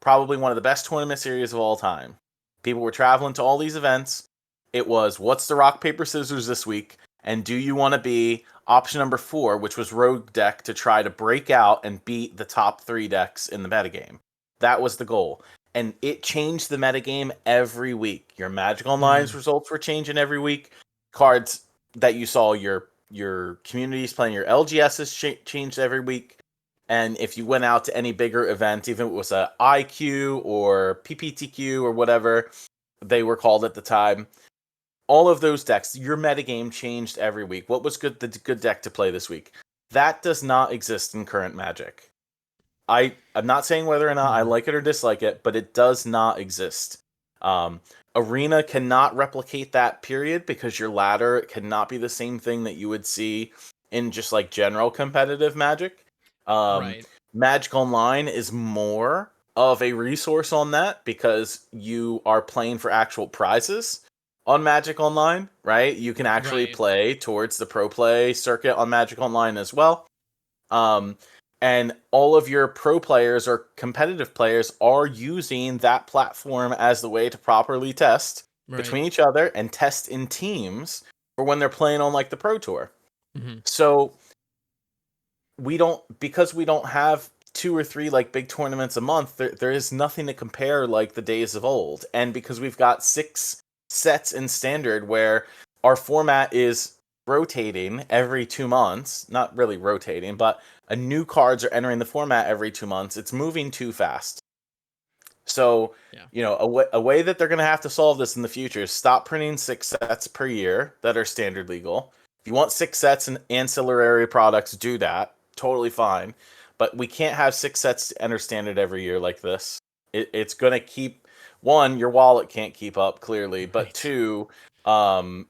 probably one of the best tournament series of all time. People were traveling to all these events. It was, what's the rock, paper, scissors this week? And do you want to be option number 4, which was rogue deck, to try to break out and beat the top 3 decks in the metagame? That was the goal. And it changed the metagame every week. Your Magic Online's results were changing every week. Cards that you saw your communities playing, your LGSs changed every week. And if you went out to any bigger event, even if it was a IQ or PPTQ or whatever they were called at the time, all of those decks, your metagame changed every week. What was the good deck to play this week? That does not exist in current Magic. I'm not saying whether or not I like it or dislike it, but it does not exist. Arena cannot replicate that period because your ladder cannot be the same thing that you would see in just like general competitive Magic. Magic Online is more of a resource on that because you are playing for actual prizes on Magic Online, right? You can actually play towards the pro play circuit on Magic Online as well. And all of your pro players or competitive players are using that platform as the way to properly test between each other and test in teams for when they're playing on like the Pro Tour. So because we don't have 2 or 3 like big tournaments a month, there is nothing to compare like the days of old. And because we've got 6 sets in standard where our format is rotating every 2 months, not really rotating, but new cards are entering the format every 2 months, it's moving too fast. So, a way that they're going to have to solve this in the future is stop printing 6 sets per year that are standard legal. If you want 6 sets and ancillary products, do that. Totally fine. But we can't have 6 sets to enter standard every year like this. It's going to keep, 1, your wallet can't keep up, clearly, but 2,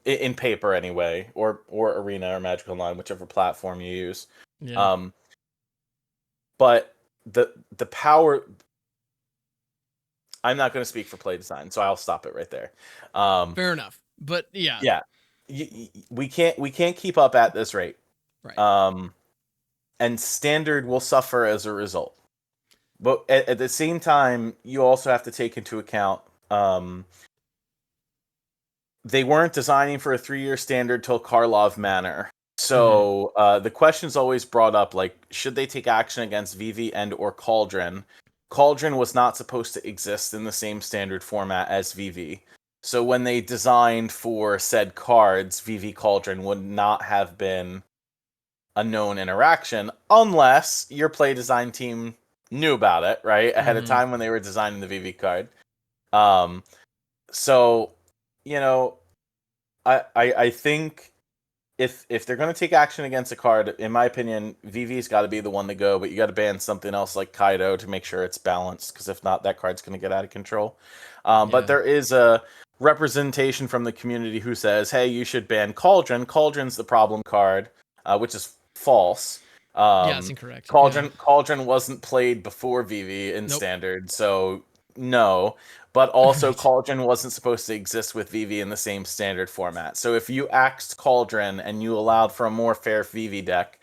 in paper anyway, or Arena or Magic Online, whichever platform you use. But the power... I'm not going to speak for play design, so I'll stop it right there. Fair enough. But yeah, we can't keep up at this rate. And standard will suffer as a result. But at the same time, you also have to take into account they weren't designing for a 3-year standard till Karlov Manor. So the question's always brought up, like, should they take action against Vivi and or Cauldron? Cauldron was not supposed to exist in the same standard format as VV. So when they designed for said cards, VV Cauldron would not have been a known interaction unless your play design team knew about it, right? Ahead of time when they were designing the VV card. So, you know, I think if they're going to take action against a card, in my opinion, VV's got to be the one to go, but you got to ban something else like Kaito to make sure it's balanced, because if not, that card's going to get out of control. But there is a representation from the community who says, hey, you should ban Cauldron. Cauldron's the problem card, which is false. Yeah, it's incorrect. Cauldron wasn't played before VV in Standard, so no. But also, Cauldron wasn't supposed to exist with VV in the same Standard format. So if you axed Cauldron and you allowed for a more fair VV deck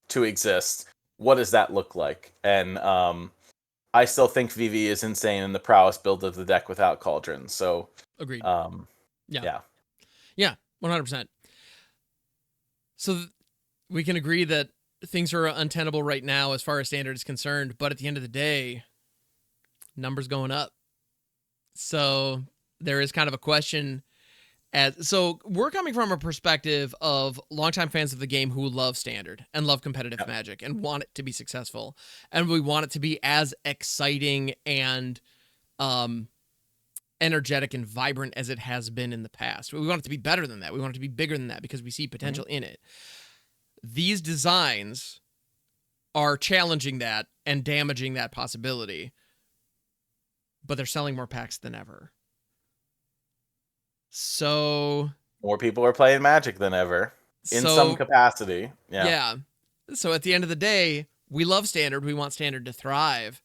to exist, what does that look like? And I still think VV is insane in the prowess build of the deck without Cauldron. So agreed. Yeah, 100%. So we can agree that things are untenable right now as far as Standard is concerned, but at the end of the day, numbers going up. So there is kind of a question. So we're coming from a perspective of longtime fans of the game who love Standard and love competitive Magic and want it to be successful. And we want it to be as exciting and energetic and vibrant as it has been in the past. We want it to be better than that. We want it to be bigger than that because we see potential in it. These designs are challenging that and damaging that possibility, but they're selling more packs than ever. So more people are playing Magic than ever in some capacity. Yeah. So at the end of the day, we love Standard. We want Standard to thrive.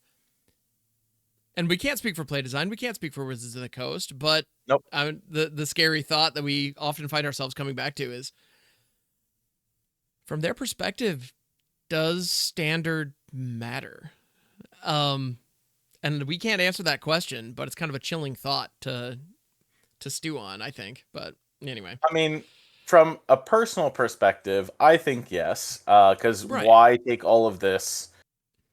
And we can't speak for play design. We can't speak for Wizards of the Coast, but the scary thought that we often find ourselves coming back to is, from their perspective, does Standard matter? And we can't answer that question, but it's kind of a chilling thought to stew on, I think. But anyway. I mean, from a personal perspective, I think yes. Because why take all of this?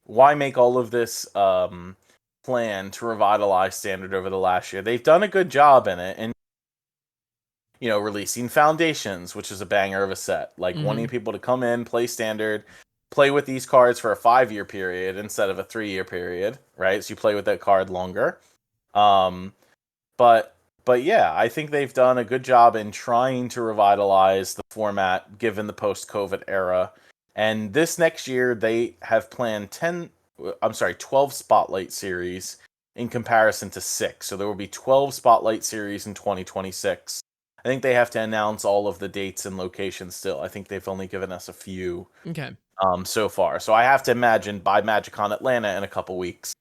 Why make all of this plan to revitalize Standard over the last year? They've done a good job in it, and releasing Foundations, which is a banger of a set, like wanting people to come in, play Standard, play with these cards for a 5-year period instead of a 3-year period, right? So you play with that card longer. But yeah, I think they've done a good job in trying to revitalize the format given the post-COVID era. And this next year, they have planned 12 Spotlight series in comparison to 6. So there will be 12 Spotlight series in 2026. I think they have to announce all of the dates and locations still. I think they've only given us a few so far. So I have to imagine by MagicCon Atlanta in a couple weeks,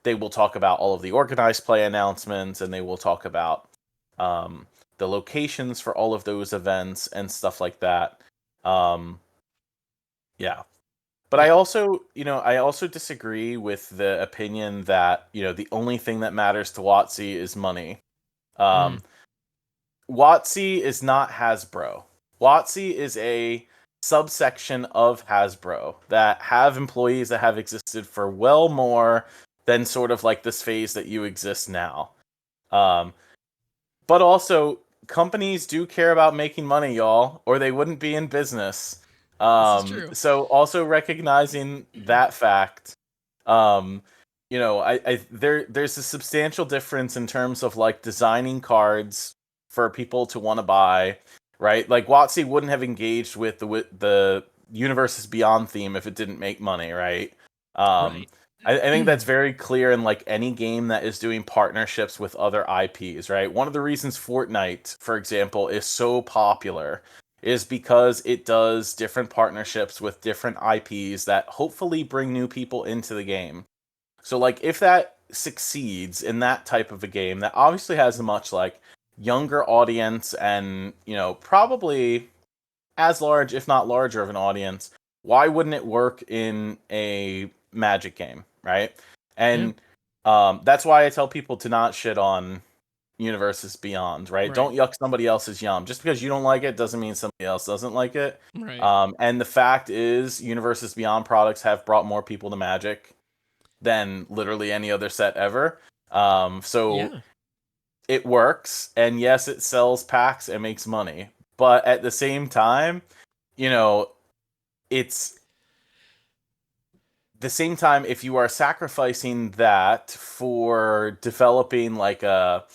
they will talk about all of the organized play announcements, and they will talk about the locations for all of those events and stuff like that. But I also disagree with the opinion that, the only thing that matters to WotC is money. WotC is not Hasbro. WotC is a subsection of Hasbro that have employees that have existed for well more than sort of like this phase that you exist now. But also, companies do care about making money, y'all, or they wouldn't be in business. This is true. So also recognizing that fact, there's a substantial difference in terms of like designing cards for people to want to buy, right? Like WotC wouldn't have engaged with the Universes Beyond theme if it didn't make money, right? I think that's very clear in like any game that is doing partnerships with other IPs, right? One of the reasons Fortnite, for example, is so popular is because it does different partnerships with different IPs that hopefully bring new people into the game. So like if that succeeds in that type of a game that obviously has a much like younger audience and, probably as large, if not larger of an audience, why wouldn't it work in a Magic game, right? And that's why I tell people to not shit on Universes Beyond, right? Don't yuck somebody else's yum. Just because you don't like it doesn't mean somebody else doesn't like it. Right. And the fact is, Universes Beyond products have brought more people to Magic. than literally any other set ever. So Yeah. it works, and yes, it sells packs and makes money, but at the same time, you know, it's the same time, if you are sacrificing that for developing like a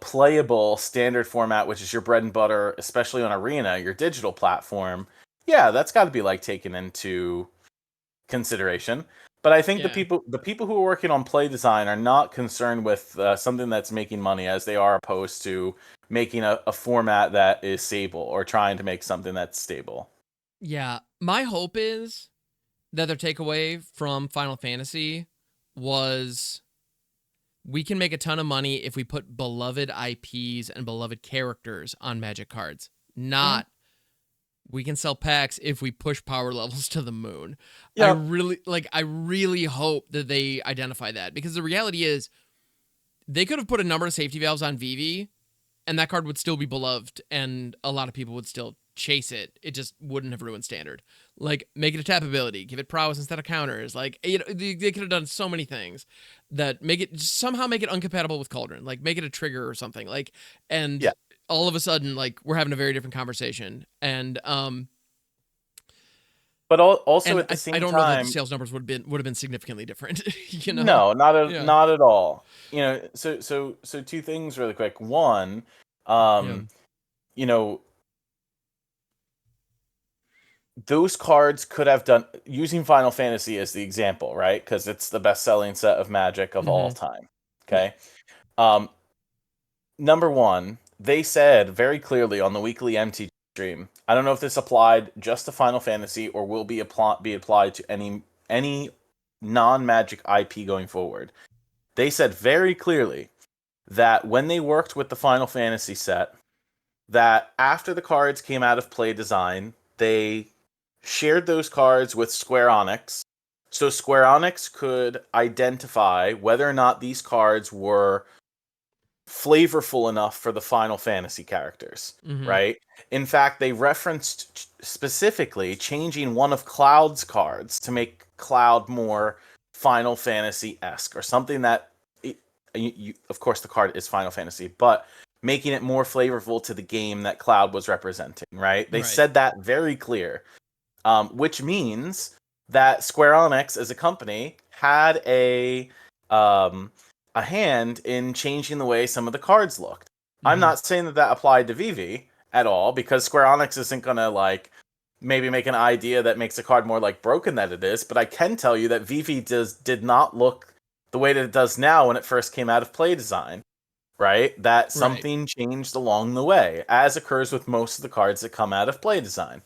playable standard format, which is your bread and butter, especially on Arena, your digital platform, yeah, that's got to be like taken into consideration. But I think Yeah. the people who are working on play design are not concerned with something that's making money as they are opposed to making a format that is stable or trying to make something that's stable. Yeah. My hope is that their takeaway from Final Fantasy was we can make a ton of money if we put beloved IPs and beloved characters on Magic cards. Not we can sell packs if we push power levels to the moon. Yeah. I really hope that they identify that, because the reality is they could have put a number of safety valves on Vivi and that card would still be beloved and a lot of people would still chase it. It just wouldn't have ruined standard. Like, make it a tap ability, give it prowess instead of counters. Like, you know, they could have done so many things that somehow make it uncompatible with Cauldron. Like, make it a trigger or something. Like, and all of a sudden, like, we're having a very different conversation. And but also and at the same I don't time, know that the sales numbers would have been significantly different. You know, no, not at all. You know, so two things really quick. One, you know, those cards could have done, using Final Fantasy as the example, right? Because it's the best-selling set of Magic of all time. Okay. Number one, they said very clearly on the weekly MTG stream. I don't know if this applied just to Final Fantasy or will be applied to any non-Magic IP going forward. They said very clearly that when they worked with the Final Fantasy set, that after the cards came out of play design, they shared those cards with Square Enix, so Square Enix could identify whether or not these cards were flavorful enough for the Final Fantasy characters, right? In fact, they referenced specifically changing one of Cloud's cards to make Cloud more Final Fantasy-esque, or something that, of course, the card is Final Fantasy, but making it more flavorful to the game that Cloud was representing, right? They said that very clear, which means that Square Enix, as a company, had a hand in changing the way some of the cards looked. I'm not saying that applied to Vivi at all, because Square Enix isn't gonna like maybe make an idea that makes a card more like broken than it is, but I can tell you that Vivi did not look the way that it does now when it first came out of play design, right? That something changed along the way, as occurs with most of the cards that come out of play design.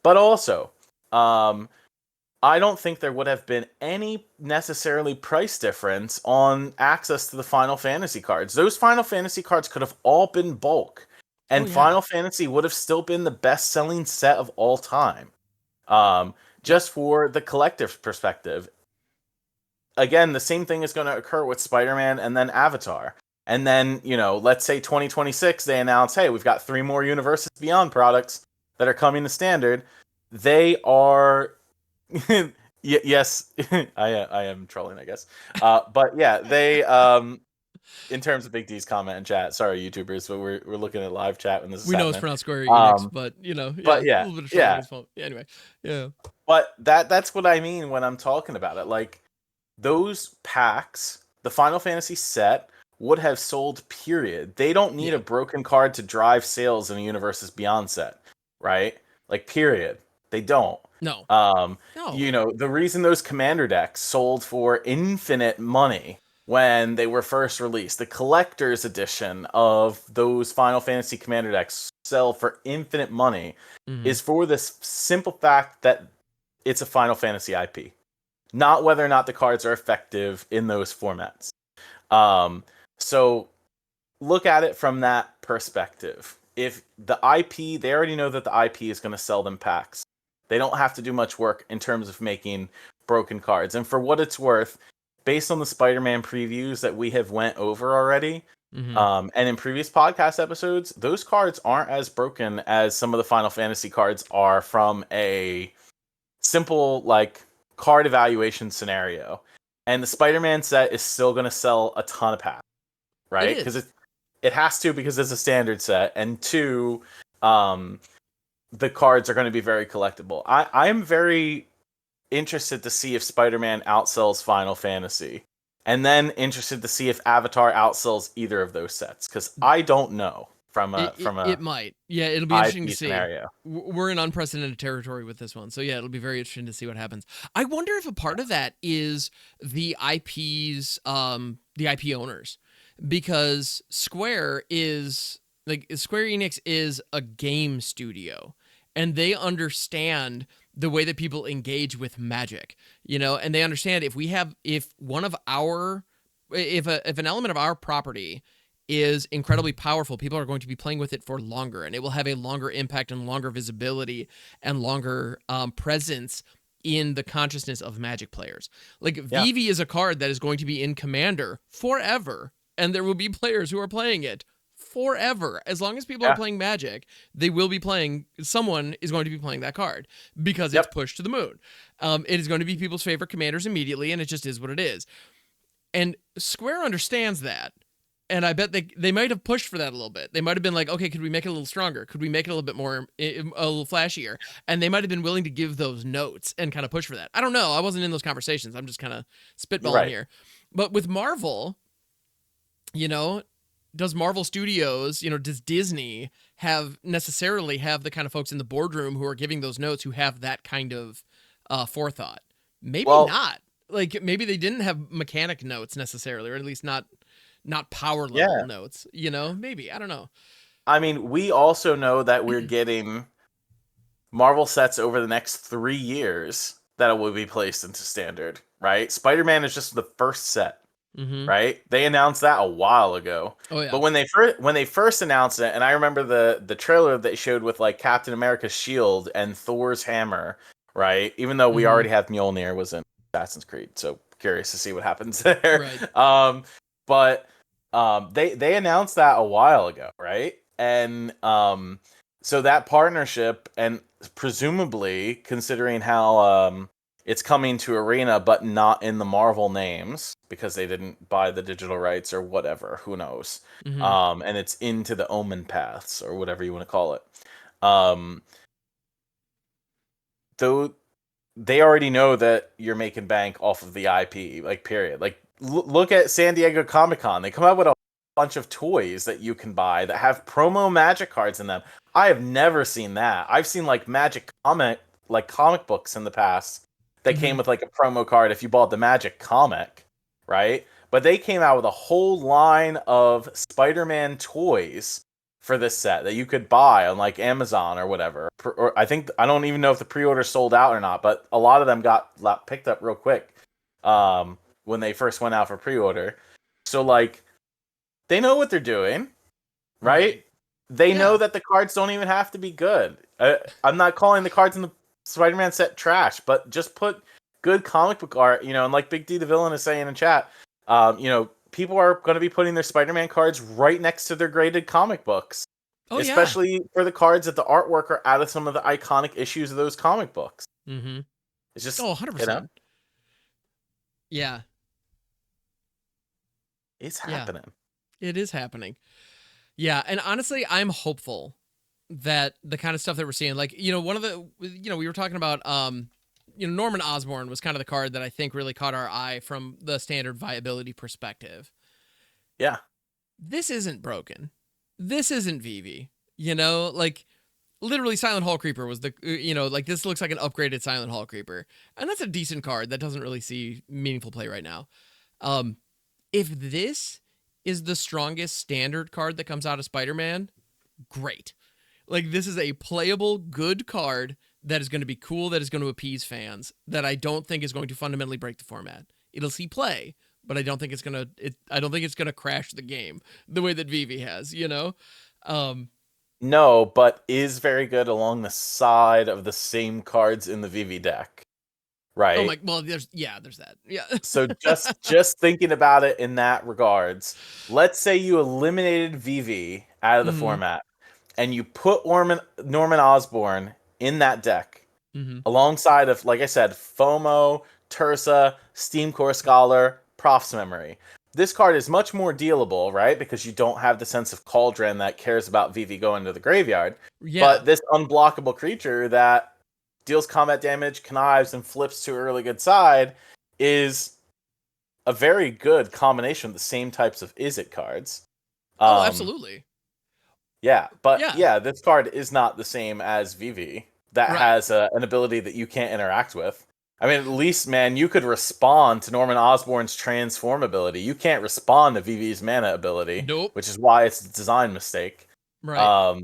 But also, I don't think there would have been any necessarily price difference on access to the Final Fantasy cards. Those Final Fantasy cards could have all been bulk, and Final Fantasy would have still been the best-selling set of all time. Just for the collective perspective. Again, the same thing is going to occur with Spider-Man and then Avatar. And then, you know, let's say 2026, they announce, hey, we've got 3 more Universes Beyond products that are coming to Standard. They are... yes, I am trolling, I guess. But yeah, they... in terms of Big D's comment in chat, sorry, YouTubers, but we're looking at live chat when this is we know it's happening. pronounced Square Enix, but you know, but a little bit of trolling is fun. Yeah, anyway, yeah. But that's what I mean when I'm talking about it. Like, those packs, the Final Fantasy set, would have sold, period. They don't need a broken card to drive sales in a Universes Beyond set, right? Like, period. They don't. No. You know, the reason those Commander decks sold for infinite money when they were first released, the collector's edition of those Final Fantasy Commander decks sell for infinite money, is for this simple fact that it's a Final Fantasy IP. Not whether or not the cards are effective in those formats. So look at it from that perspective. If the IP, they already know that the IP is going to sell them packs. They don't have to do much work in terms of making broken cards. And for what it's worth, based on the Spider-Man previews that we have went over already, and in previous podcast episodes, those cards aren't as broken as some of the Final Fantasy cards are from a simple, like, card evaluation scenario. and the Spider-Man set is still going to sell a ton of packs, right? Because it has to, because it's a standard set, and 2, the cards are going to be very collectible. I'm very interested to see if Spider-Man outsells Final Fantasy, and then interested to see if Avatar outsells either of those sets, because I don't know from a it might. Yeah, it'll be interesting to see. Scenario. We're in unprecedented territory with this one, so yeah, it'll be very interesting to see what happens. I wonder if a part of that is the IPs, the IP owners, because Square Enix is a game studio, and they understand the way that people engage with Magic, and they understand if an element of our property is incredibly powerful, people are going to be playing with it for longer, and it will have a longer impact and longer visibility and longer presence in the consciousness of Magic players. Like Vivi is a card that is going to be in Commander forever, and there will be players who are playing it forever. As long as people are playing Magic, someone is going to be playing that card because it's pushed to the moon. It is going to be people's favorite commanders immediately, and it just is what it is. And Square understands that. And I bet they might have pushed for that a little bit. They might have been like, okay, could we make it a little stronger? Could we make it a little bit more, a little flashier? And they might have been willing to give those notes and kind of push for that. I don't know. I wasn't in those conversations. I'm just kind of spitballing here. But with Marvel, does Marvel Studios, does Disney necessarily have the kind of folks in the boardroom who are giving those notes who have that kind of forethought? Maybe not. Like, maybe they didn't have mechanic notes necessarily, or at least not power level notes, maybe, I don't know. I mean, we also know that we're getting Marvel sets over the next 3 years that will be placed into standard, right? Spider-Man is just the first set, right? They announced that a while ago. Oh yeah. But when they first announced it, and I remember the trailer they showed with like Captain America's shield and Thor's hammer, right? Even though we already have Mjolnir was in Assassin's Creed, so curious to see what happens there. Right. But they announced that a while ago, right? And so that partnership, and presumably considering how it's coming to Arena but not in the Marvel names because they didn't buy the digital rights or whatever, who knows? And it's into the Omen paths or whatever you want to call it. Though they already know that you're making bank off of the IP, like period. Like look at San Diego Comic-Con. They come out with a bunch of toys that you can buy that have promo Magic cards in them. I have never seen that. I've seen like Magic comic books in the past that came with like a promo card if you bought the Magic comic, right? But they came out with a whole line of Spider-Man toys for this set that you could buy on like Amazon or whatever. Or I don't even know if the pre-order sold out or not, but a lot of them got picked up real quick when they first went out for pre-order. So like they know what they're doing, right? They know that the cards don't even have to be good. I'm not calling the cards in the Spider-Man set trash, but just put good comic book art, and like Big D the Villain is saying in chat, people are going to be putting their Spider-Man cards right next to their graded comic books. Especially for the cards that the artwork are out of some of the iconic issues of those comic books. It's just 100%. Yeah. It's happening. It is happening. Yeah, and honestly, I'm hopeful that the kind of stuff that we're seeing, like, one of the, we were talking about, Norman Osborn was kind of the card that I think really caught our eye from the standard viability perspective. Yeah. This isn't broken. This isn't Vivi. Like, literally Silent Hall Creeper was the, like, this looks like an upgraded Silent Hall Creeper. And that's a decent card that doesn't really see meaningful play right now. If this is the strongest standard card that comes out of Spider-Man, great. Like, this is a playable, good card that is going to be cool, that is going to appease fans, that I don't think is going to fundamentally break the format. It'll see play, but I don't think it's going to crash the game the way that Vivi has, No, but is very good along the side of the same cards in the Vivi deck. Right. Oh my, well, there's that. Yeah. So just thinking about it in that regards, let's say you eliminated Vivi out of the format and you put Norman Osborn in that deck alongside of, like I said, FOMO, Terza, Steam Core Scholar, Prof's Memory. This card is much more dealable, right? Because you don't have the sense of Cauldron that cares about Vivi going to the graveyard. Yeah. But this unblockable creature that deals combat damage, connives, and flips to a really good side is a very good combination of the same types of Izzet cards. Absolutely. Yeah, but Yeah. yeah, this card is not the same as Vivi. That Right. has an ability that you can't interact with. I mean, at least, man, you could respond to Norman Osborn's transform ability. You can't respond to Vivi's mana ability. Nope. Which is why it's a design mistake. Right.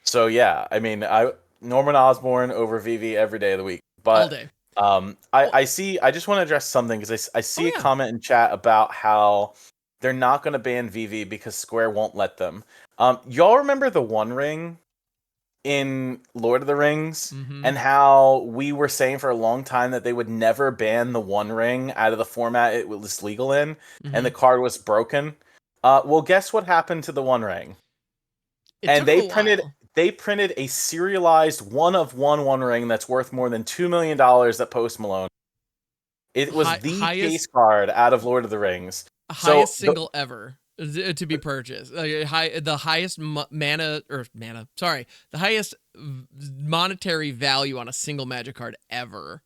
So yeah, I mean, Norman Osborn over Vivi every day of the week. All But day. I just want to address something because I see a comment in chat about how they're not going to ban Vivi because Square won't let them. Y'all remember the One Ring in Lord of the Rings and how we were saying for a long time that they would never ban the One Ring out of the format it was legal in, and the card was broken? Well, guess what happened to the One Ring? They printed a serialized 1/1 One Ring that's worth more than $2 million at Post Malone. It was the case card out of Lord of the Rings. Highest single ever to be purchased. The highest the highest monetary value on a single Magic card ever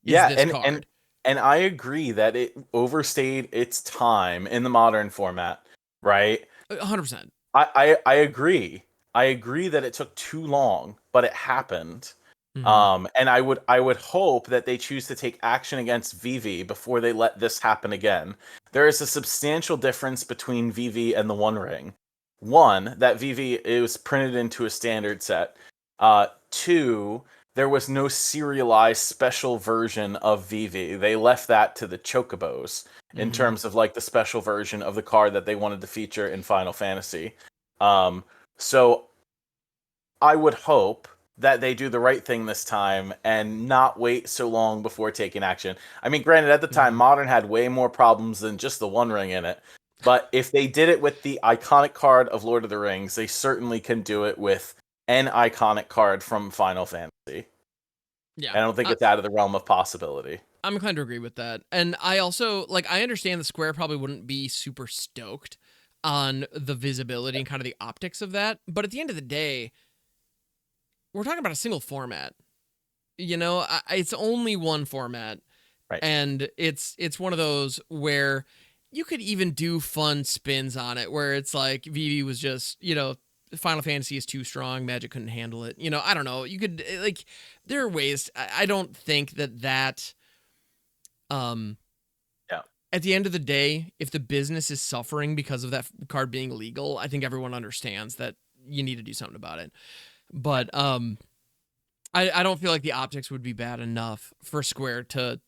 is this card. And I agree that it overstayed its time in the modern format, right? 100%. I agree. I agree that it took too long, but it happened. And I would hope that they choose to take action against Vivi before they let this happen again. There is a substantial difference between Vivi and the One Ring. One, that Vivi was printed into a standard set. Two, there was no serialized special version of Vivi. They left that to the Chocobos in terms of like the special version of the card that they wanted to feature in Final Fantasy. So I would hope that they do the right thing this time and not wait so long before taking action. I mean, granted, at the time, Modern had way more problems than just the One Ring in it. But if they did it with the iconic card of Lord of the Rings, they certainly can do it with an iconic card from Final Fantasy. Yeah. And I don't think it's out of the realm of possibility. I'm inclined to agree with that. And I also, I understand the Square probably wouldn't be super stoked on the visibility and kind of the optics of that. But at the end of the day, we're talking about a single format. It's only one format. Right. And it's one of those where you could even do fun spins on it, where it's like Vivi was just, Final Fantasy is too strong, Magic couldn't handle it. I don't know. You could, there are ways. I don't think that at the end of the day, if the business is suffering because of that card being illegal, I think everyone understands that you need to do something about it. But I don't feel like the optics would be bad enough for Square to.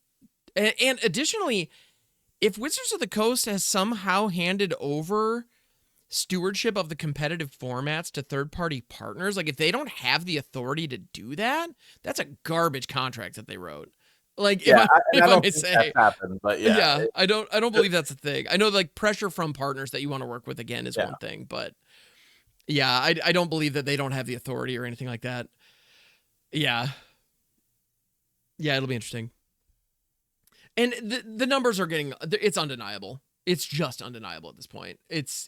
And additionally, if Wizards of the Coast has somehow handed over stewardship of the competitive formats to third-party partners, if they don't have the authority to do that, that's a garbage contract that they wrote. I don't think that's happened, but yeah. I don't believe that's a thing. I know pressure from partners that you want to work with again is one thing, but yeah, I don't believe that they don't have the authority or anything like that. Yeah, it'll be interesting. And the numbers are it's undeniable. It's just undeniable at this point. It's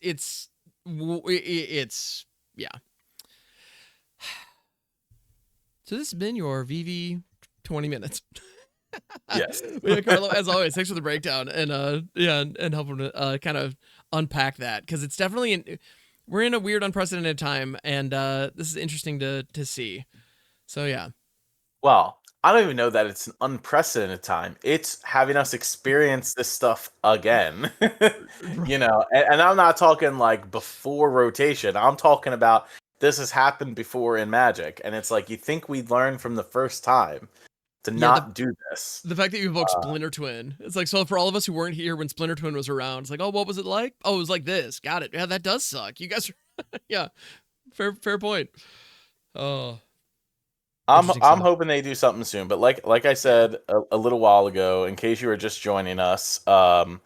yeah. So this has been your VV 20 minutes. Yes. Yeah, Carlo, as always, thanks for the breakdown and helping to kind of unpack that, because it's definitely we're in a weird, unprecedented time, and this is interesting to see. So yeah. Well, I don't even know that it's an unprecedented time. It's having us experience this stuff again. And I'm not talking before rotation. I'm talking about this has happened before in Magic, and it's you think we'd learn from the first time to not do this. The fact that you evoked Splinter Twin. It's so for all of us who weren't here when Splinter Twin was around, it's oh, what was it like? Oh, it was like this. Got it. Yeah, that does suck. You guys are yeah. Fair point. Oh. I'm hoping they do something soon, but like I said a little while ago, in case you were just joining us, I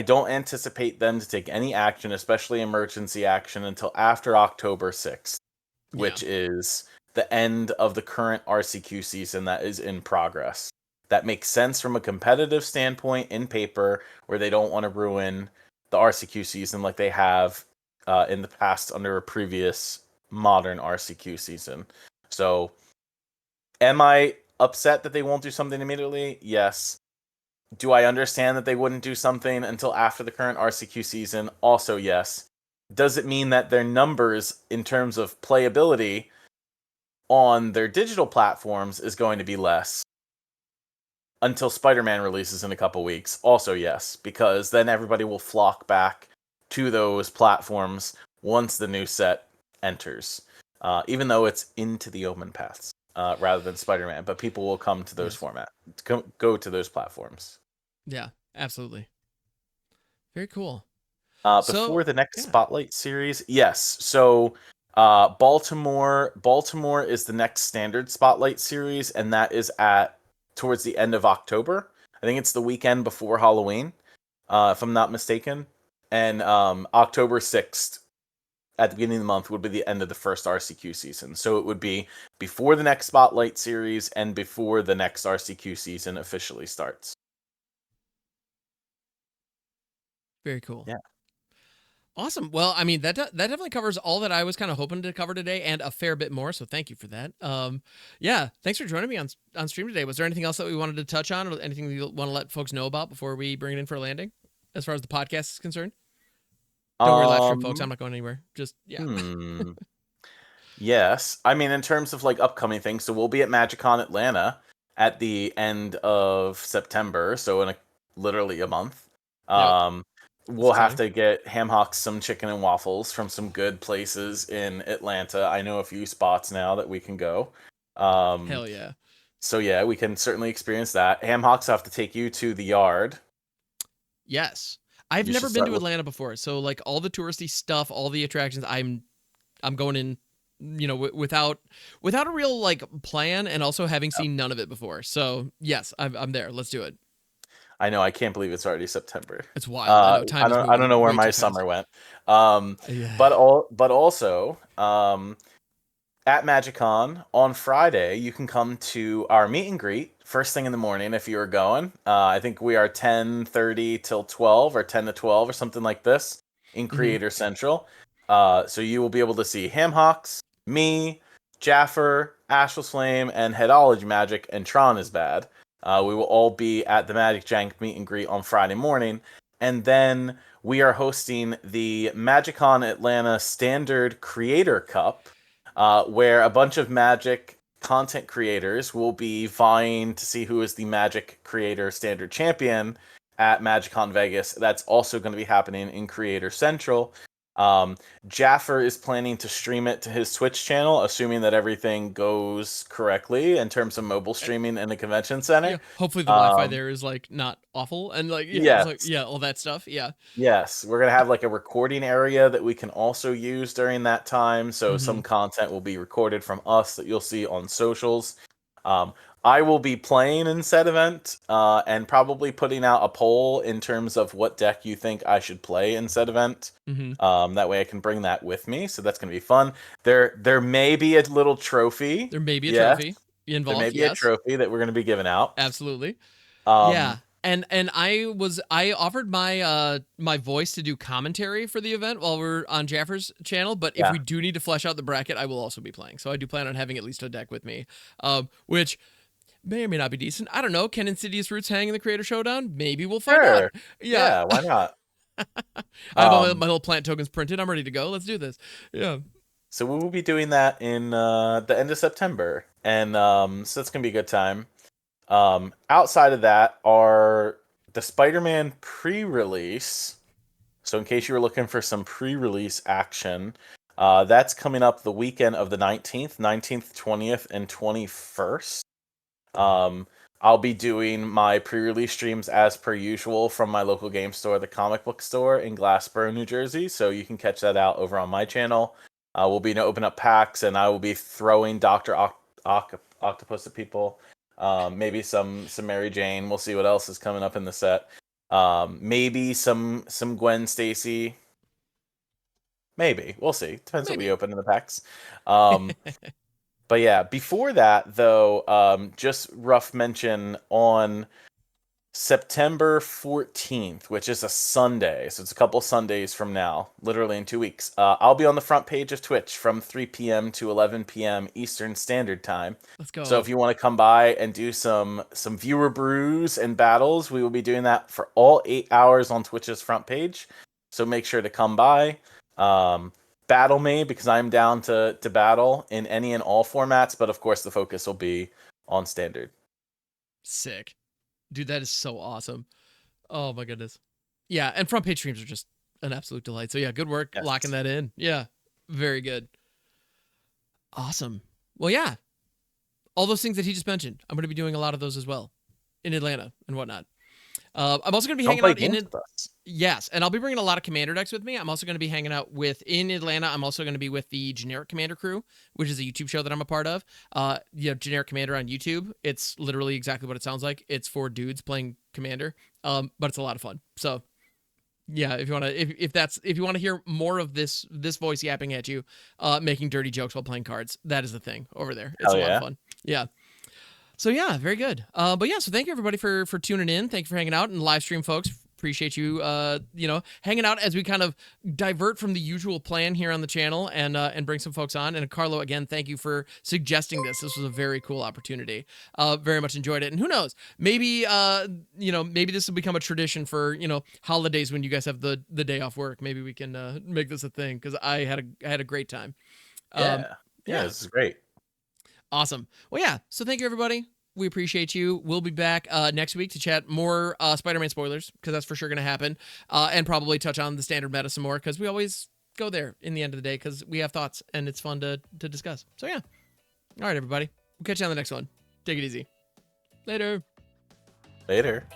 don't anticipate them to take any action, especially emergency action, until after October 6th, which is the end of the current RCQ season that is in progress. that makes sense from a competitive standpoint in paper, where they don't want to ruin the RCQ season like they have in the past under a previous modern RCQ season. So, am I upset that they won't do something immediately? Yes. Do I understand that they wouldn't do something until after the current RCQ season? Also, yes. Does it mean that their numbers in terms of playability on their digital platforms is going to be less until Spider-Man releases in a couple weeks? Also, yes, because then everybody will flock back to those platforms once the new set enters, even though it's into the open paths rather than Spider-Man. But people will come to those go to those platforms. Yeah, absolutely. Very cool. Before the next Spotlight series, yes. So Baltimore is the next standard Spotlight series, and that is towards the end of October. I think it's the weekend before Halloween, if I'm not mistaken. And October 6th, at the beginning of the month, would be the end of the first RCQ season. So it would be before the next Spotlight series and before the next RCQ season officially starts. Very cool. Yeah. Awesome. Well, I mean, that definitely covers all that I was kind of hoping to cover today, and a fair bit more. So thank you for that. Yeah, thanks for joining me on stream today. Was there anything else that we wanted to touch on, or anything you want to let folks know about before we bring it in for a landing, as far as the podcast is concerned? Don't worry, live stream folks. I'm not going anywhere. Just Yes, I mean, in terms of like upcoming things, so we'll be at MagicCon Atlanta at the end of September, so in literally a month. We'll have to get Hamhocks some chicken and waffles from some good places in Atlanta. I know a few spots now that we can go. Hell yeah. So yeah, we can certainly experience that. Hamhocks have to take you to the Yard. Yes. I've never been to Atlanta before, so like all the touristy stuff, all the attractions, I'm going in, without a real like plan, and also having seen none of it before. So yes, I'm there. Let's do it. I know. I can't believe it's already September. It's wild. I know. Time is moving. I don't know where my summer went. But also at MagicCon on Friday, you can come to our meet and greet first thing in the morning if you are going. I think we are 10:30 till 12 or 10 to 12 or something like this in Creator Central. So you will be able to see Hamhocks, me, Jaffer, Astralsflame, and Headology Magic, and Tron is bad. We will all be at the MagicJank meet and greet on Friday morning. And then we are hosting the MagicCon Atlanta Standard Creator Cup, where a bunch of Magic content creators will be vying to see who is the Magic Creator Standard Champion at MagicCon Vegas. That's also going to be happening in Creator Central. Jaffer is planning to stream it to his Twitch channel, assuming that everything goes correctly in terms of mobile streaming in the convention center. Yeah, hopefully the Wi-Fi there is like not awful, and like all that stuff. Yeah. Yes, we're gonna have like a recording area that we can also use during that time. So some content will be recorded from us that you'll see on socials. I will be playing in said event and probably putting out a poll in terms of what deck you think I should play in said event. That way I can bring that with me. So that's going to be fun. There may be a little trophy. There may be a trophy involved. There may be a trophy that we're going to be giving out. Absolutely. Yeah. And I offered my my voice to do commentary for the event while we're on Jaffer's channel, but if we do need to flesh out the bracket, I will also be playing. So I do plan on having at least a deck with me, which may or may not be decent. I don't know. Can Insidious Roots hang in the Creator Showdown? Maybe we'll find out. Yeah, why not? I have all my little plant tokens printed. I'm ready to go. Let's do this. Yeah. So we will be doing that in the end of September, and so that's gonna be a good time. Outside of that are the Spider-Man pre-release. So in case you were looking for some pre-release action, that's coming up the weekend of the 19th, 20th, and 21st. I'll be doing my pre-release streams as per usual from my local game store, the Comic Book Store in Glassboro, New Jersey. So you can catch that out over on my channel. We'll be to open up packs, and I will be throwing Dr. Octopus at people. Maybe some Mary Jane. We'll see what else is coming up in the set. Maybe some Gwen Stacy. Maybe. We'll see. Depends what we open in the packs. But yeah, before that though, just rough mention on September 14th, which is a Sunday, so it's a couple Sundays from now, literally in 2 weeks. I'll be on the front page of Twitch from 3 p.m. to 11 p.m. Eastern Standard Time. Let's go. So if you want to come by and do some viewer brews and battles, we will be doing that for all 8 hours on Twitch's front page. So make sure to come by. Battle me, because I'm down to battle in any and all formats, but of course the focus will be on Standard. Sick. Dude, that is so awesome. Oh my goodness. Yeah, and front page streams are just an absolute delight. So yeah, good work locking that in. Yeah, very good. Awesome. Well, yeah, all those things that he just mentioned, I'm going to be doing a lot of those as well in Atlanta and whatnot. I'm also going to be hanging out in yes, and I'll be bringing a lot of commander decks with me. I'm also going to be hanging out in Atlanta. I'm also going to be with the Generic Commander crew, which is a YouTube show that I'm a part of. Generic Commander on YouTube. It's literally exactly what it sounds like. It's for dudes playing commander, but it's a lot of fun. So yeah, if you want to, if you want to hear more of this voice yapping at you, making dirty jokes while playing cards, that is the thing over there. It's a lot of fun. Yeah. So yeah, very good. But yeah, so thank you everybody for tuning in. Thank you for hanging out, and live stream folks. Appreciate you, hanging out as we kind of divert from the usual plan here on the channel and bring some folks on. And Carlo, again, thank you for suggesting this. This was a very cool opportunity. Very much enjoyed it. And who knows, maybe maybe this will become a tradition for holidays when you guys have the day off work. Maybe we can make this a thing, because I had a great time. Yeah, this is great. Awesome. Well, yeah. So thank you, everybody. We appreciate you. We'll be back next week to chat more Spider-Man spoilers, because that's for sure going to happen, and probably touch on the standard meta some more, because we always go there in the end of the day, because we have thoughts and it's fun to discuss. So yeah. All right, everybody. We'll catch you on the next one. Take it easy. Later. Later.